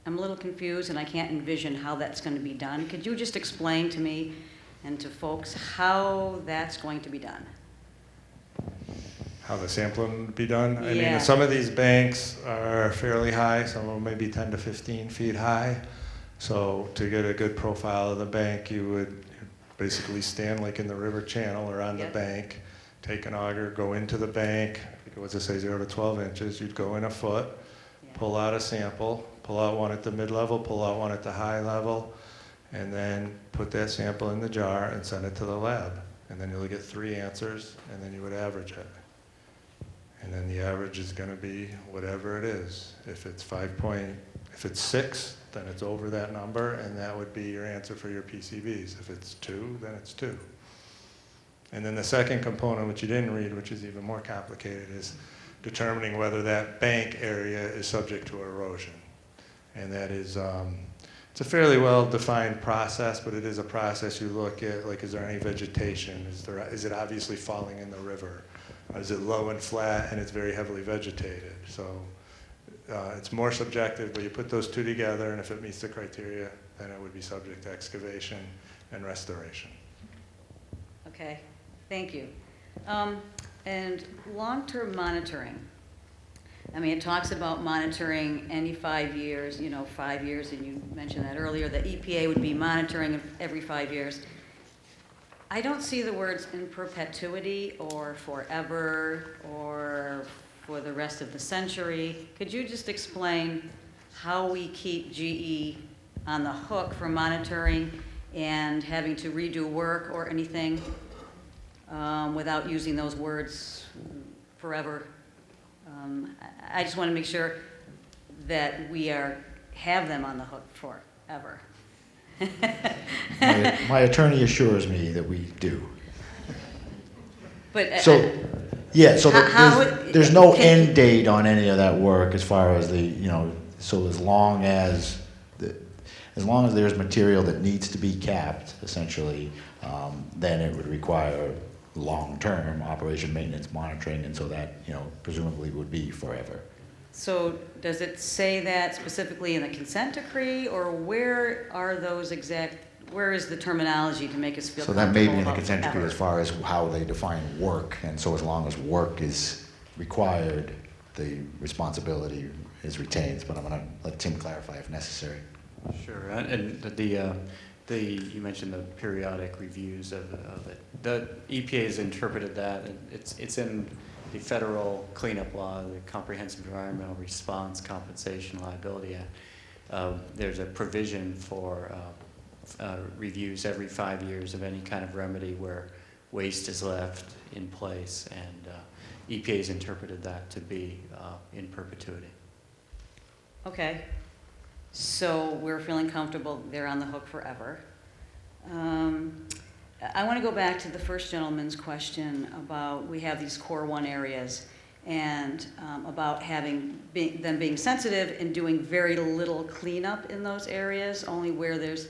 I'm a little confused, and I can't envision how that's going to be done. Could you just explain to me and to folks how that's going to be done? How the sampling would be done? I Yeah. mean, some of these banks are fairly high. Some of them may be 10 to 15 feet high. So to get a good profile of the bank, you would basically stand like in the river channel or on Yep. the bank, take an auger, go into the bank. What's it say, 0 to 12 inches? You'd go in a foot, Yeah. pull out a sample, pull out one at the mid-level, pull out one at the high level, and then put that sample in the jar and send it to the lab. And then you'll get 3 answers, and then you would average it. And then the average is going to be whatever it is. If it's 6, then it's over that number, and that would be your answer for your PCBs. If it's 2, then it's 2. And then the second component, which you didn't read, which is even more complicated, is determining whether that bank area is subject to erosion. And that is, it's a fairly well-defined process, but it is a process you look at, like, is there any vegetation? Is it obviously falling in the river? Is it low and flat and it's very heavily vegetated? So it's more subjective, but you put those two together, and if it meets the criteria, then it would be subject to excavation and restoration. Okay, thank you. And long-term monitoring. I mean, it talks about monitoring any 5 years, 5 years, and you mentioned that earlier, the EPA would be monitoring every 5 years. I don't see the words in perpetuity or forever or for the rest of the century. Could you just explain how we keep GE on the hook for monitoring and having to redo work or anything without using those words forever? I just want to make sure that we have them on the hook forever. My attorney assures me that we do. But So, yeah, so How there's no can- end date on any of that work as far as so as long as there's material that needs to be capped, essentially, then it would require long-term operation, maintenance, monitoring, and so that, presumably would be forever. So does it say that specifically in the consent decree, or where is the terminology to make us feel So comfortable that may be in the about consent decree as forever? far as how they define work, and so as long as work is required, the responsibility is retained, but I'm gonna let Tim clarify if necessary. Sure, and you mentioned the periodic reviews of it. The EPA has interpreted that, and it's in the federal cleanup law, the Comprehensive Environmental Response Compensation Liability Act. There's a provision for reviews every 5 years of any kind of remedy where waste is left in place, and EPA has interpreted that to be in perpetuity. Okay, so we're feeling comfortable they're on the hook forever. I want to go back to the first gentleman's question about we have these core 1 areas and about them being sensitive and doing very little cleanup in those areas, only where there's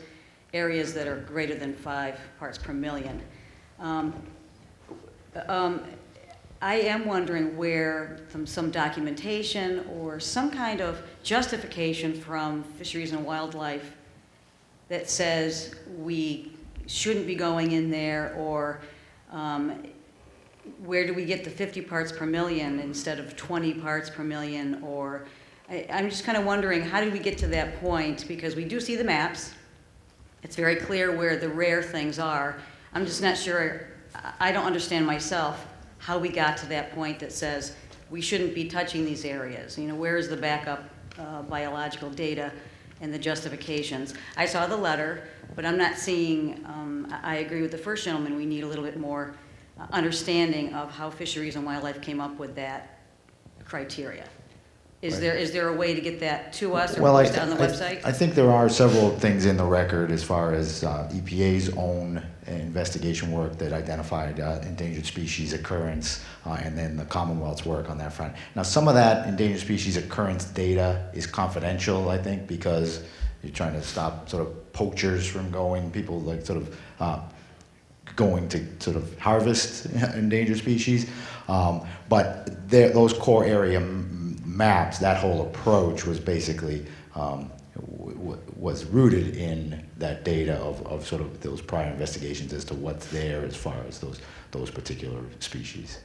areas that are greater than 5 parts per million. I am wondering where some documentation or some kind of justification from Fisheries and Wildlife that says we shouldn't be going in there, or where do we get the 50 parts per million instead of 20 parts per million? Or I'm just kind of wondering, how did we get to that point? Because we do see the maps. It's very clear where the rare things are. I'm just not sure, I don't understand myself how we got to that point that says we shouldn't be touching these areas. You know, where is the backup biological data and the justifications? I saw the letter, but I'm not seeing, I agree with the first gentleman, we need a little bit more understanding of how Fisheries and Wildlife came up with that criteria. Is there a way to get that to us or post it on the website? I think there are several things in the record as far as EPA's own investigation work that identified endangered species occurrence, and then the Commonwealth's work on that front. Now, some of that endangered species occurrence data is confidential, I think, because you're trying to stop sort of poachers from going, people like sort of going to sort of harvest endangered species. But those core area maps, that whole approach was basically was rooted in that data of sort of those prior investigations as to what's there as far as those particular species.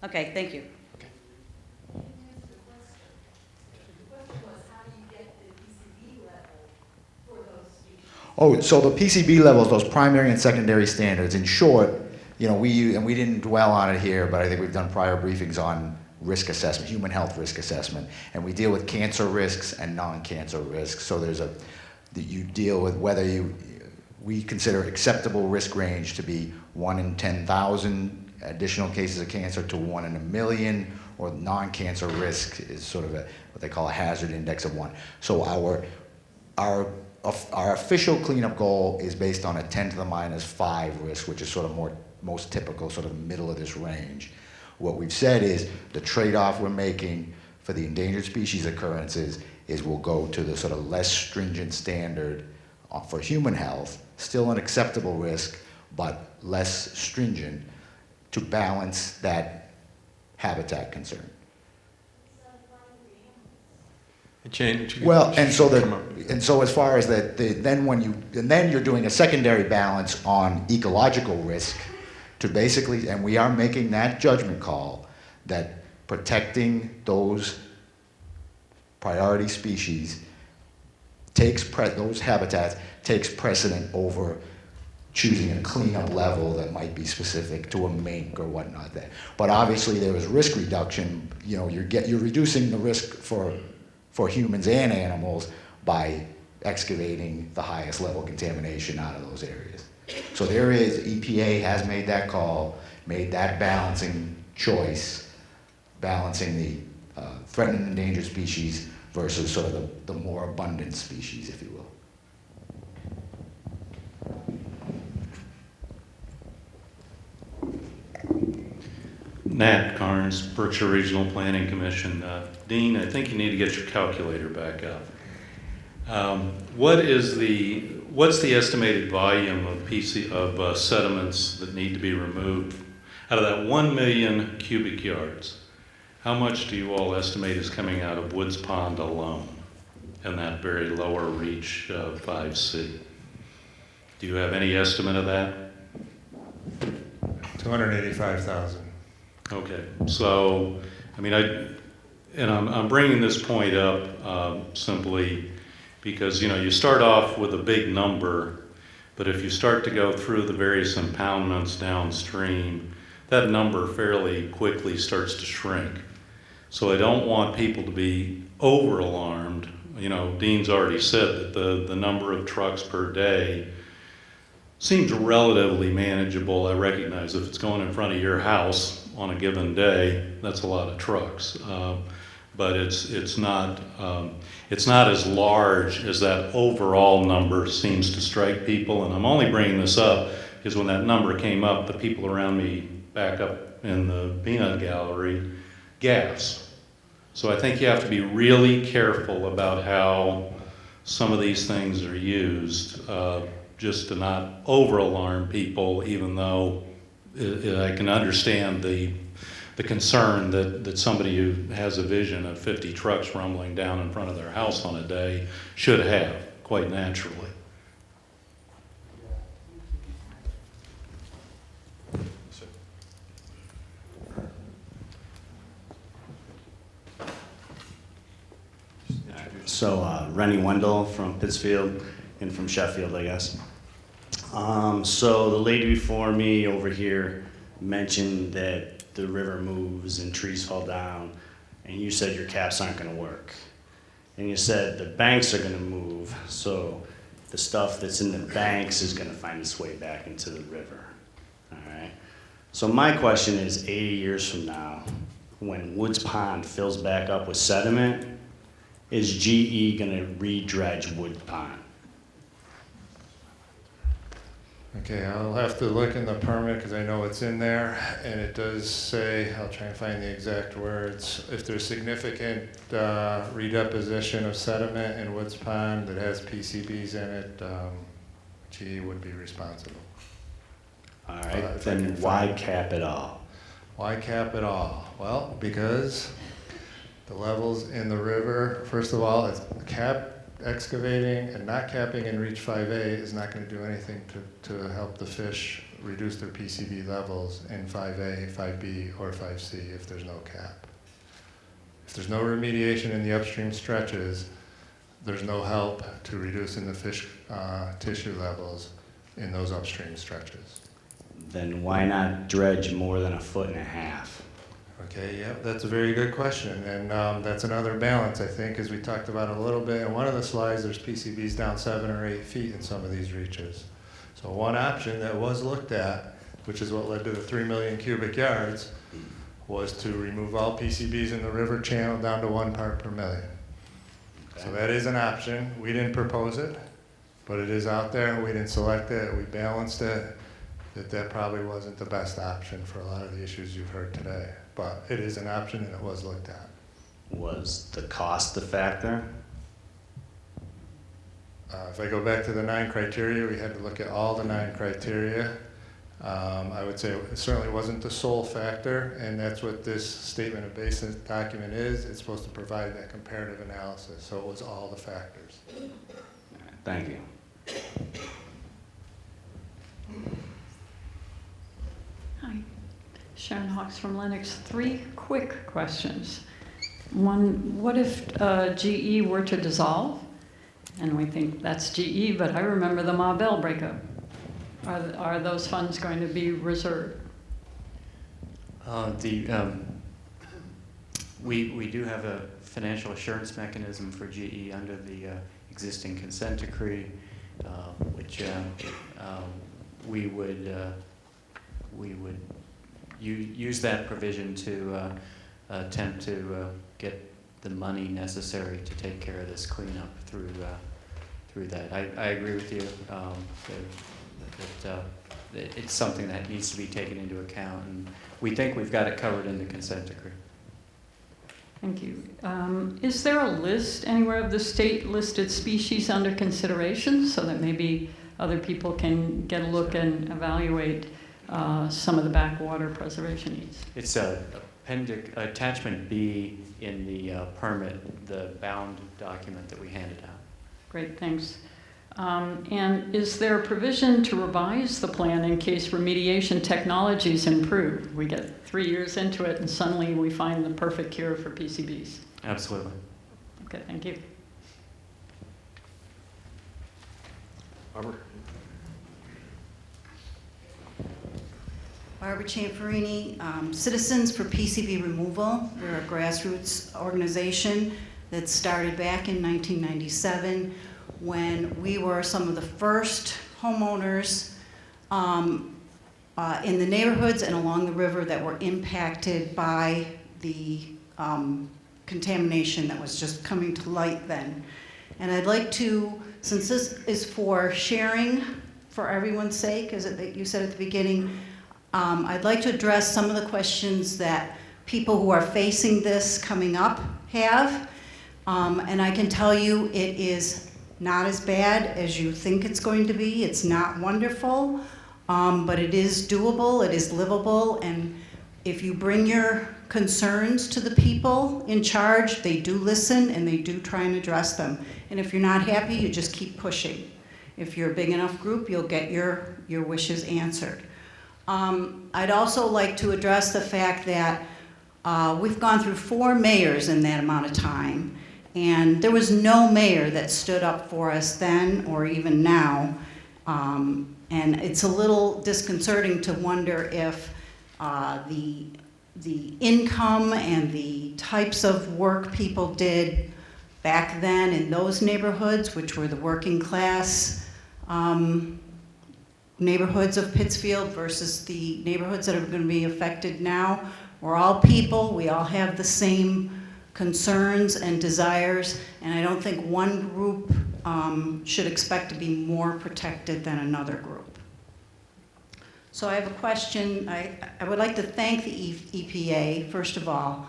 Okay, thank you. Oh, so the PCB levels, those primary and secondary standards, in short, you know, we didn't dwell on it here, but I think we've done prior briefings on risk assessment, human health risk assessment, and we deal with cancer risks and non-cancer risks. So you deal with whether we consider acceptable risk range to be 1 in 10,000 additional cases of cancer to 1 in a million, or non-cancer risk is sort of what they call a hazard index of 1. So our official cleanup goal is based on a 10 to the minus 5 risk, which is sort of most typical, sort of the middle of this range. What we've said is the trade-off we're making for the endangered species occurrences is we'll go to the sort of less stringent standard for human health, still an acceptable risk, but less stringent to balance that habitat concern. Well, and so as far as that, then you're doing a secondary balance on ecological risk to basically, and we are making that judgment call that protecting those priority species those habitats takes precedent over choosing a cleanup level that might be specific to a mink or whatnot. But obviously there is risk reduction. You know, you're reducing the risk for humans and animals by excavating the highest level contamination out of those areas. So EPA has made that call, made that balancing choice, balancing the threatened and endangered species versus sort of the more abundant species, if you will. Nat Carnes, Berkshire Regional Planning Commission. Dean, I think you need to get your calculator back up. What's the estimated volume of sediments that need to be removed out of that 1 million cubic yards? How much do you all estimate is coming out of Woods Pond alone in that very lower reach of 5C? Do you have any estimate of that? 285,000. Okay, so, I mean, I'm bringing this point up simply because, you know, you start off with a big number, but if you start to go through the various impoundments downstream, that number fairly quickly starts to shrink. So I don't want people to be over-alarmed. You know, Dean's already said that the number of trucks per day seems relatively manageable. I recognize if it's going in front of your house on a given day, that's a lot of trucks. But it's not as large as that overall number seems to strike people. And I'm only bringing this up because when that number came up, the people around me back up in the peanut gallery gasped. So I think you have to be really careful about how some of these things are used, just to not over-alarm people, even though I can understand the concern that somebody who has a vision of 50 trucks rumbling down in front of their house on a day should have, quite naturally. So, Rennie Wendell from Pittsfield and from Sheffield, I guess. So the lady before me over here mentioned that the river moves and trees fall down, and you said your caps aren't going to work. And you said the banks are going to move, so the stuff that's in the banks is going to find its way back into the river. All right. So my question is, 80 years from now, when Woods Pond fills back up with sediment, is GE going to re-dredge Wood Pond? Okay, I'll have to look in the permit because I know it's in there, and it does say, I'll try and find the exact words, if there's significant redeposition of sediment in Woods Pond that has PCBs in it, GE would be responsible. All right, then why cap it all? Why cap it all? Well, because the levels in the river, first of all, it's excavating and not capping in Reach 5A is not going to do anything to help the fish reduce their PCB levels in 5A, 5B, or 5C if there's no cap. If there's no remediation in the upstream stretches, there's no help to reducing the fish tissue levels in those upstream stretches. Then why not dredge more than 1.5 feet? Okay, yeah, that's a very good question, and that's another balance, I think, as we talked about a little bit. In one of the slides, there's PCBs down 7 or 8 feet in some of these reaches. So one option that was looked at, which is what led to the 3 million cubic yards, was to remove all PCBs in the river channel down to 1 part per million. Okay. So that is an option. We didn't propose it, but it is out there. We didn't select it. We balanced it. That probably wasn't the best option for a lot of the issues you've heard today. But it is an option, and it was looked at. Was the cost a factor? If I go back to the 9 criteria, we had to look at all the 9 criteria. I would say it certainly wasn't the sole factor, and that's what this statement of basis document is. It's supposed to provide that comparative analysis, so it was all the factors. All right, thank you. Hi, Sharon Hawks from Lenox. 3 quick questions. One, what if GE were to dissolve? And we think that's GE, but I remember the Ma Bell breakup. Are those funds going to be reserved? We do have a financial assurance mechanism for GE under the existing consent decree, which we would use that provision to attempt to get the money necessary to take care of this cleanup through that. I agree with you that it's something that needs to be taken into account, and we think we've got it covered in the consent decree. Thank you. Is there a list anywhere of the state-listed species under consideration so that maybe other people can get a look and evaluate some of the backwater preservation needs? It's attachment B in the permit, the bound document that we handed out. Great, thanks. And is there a provision to revise the plan in case remediation technologies improve? We get 3 years into it and suddenly we find the perfect cure for PCBs. Absolutely. Okay, thank you. Barbara? Barbara Ciamperini, Citizens for PCB Removal. We're a grassroots organization that started back in 1997 when we were some of the first homeowners in the neighborhoods and along the river that were impacted by the contamination that was just coming to light then. And I'd like to, since this is for sharing for everyone's sake, as you said at the beginning, I'd like to address some of the questions that people who are facing this coming up have. And I can tell you it is not as bad as you think it's going to be. It's not wonderful. but it is doable, it is livable, and if you bring your concerns to the people in charge, they do listen and they do try and address them. And if you're not happy, you just keep pushing. If you're a big enough group, you'll get your wishes answered. I'd also like to address the fact that we've gone through 4 mayors in that amount of time, and there was no mayor that stood up for us then or even now. And it's a little disconcerting to wonder if the income and the types of work people did back then in those neighborhoods, which were the working class neighborhoods of Pittsfield versus the neighborhoods that are going to be affected now. We're all people, we all have the same concerns and desires, and I don't think one group should expect to be more protected than another group. So I have a question. I would like to thank the EPA, first of all.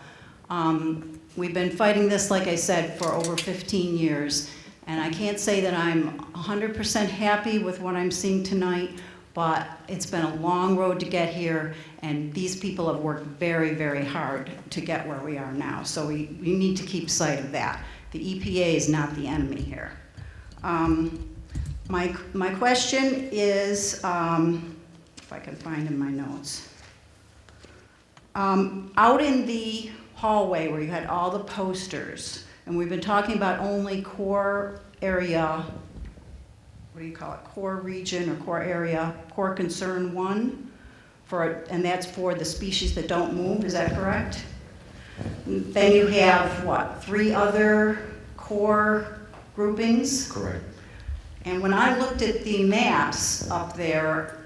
We've been fighting this, like I said, for over 15 years, and I can't say that I'm 100% happy with what I'm seeing tonight, but it's been a long road to get here, and these people have worked very, very hard to get where we are now. So we need to keep sight of that. The EPA is not the enemy here. My question is, if I can find in my notes. Out in the hallway where you had all the posters, and we've been talking about only core area, what do you call it, core region or core area, core concern 1, and that's for the species that don't move, is that correct? Then you have, what, 3 other core groupings? Correct. And when I looked at the maps up there,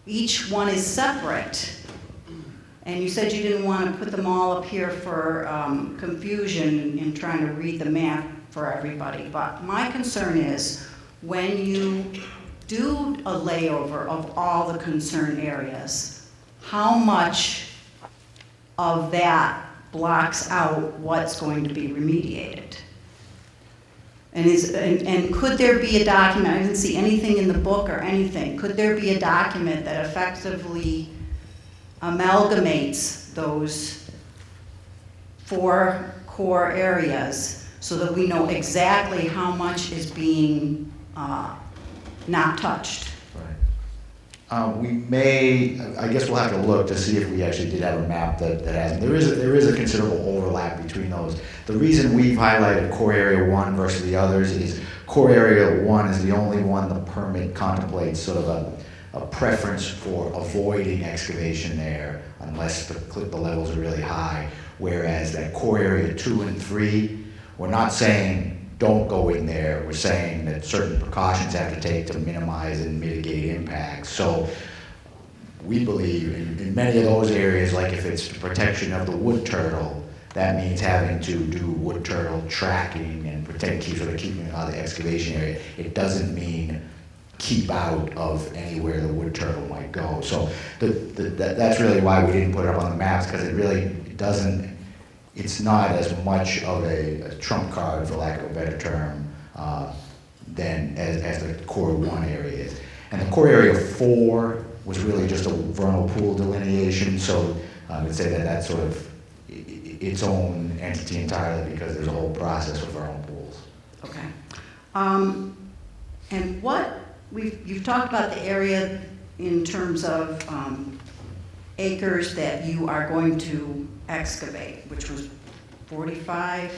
each one is separate. And you said you didn't want to put them all up here for confusion in trying to read the map for everybody. But my concern is when you do a layover of all the concern areas, how much of that blocks out what's going to be remediated? And could there be a document, I didn't see anything in the book or anything, could there be a document that effectively amalgamates those 4 core areas so that we know exactly how much is being not touched? We may, I guess we'll have to look to see if we actually did have a map that has, there is a considerable overlap between those. The reason we've highlighted core area 1 versus the others is core area 1 is the only one the permit contemplates sort of a preference for avoiding excavation there unless the levels are really high. Whereas that core area 2 and 3, we're not saying don't go in there. We're saying that certain precautions have to take to minimize and mitigate impacts. So we believe in many of those areas, like if it's the protection of the wood turtle, that means having to do wood turtle tracking and keeping it out of the excavation area. It doesn't mean keep out of anywhere the wood turtle might go. So that's really why we didn't put it up on the maps, because it really doesn't, it's not as much of a trump card, for lack of a better term, than as the core 1 area is. And the core area 4 was really just a vernal pool delineation, so I would say that that's sort of its own entity entirely, because there's a whole process for vernal pools. Okay. And what, you've talked about the area in terms of acres that you are going to excavate, which was 45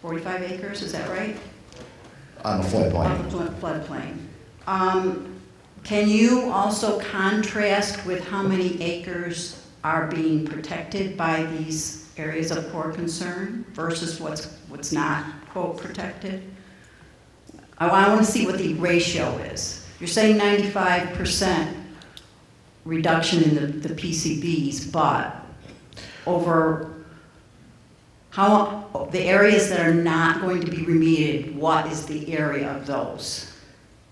acres, is that right? On the floodplain. On the floodplain. Can you also contrast with how many acres are being protected by these areas of core concern versus what's not, quote, protected? I want to see what the ratio is. You're saying 95% reduction in the PCBs, but over the areas that are not going to be remediated, what is the area of those?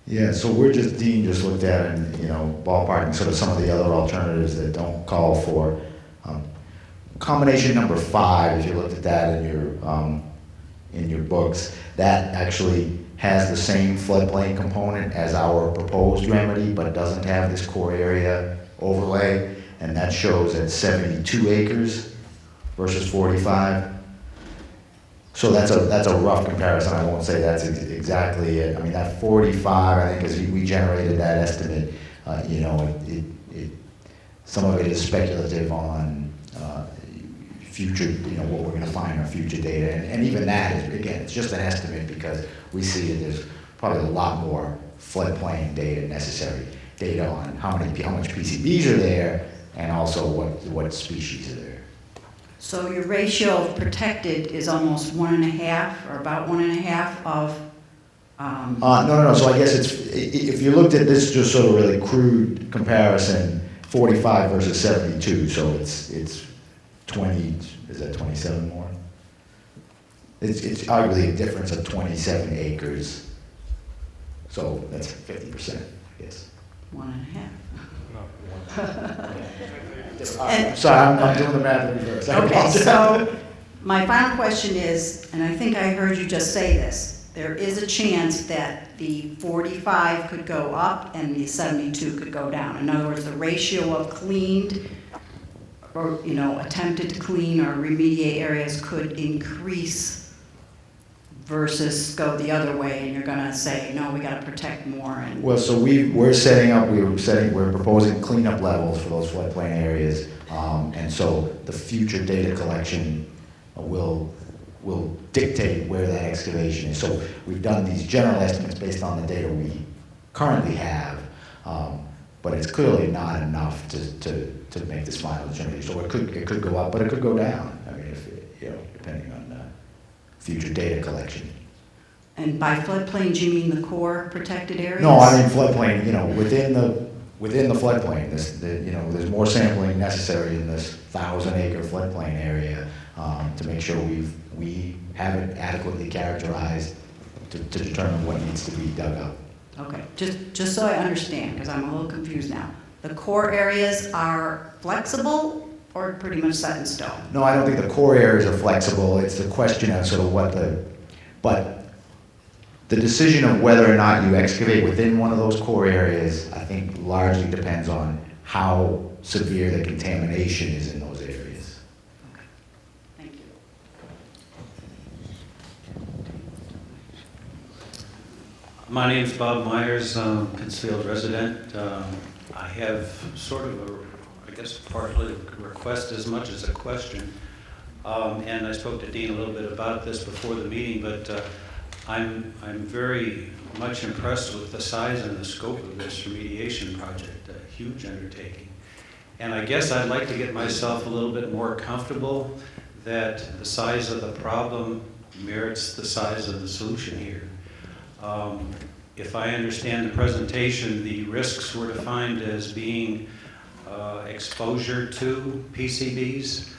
Yeah, so Dean just looked at it and, ballparking sort of some of the other alternatives that don't call for. Combination number 5, if you looked at that in your books, that actually has the same floodplain component as our proposed remedy, but doesn't have this core area overlay, and that shows at 72 acres versus 45. So that's a rough comparison. I won't say that's exactly it. I mean, that 45, I think, as we generated that estimate, you know, some of it is speculative on future, you know, what we're going to find in our future data. And even that is, again, it's just an estimate because we see that there's probably a lot more floodplain data necessary, data on how much PCBs are there and also what species are there. So your ratio of protected is almost 1.5 or about 1.5 of. No. So I guess if you looked at this just sort of really crude comparison, 45 versus 72, so it's 20, is that 27 more? It's arguably a difference of 27 acres. So that's 50%, I guess. 1.5. Sorry, I'm doing the math in reverse. Okay, so my final question is, and I think I heard you just say this, there is a chance that the 45 could go up and the 72 could go down. In other words, the ratio of cleaned or, you know, attempted to clean or remediate areas could increase versus go the other way, and you're gonna say, no, we gotta protect more. And well, so we're proposing cleanup levels for those floodplain areas, and so the future data collection will dictate where that excavation is. So we've done these general estimates based on the data we currently have, but it's clearly not enough to make this final determination. So it could go up, but it could go down. I mean, if you know, depending on future data collection. And by floodplains, you mean the core protected areas? No, I mean floodplain. You know, within the floodplain, you know, there's more sampling necessary in this 1,000-acre floodplain area to make sure we have it adequately characterized to determine what needs to be dug up. Okay, just so I understand, because I'm a little confused now. The core areas are flexible or pretty much set in stone? No, I don't think the core areas are flexible. It's the question of sort of but the decision of whether or not you excavate within one of those core areas, I think largely depends on how severe the contamination is in those areas. Okay, thank you. My name's Bob Myers, Pittsfield resident. I have sort of I guess partly a request as much as a question. And I spoke to Dean a little bit about this before the meeting, but I'm very much impressed with the size and the scope of this remediation project, a huge undertaking. And I guess I'd like to get myself a little bit more comfortable that the size of the problem merits the size of the solution here. If I understand the presentation, the risks were defined as being exposure to PCBs,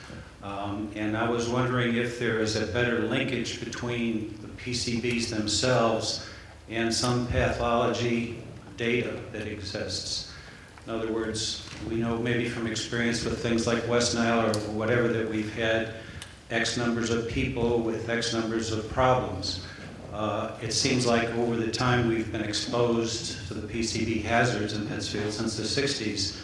and I was wondering if there is a better linkage between the PCBs themselves and some pathology data that exists. In other words, we know maybe from experience with things like West Nile or whatever that we've had X numbers of people with X numbers of problems. It seems like over the time we've been exposed to the PCB hazards in Pittsfield since the 60s,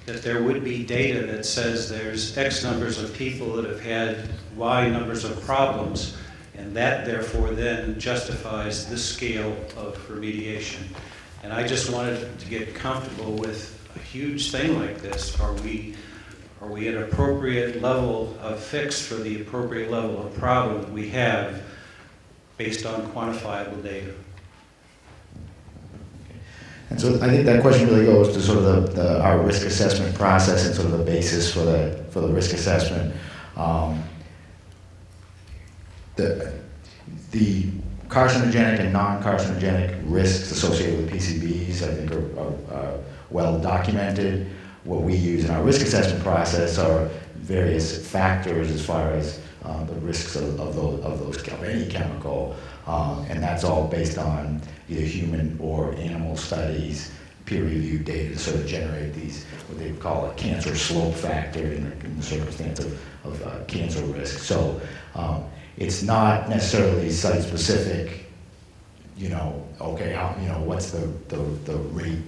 that there would be data that says there's X numbers of people that have had Y numbers of problems, and that therefore then justifies this scale of remediation. And I just wanted to get comfortable with a huge thing like this. Are we at an appropriate level of fix for the appropriate level of problem that we have based on quantifiable data? And so I think that question really goes to sort of our risk assessment process and sort of the basis for the risk assessment. The carcinogenic and non-carcinogenic risks associated with PCBs, I think, are well documented. What we use in our risk assessment process are various factors as far as the risks of any chemical, and that's all based on either human or animal studies, peer-reviewed data to sort of generate these, what they call a cancer slope factor in the circumstance of cancer risk. So it's not necessarily site-specific okay, what's the rate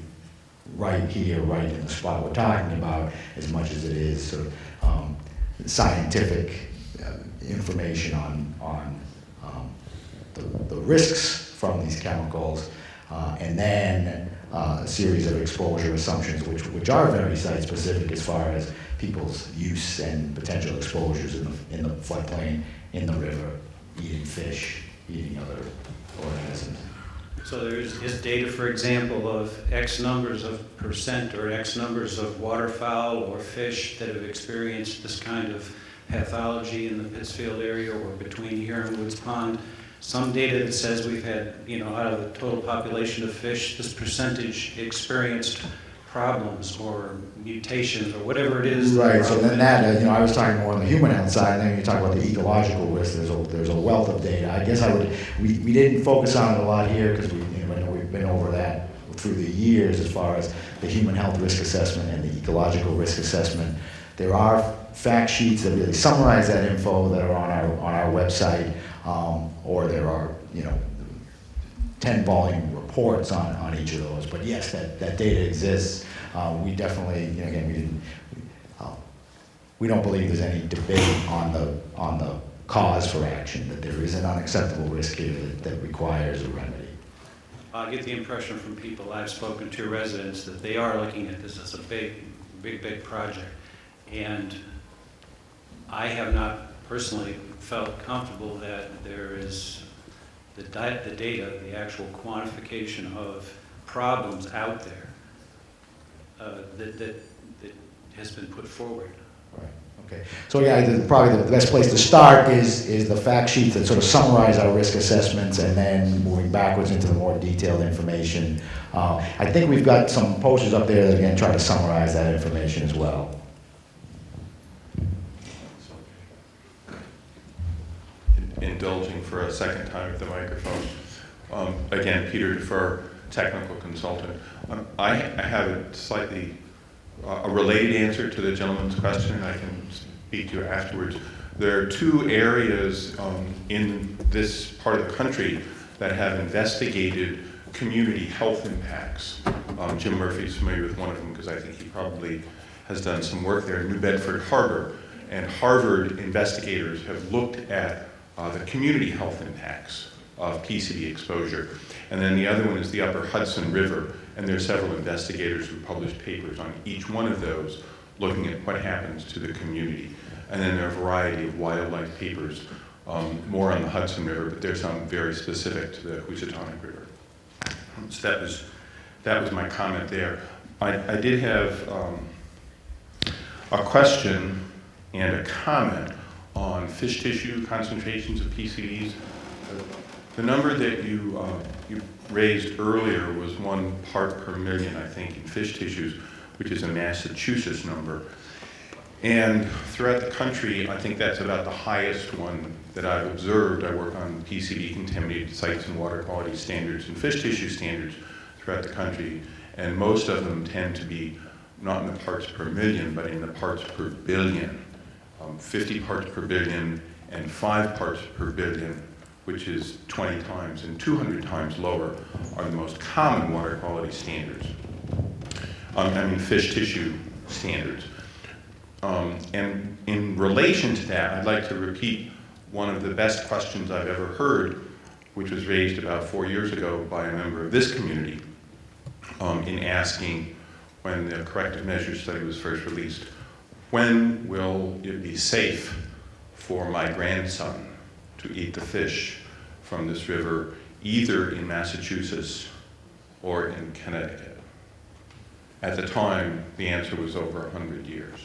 right here, right in the spot we're talking about, as much as it is sort of scientific information on the risks from these chemicals, and then a series of exposure assumptions, which are very site-specific as far as people's use and potential exposures in the floodplain, in the river, eating fish, eating other organisms. So there is data, for example, of X numbers of percent or X numbers of waterfowl or fish that have experienced this kind of pathology in the Pittsfield area or between here and Woods Pond. Some data that says we've had, out of the total population of fish, this percentage experienced problems or mutations or whatever it is. Right, so then that, I was talking more on the human health side, and then you talk about the ecological risk, there's a wealth of data. I guess we didn't focus on it a lot here because I know we've been over that through the years as far as the human health risk assessment and the ecological risk assessment. There are fact sheets that really summarize that info that are on our website, or there are 10-volume reports on each of those. But yes, that data exists. We definitely, again, we don't believe there's any debate on the cause for action, that there is an unacceptable risk here that requires a remedy. I get the impression from people I've spoken to, residents, that they are looking at this as a big project. And I have not personally felt comfortable that there is the data, the actual quantification of problems out there that has been put forward. Right. Okay. So yeah, probably the best place to start is the fact sheets that sort of summarize our risk assessments, and then moving backwards into the more detailed information. I think we've got some posters up there that again try to summarize that information as well. Indulging for a second time at the microphone. Again, Peter Defer, technical consultant. I have a slightly a related answer to the gentleman's question. I can speak to you afterwards. There are two areas in this part of the country that have investigated community health impacts. Jim Murphy's familiar with one of them because I think he probably has done some work there, New Bedford Harbor. And Harvard investigators have looked at the community health impacts of PCB exposure. And then the other one is the Upper Hudson River, and there are several investigators who published papers on each one of those, looking at what happens to the community. And then there are a variety of wildlife papers, more on the Hudson River, but there's some very specific to the Housatonic River. So that was my comment there. I did have a question and a comment on fish tissue concentrations of PCBs. The number that you raised earlier was 1 part per million, I think, in fish tissues, which is a Massachusetts number. And throughout the country, I think that's about the highest one that I've observed. I work on PCB contaminated sites and water quality standards and fish tissue standards throughout the country, and most of them tend to be not in the parts per million, but in the parts per billion. 50 parts per billion and 5 parts per billion, which is 20 times and 200 times lower, are the most common water quality standards. Fish tissue standards. And in relation to that, I'd like to repeat one of the best questions I've ever heard, which was raised about 4 years ago by a member of this community in asking, when the corrective measures study was first released, when will it be safe for my grandson to eat the fish from this river, either in Massachusetts or in Connecticut? At the time, the answer was over 100 years.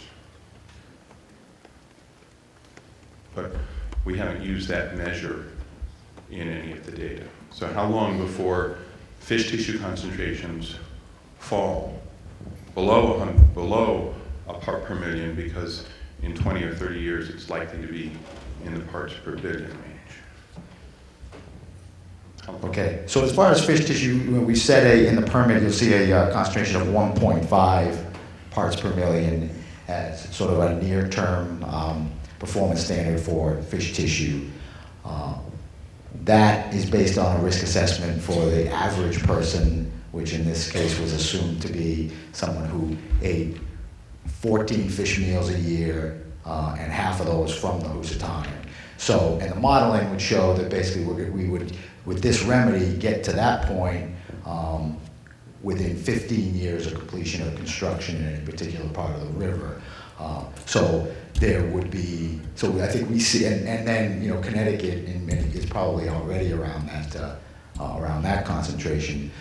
But we haven't used that measure in any of the data. So how long before fish tissue concentrations fall below a part per million, because in 20 or 30 years it's likely to be in the parts per billion range. Okay, so as far as fish tissue, we said in the permit you'll see a concentration of 1.5 parts per million as sort of a near-term performance standard for fish tissue. that is based on a risk assessment for the average person, which in this case was assumed to be someone who ate 14 fish meals a year, and half of those from the Housatonic. So, and the modeling would show that basically we would, with this remedy, get to that point within 15 years of completion of construction in a particular part of the river. So there would be, so I think we see, and then, you know, Connecticut in many is probably already around that concentration.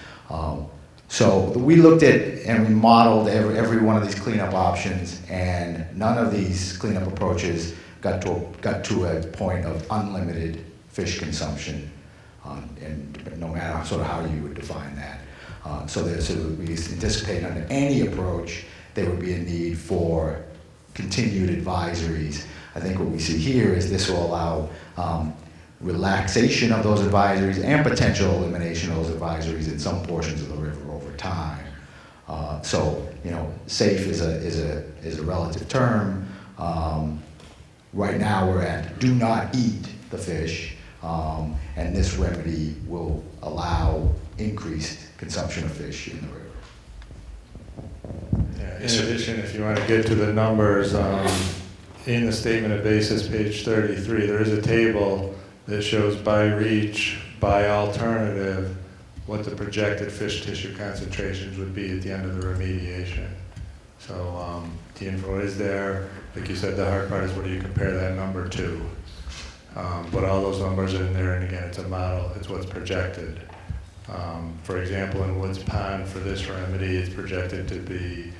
So we looked at and we modeled every one of these cleanup options, and none of these cleanup approaches got to a point of unlimited fish consumption, and no matter sort of how you would define that. So we anticipate under any approach there would be a need for continued advisories. I think what we see here is this will allow relaxation of those advisories and potential elimination of those advisories in some portions of the river over time. So, you know, safe is a relative term. Right now we're at do not eat the fish, and this remedy will allow increased consumption of fish in the river. Yeah, in addition, if you want to get to the numbers, in the statement of basis, page 33, there is a table that shows by reach, by alternative, what the projected fish tissue concentrations would be at the end of the remediation. So the info is there. Like you said, the hard part is what do you compare that number to? But all those numbers are in there, and again, it's a model, it's what's projected. For example, in Woods Pond, for this remedy, it's projected to be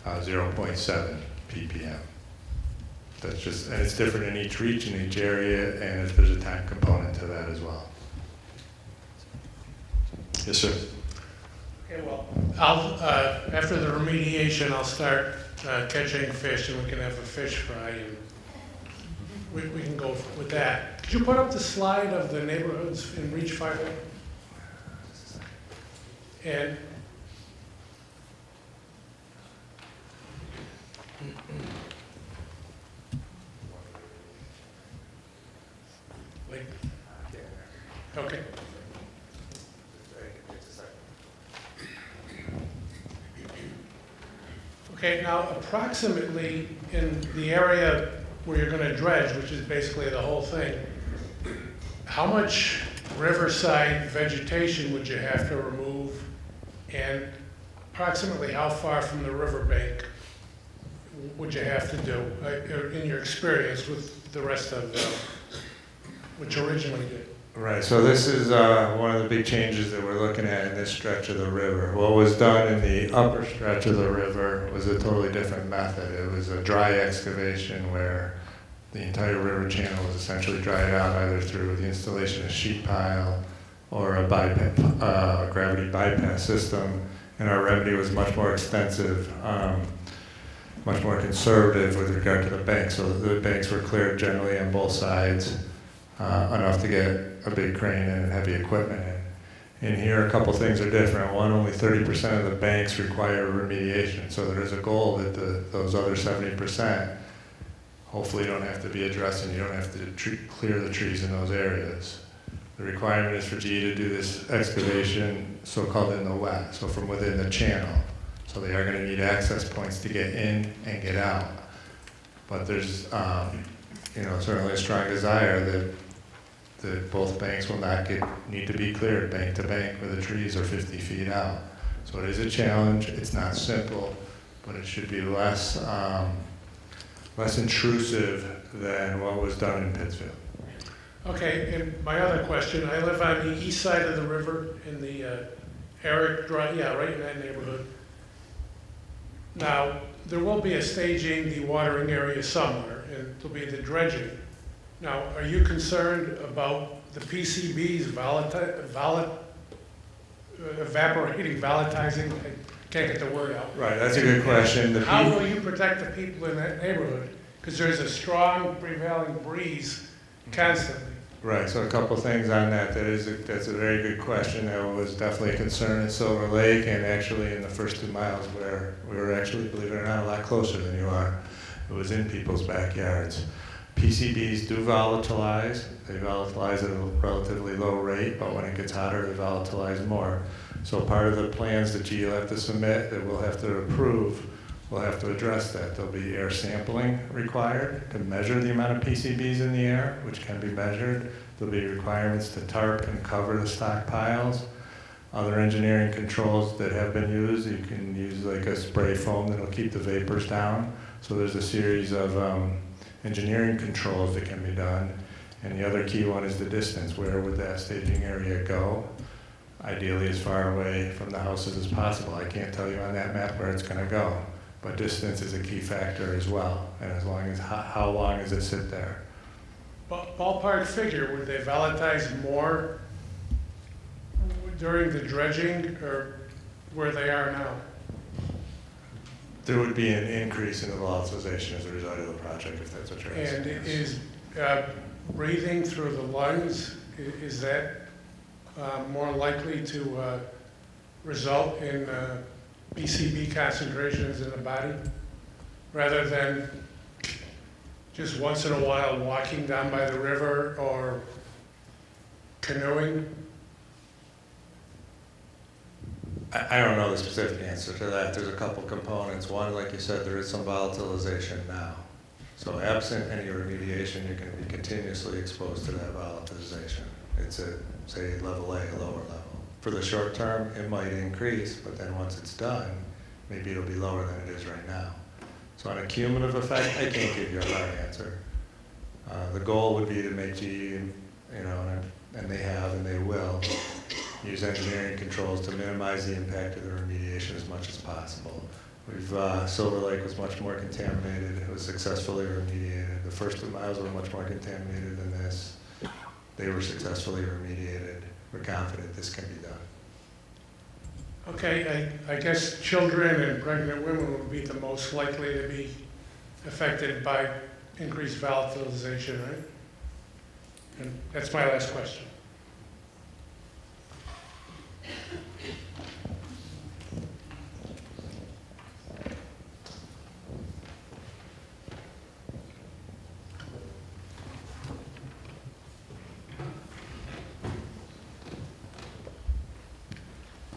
0.7 ppm. That's just, and it's different in each reach, in each area, and there's a time component to that as well. Yes, sir. Okay, well, after the remediation, I'll start catching fish, and we can have a fish fry, and we can go with that. Could you put up the slide of the neighborhoods in Reach 5A? And like, okay. Okay, now approximately in the area where you're going to dredge, which is basically the whole thing, how much riverside vegetation would you have to remove, and approximately how far from the riverbank would you have to do, in your experience with the rest of what you originally did? Right, so this is one of the big changes that we're looking at in this stretch of the river. What was done in the upper stretch of the river was a totally different method. It was a dry excavation where the entire river channel was essentially dried out either through the installation of a sheet pile or a gravity bypass system, and our remedy was much more extensive, much more conservative with regard to the banks. So the banks were cleared generally on both sides, enough to get a big crane and heavy equipment in. In here, a couple things are different. One, only 30% of the banks require remediation, so there is a goal that those other 70% hopefully don't have to be addressed, and you don't have to clear the trees in those areas. The requirement is for GE to do this excavation, so-called in the wet, so from within the channel. So they are going to need access points to get in and get out. But there's, you know, certainly a strong desire that both banks will not need to be cleared bank to bank where the trees are 50 feet out. So it is a challenge. It's not simple, but it should be less intrusive than what was done in Pittsfield. Okay, and my other question, I live on the east side of the river in the Eric Drive, yeah, right in that neighborhood. Now, there will be a staging, dewatering area somewhere, and there'll be the dredging. Now, are you concerned about the PCBs evaporating, volatilizing? I can't get the word out. Right, that's a good question. How will you protect the people in that neighborhood? Because there's a strong prevailing breeze constantly. Right, so a couple things on that. That's a very good question. That was definitely a concern in Silver Lake, and actually in the first 2 miles where we were actually, believe it or not, a lot closer than you are. It was in people's backyards. PCBs do volatilize. They volatilize at a relatively low rate, but when it gets hotter, they volatilize more. So part of the plans that GE will have to submit, that we'll have to approve, we'll have to address that. There'll be air sampling required to measure the amount of PCBs in the air, which can be measured. There'll be requirements to tarp and cover the stockpiles. Other engineering controls that have been used, you can use like a spray foam that'll keep the vapors down. So there's a series of engineering controls that can be done. And the other key one is the distance. Where would that staging area go? Ideally as far away from the houses as possible. I can't tell you on that map where it's going to go, but distance is a key factor as well. And as long as how long does it sit there? Ballpark figure, would they volatilize more during the dredging or where they are now? There would be an increase in the volatilization as a result of the project, if that's what you're asking. And is breathing through the lungs, is that more likely to result in PCB concentrations in the body rather than just once in a while walking down by the river or canoeing? I don't know the specific answer to that. There's a couple components. One, like you said, there is some volatilization now. So absent any remediation, you're going to be continuously exposed to that volatilization. It's at, say, level A, a lower level. For the short term, it might increase, but then once it's done, maybe it'll be lower than it is right now. So on a cumulative effect, I can't give you a hard answer. The goal would be to make GE, and they have and they will, use engineering controls to minimize the impact of the remediation as much as possible. Silver Lake was much more contaminated. It was successfully remediated. The first 2 miles were much more contaminated than this. They were successfully remediated. We're confident this can be done. Okay, I guess children and pregnant women would be the most likely to be affected by increased volatilization, right? And that's my last question.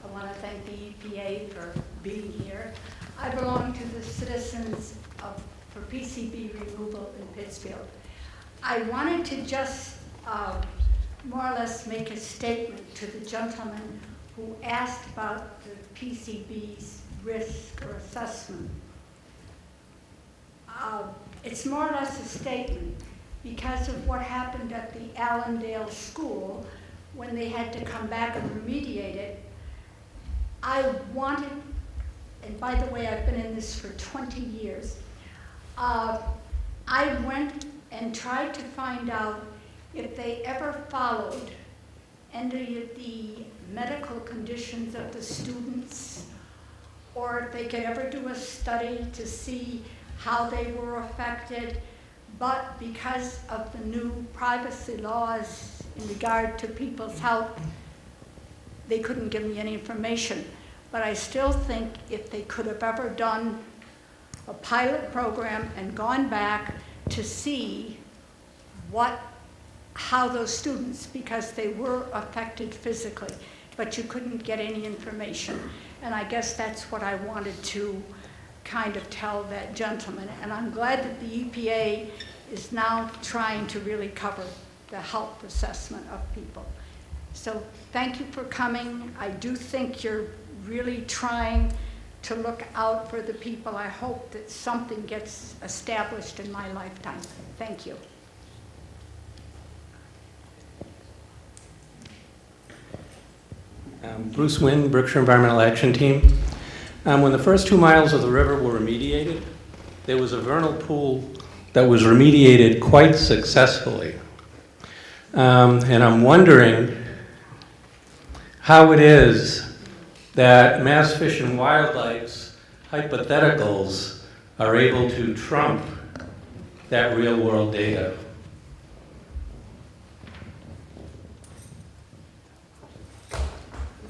I want to thank the EPA for being here. I belong to the citizens for PCB removal in Pittsfield. I wanted to just more or less make a statement to the gentleman who asked about the PCB's risk or assessment. It's more or less a statement because of what happened at the Allendale School when they had to come back and remediate it. I wanted, and by the way, I've been in this for 20 years. I went and tried to find out if they ever followed any of the medical conditions of the students, or if they could ever do a study to see how they were affected. But because of the new privacy laws in regard to people's health, they couldn't give me any information. But I still think if they could have ever done a pilot program and gone back to see how those students, because they were affected physically, but you couldn't get any information. And I guess that's what I wanted to kind of tell that gentleman. And I'm glad that the EPA is now trying to really cover the health assessment of people. So thank you for coming. I do think you're really trying to look out for the people. I hope that something gets established in my lifetime. Thank you. Bruce Wynn, Berkshire Environmental Action Team. When the first 2 miles of the river were remediated, there was a vernal pool that was remediated quite successfully. And I'm wondering how it is that Mass Fish and Wildlife's hypotheticals are able to trump that real-world data.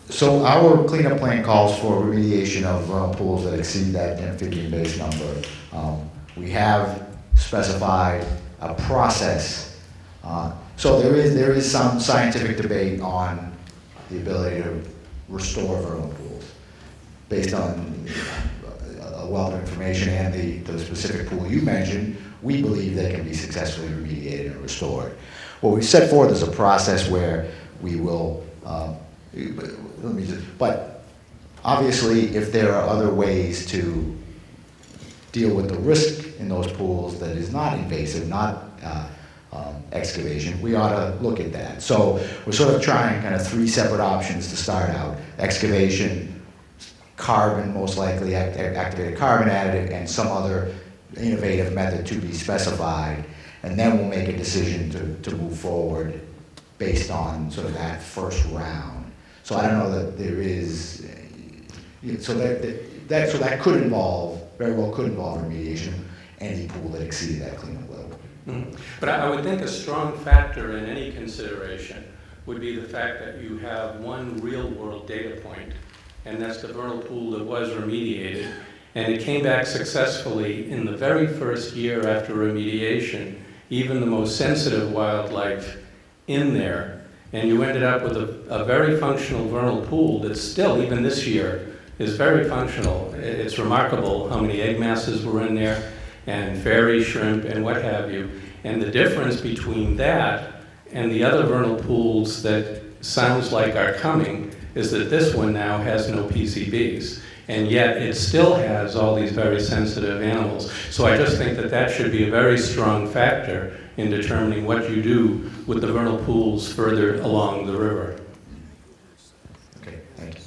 So our cleanup plan calls for remediation of pools that exceed that amphibian base number. We have specified a process. So there is some scientific debate on the ability to restore vernal pools based on a wealth of information and the specific pool you mentioned. We believe they can be successfully remediated and restored. What we set forth is a process where we will, but obviously if there are other ways to deal with the risk in those pools that is not invasive, not excavation, we ought to look at that. So we're sort of trying kind of 3 separate options to start out: excavation, carbon, most likely activated carbon additive, and some other innovative method to be specified. And then we'll make a decision to move forward based on sort of that first round. So I don't know that there is, so that could involve, very well could involve remediation, any pool that exceeded that cleanup level. But I would think a strong factor in any consideration would be the fact that you have one real-world data point, and that's the vernal pool that was remediated, and it came back successfully in the very first year after remediation, even the most sensitive wildlife in there, and you ended up with a very functional vernal pool that still, even this year, is very functional. It's remarkable how many egg masses were in there, and fairy shrimp and what have you. And the difference between that and the other vernal pools that sounds like are coming is that this one now has no PCBs. And yet it still has all these very sensitive animals. So I just think that that should be a very strong factor in determining what you do with the vernal pools further along the river. Okay, thank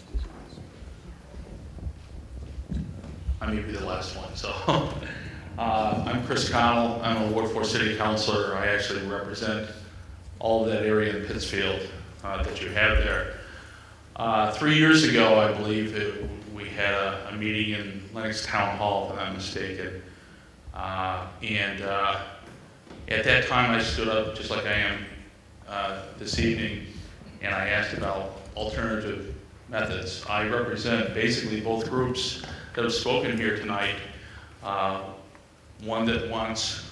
you. I may be the last one, so. I'm Chris Connell. I'm a Ward 4 City Councilor. I actually represent all of that area in Pittsfield that you have there. 3 years ago, I believe, we had a meeting in Lenox Town Hall, if I'm not mistaken. At that time, I stood up, just like I am this evening, and I asked about alternative methods. I represent basically both groups that have spoken here tonight. One that wants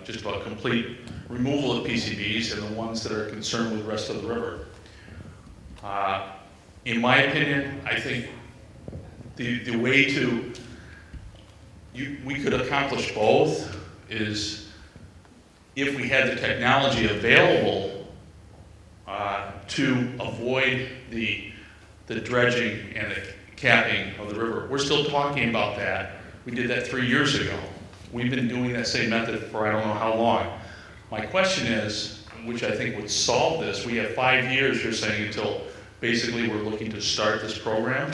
just about complete removal of PCBs, and the ones that are concerned with the rest of the river. In my opinion, I think the way we could accomplish both is if we had the technology available to avoid the dredging and the capping of the river. We're still talking about that. We did that 3 years ago. We've been doing that same method for I don't know how long. My question is, which I think would solve this, we have 5 years, you're saying, until basically we're looking to start this program.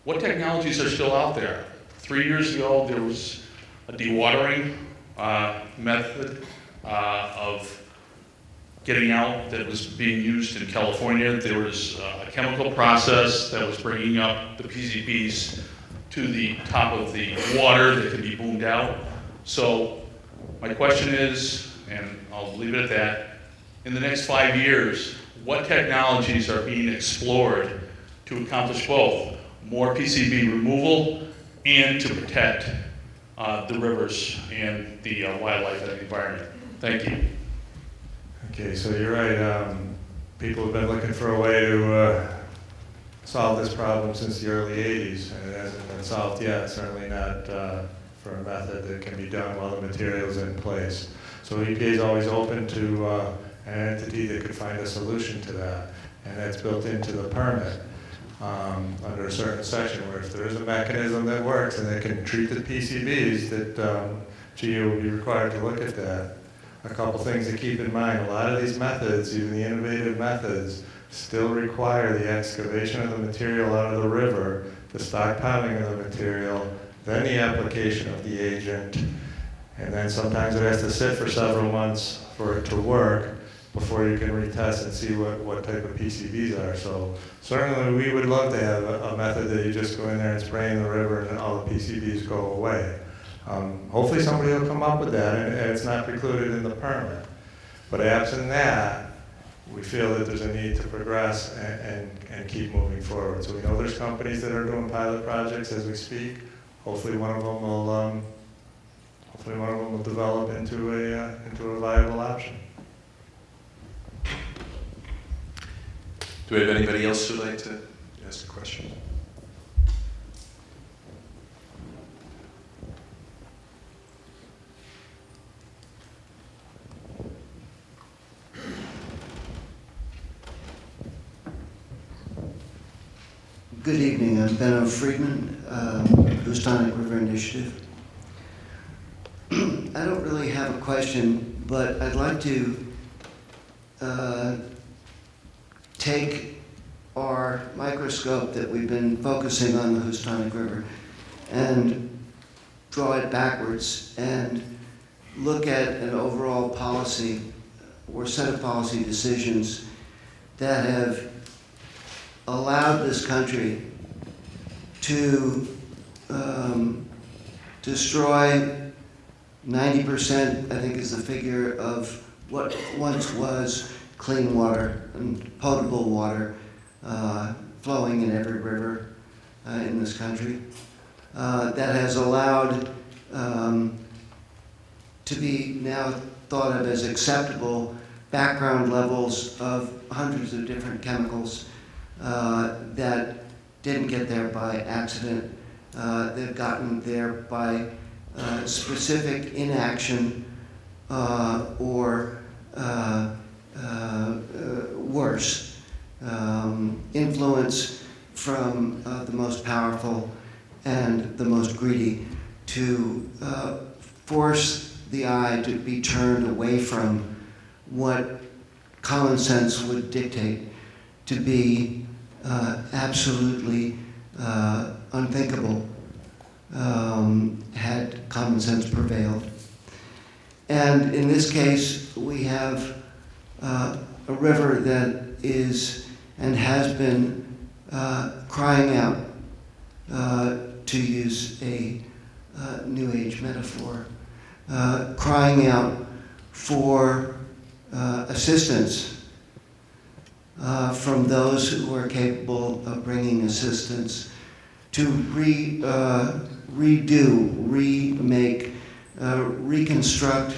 What technologies are still out there? 3 years ago, there was a dewatering method of getting out that was being used in California. There was a chemical process that was bringing up the PCBs to the top of the water that could be boomed out. So my question is, and I'll leave it at that, in the next 5 years, what technologies are being explored to accomplish both more PCB removal and to protect the rivers and the wildlife and the environment? Thank you. Okay, so you're right. People have been looking for a way to solve this problem since the early 80s, and it hasn't been solved yet, certainly not for a method that can be done while the material's in place. So EPA is always open to an entity that could find a solution to that, and that's built into the permit under a certain section where if there is a mechanism that works and they can treat the PCBs, that GE will be required to look at that. A couple things to keep in mind: a lot of these methods, even the innovative methods, still require the excavation of the material out of the river, the stockpiling of the material, then the application of the agent, and then sometimes it has to sit for several months for it to work before you can retest and see what type of PCBs are. So certainly we would love to have a method that you just go in there and spray in the river and all the PCBs go away. Hopefully somebody will come up with that, and it's not precluded in the permit. But absent that, we feel that there's a need to progress and keep moving forward. So we know there's companies that are doing pilot projects as we speak. Hopefully one of them will hopefully one of them will develop into a viable option. Do we have anybody else who'd like to ask a question? Good evening. I'm Benno Friedman, Housatonic River Initiative. I don't really have a question, but I'd like to take our microscope that we've been focusing on the Housatonic River and draw it backwards and look at an overall policy or set of policy decisions that have allowed this country to destroy 90%, I think is the figure, of what once was clean water and potable water flowing in every river in this country. That has allowed to be now thought of as acceptable background levels of hundreds of different chemicals that didn't get there by accident. They've gotten there by specific inaction or worse, influence from the most powerful and the most greedy to force the eye to be turned away from what common sense would dictate to be absolutely unthinkable had common sense prevailed. And in this case, we have a river that is and has been crying out, to use a New Age metaphor, crying out for assistance from those who are capable of bringing assistance to redo, remake, reconstruct,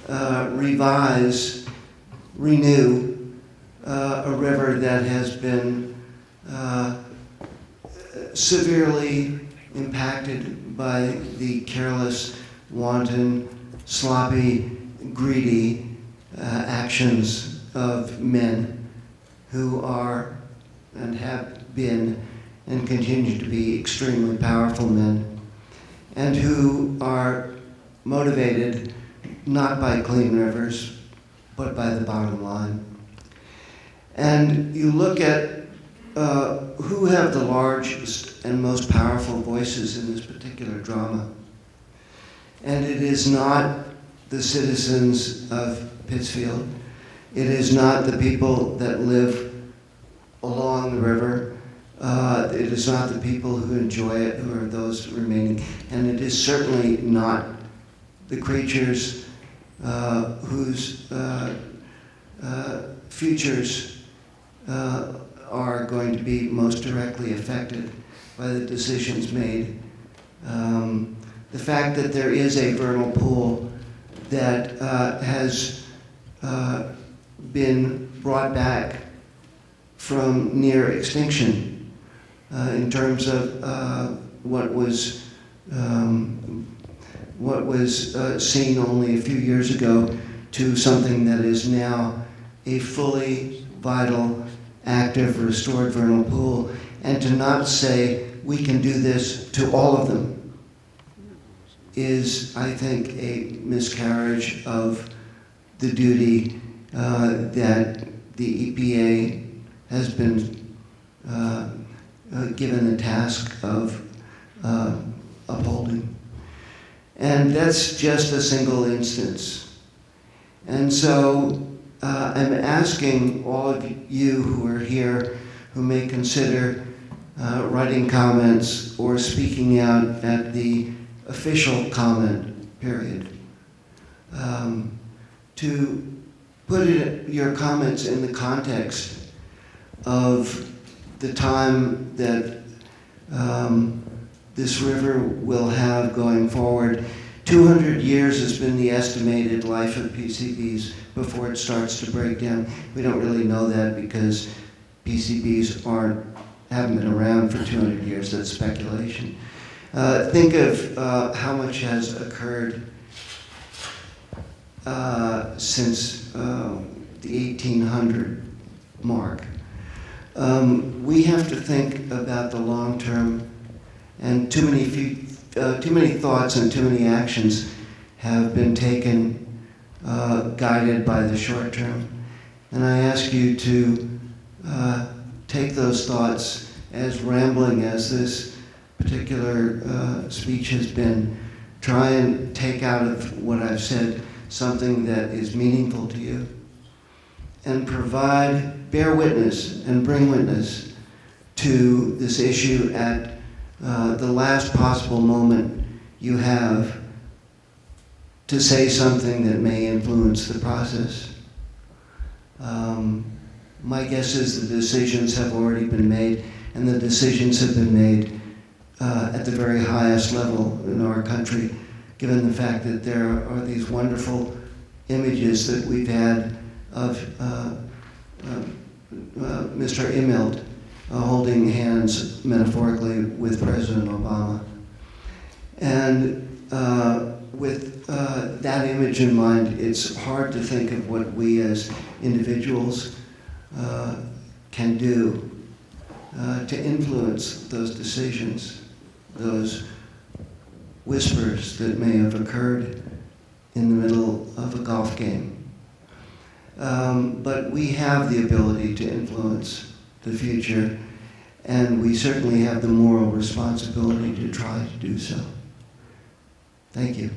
revise, renew a river that has been severely impacted by the careless, wanton, sloppy, greedy actions of men who are and have been and continue to be extremely powerful men, and who are motivated not by clean rivers, but by the bottom line. And you look at who have the largest and most powerful voices in this particular drama. And it is not the citizens of Pittsfield. It is not the people that live along the river. It is not the people who enjoy it, who are those remaining. And it is certainly not the creatures whose futures are going to be most directly affected by the decisions made. The fact that there is a vernal pool that has been brought back from near extinction in terms of what was seen only a few years ago to something that is now a fully vital, active, restored vernal pool, and to not say we can do this to all of them is, I think, a miscarriage of the duty that the EPA has been given the task of upholding. And that's just a single instance. And so I'm asking all of you who are here, who may consider writing comments or speaking out at the official comment period, to put your comments in the context of the time that this river will have going forward, 200 years has been the estimated life of PCBs before it starts to break down. We don't really know that because PCBs haven't been around for 200 years. That's speculation. Think of how much has occurred since the 1800 mark. We have to think about the long term, and too many thoughts and too many actions have been taken guided by the short term. And I ask you to take those thoughts, as rambling as this particular speech has been, try and take out of what I've said something that is meaningful to you, and bear witness and bring witness to this issue at the last possible moment you have to say something that may influence the process. My guess is the decisions have already been made, and the decisions have been made at the very highest level in our country, given the fact that there are these wonderful images that we've had of Mr. Immelt holding hands metaphorically with President Obama. And with that image in mind, it's hard to think of what we as individuals can do to influence those decisions, those whispers that may have occurred in the middle of a golf game. But we have the ability to influence the future, and we certainly have the moral responsibility to try to do so. Thank you.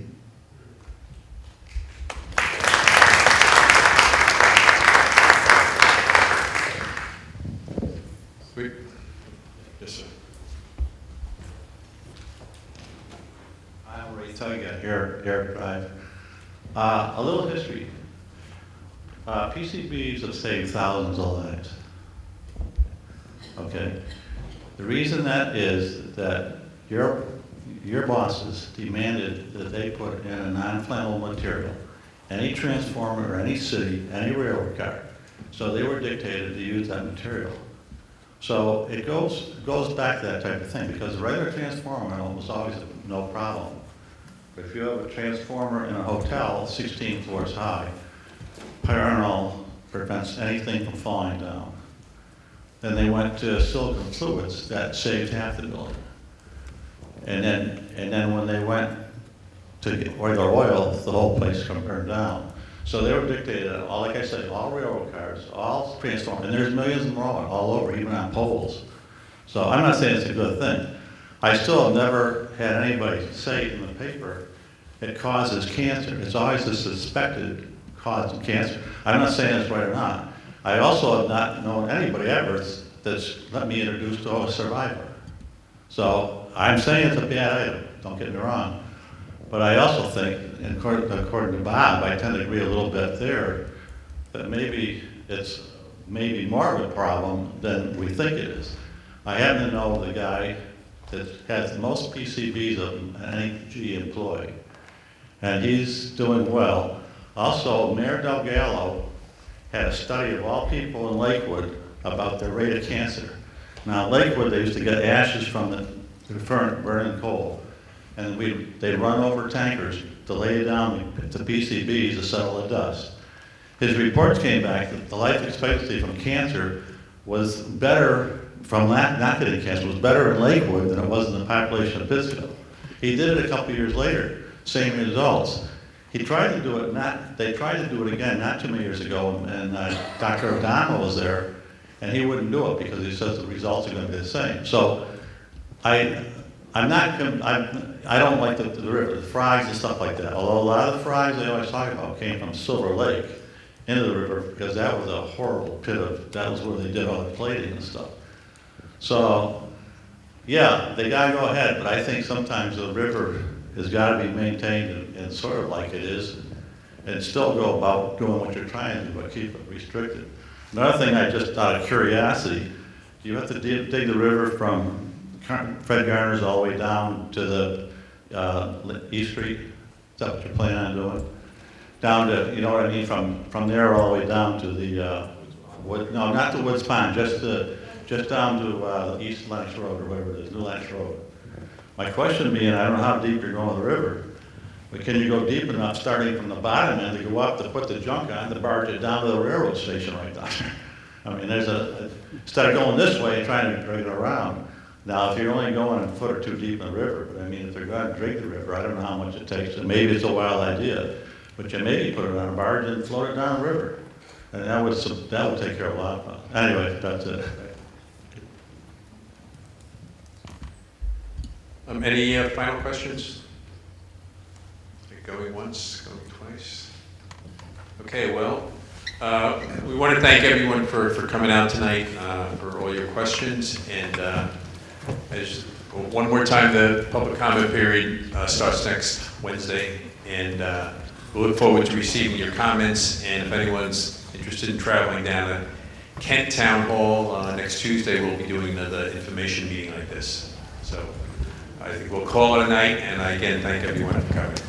Sweet. Yes, sir. I'm Ray Tugga, Air Drive. A little history. PCBs have saved thousands of lives. Okay? The reason that is that your bosses demanded that they put in a non-flammable material, any transformer or any city, any railroad car. So they were dictated to use that material. So it goes back to that type of thing, because a regular transformer was always no problem. But if you have a transformer in a hotel 16 floors high, pyranol prevents anything from falling down. Then they went to silicon fluids that saved half the building. And then when they went to get regular oil, the whole place burned down. So they were dictated, like I said, all railroad cars, all transformers, and there's millions of them all over, even on poles. So I'm not saying it's a good thing. I still have never had anybody say in the paper it causes cancer. It's always a suspected cause of cancer. I'm not saying it's right or not. I also have not known anybody ever that's let me introduce to a survivor. So I'm saying it's a bad item, don't get me wrong. But I also think, and according to Bob, I tend to agree a little bit there, that maybe it's maybe more of a problem than we think it is. I happen to know the guy that has the most PCBs of any GE employee, and he's doing well. Also, Mayor Delgado had a study of all people in Lakewood about their rate of cancer. Now, in Lakewood, they used to get ashes from the burning coal, and they'd run over tankers to lay down the PCBs to settle the dust. His reports came back that the life expectancy from cancer was better, from not getting cancer, was better in Lakewood than it was in the population of Pittsfield. He did it a couple years later, same results. He tried to do it, they tried to do it again not too many years ago, and Dr. O'Donnell was there, and he wouldn't do it because he says the results are going to be the same. So I don't like the river, the frogs and stuff like that. Although a lot of the frogs they always talk about came from Silver Lake into the river, because that was a horrible pit that was where they did all the plating and stuff. So, yeah, they gotta go ahead, but I think sometimes the river has gotta be maintained and sort of like it is, and still go about doing what you're trying to do, but keep it restricted. Another thing, I just out of curiosity, do you have to dig the river from Fred Garner's all the way down to the East Street? Is that what you're planning on doing? Down to, you know what I mean, from there all the way down to the, no, not to Woods Pond, just down to East Lenox Road, or whatever it is, New Lenox Road. My question being, I don't know how deep you're going to the river, but can you go deep enough, starting from the bottom end, to go up to put the junk on, to barge it down to the railroad station right down there? I mean, instead of going this way and trying to drag it around. Now, if you're only going a foot or two deep in the river, but I mean, if they're going to drag the river, I don't know how much it takes, and maybe it's a wild idea, but you maybe put it on a barge and float it down the river. And that would take care of a lot of it. Anyway, that's it. Any final questions? Going once, going twice. Okay, well, we want to thank everyone for coming out tonight, for all your questions. And one more time, the public comment period starts next Wednesday. And we look forward to receiving your comments. And if anyone's interested in traveling down to Kent Town Hall next Tuesday, we'll be doing the information meeting like this. So I think we'll call it a night. And I again thank everyone for coming.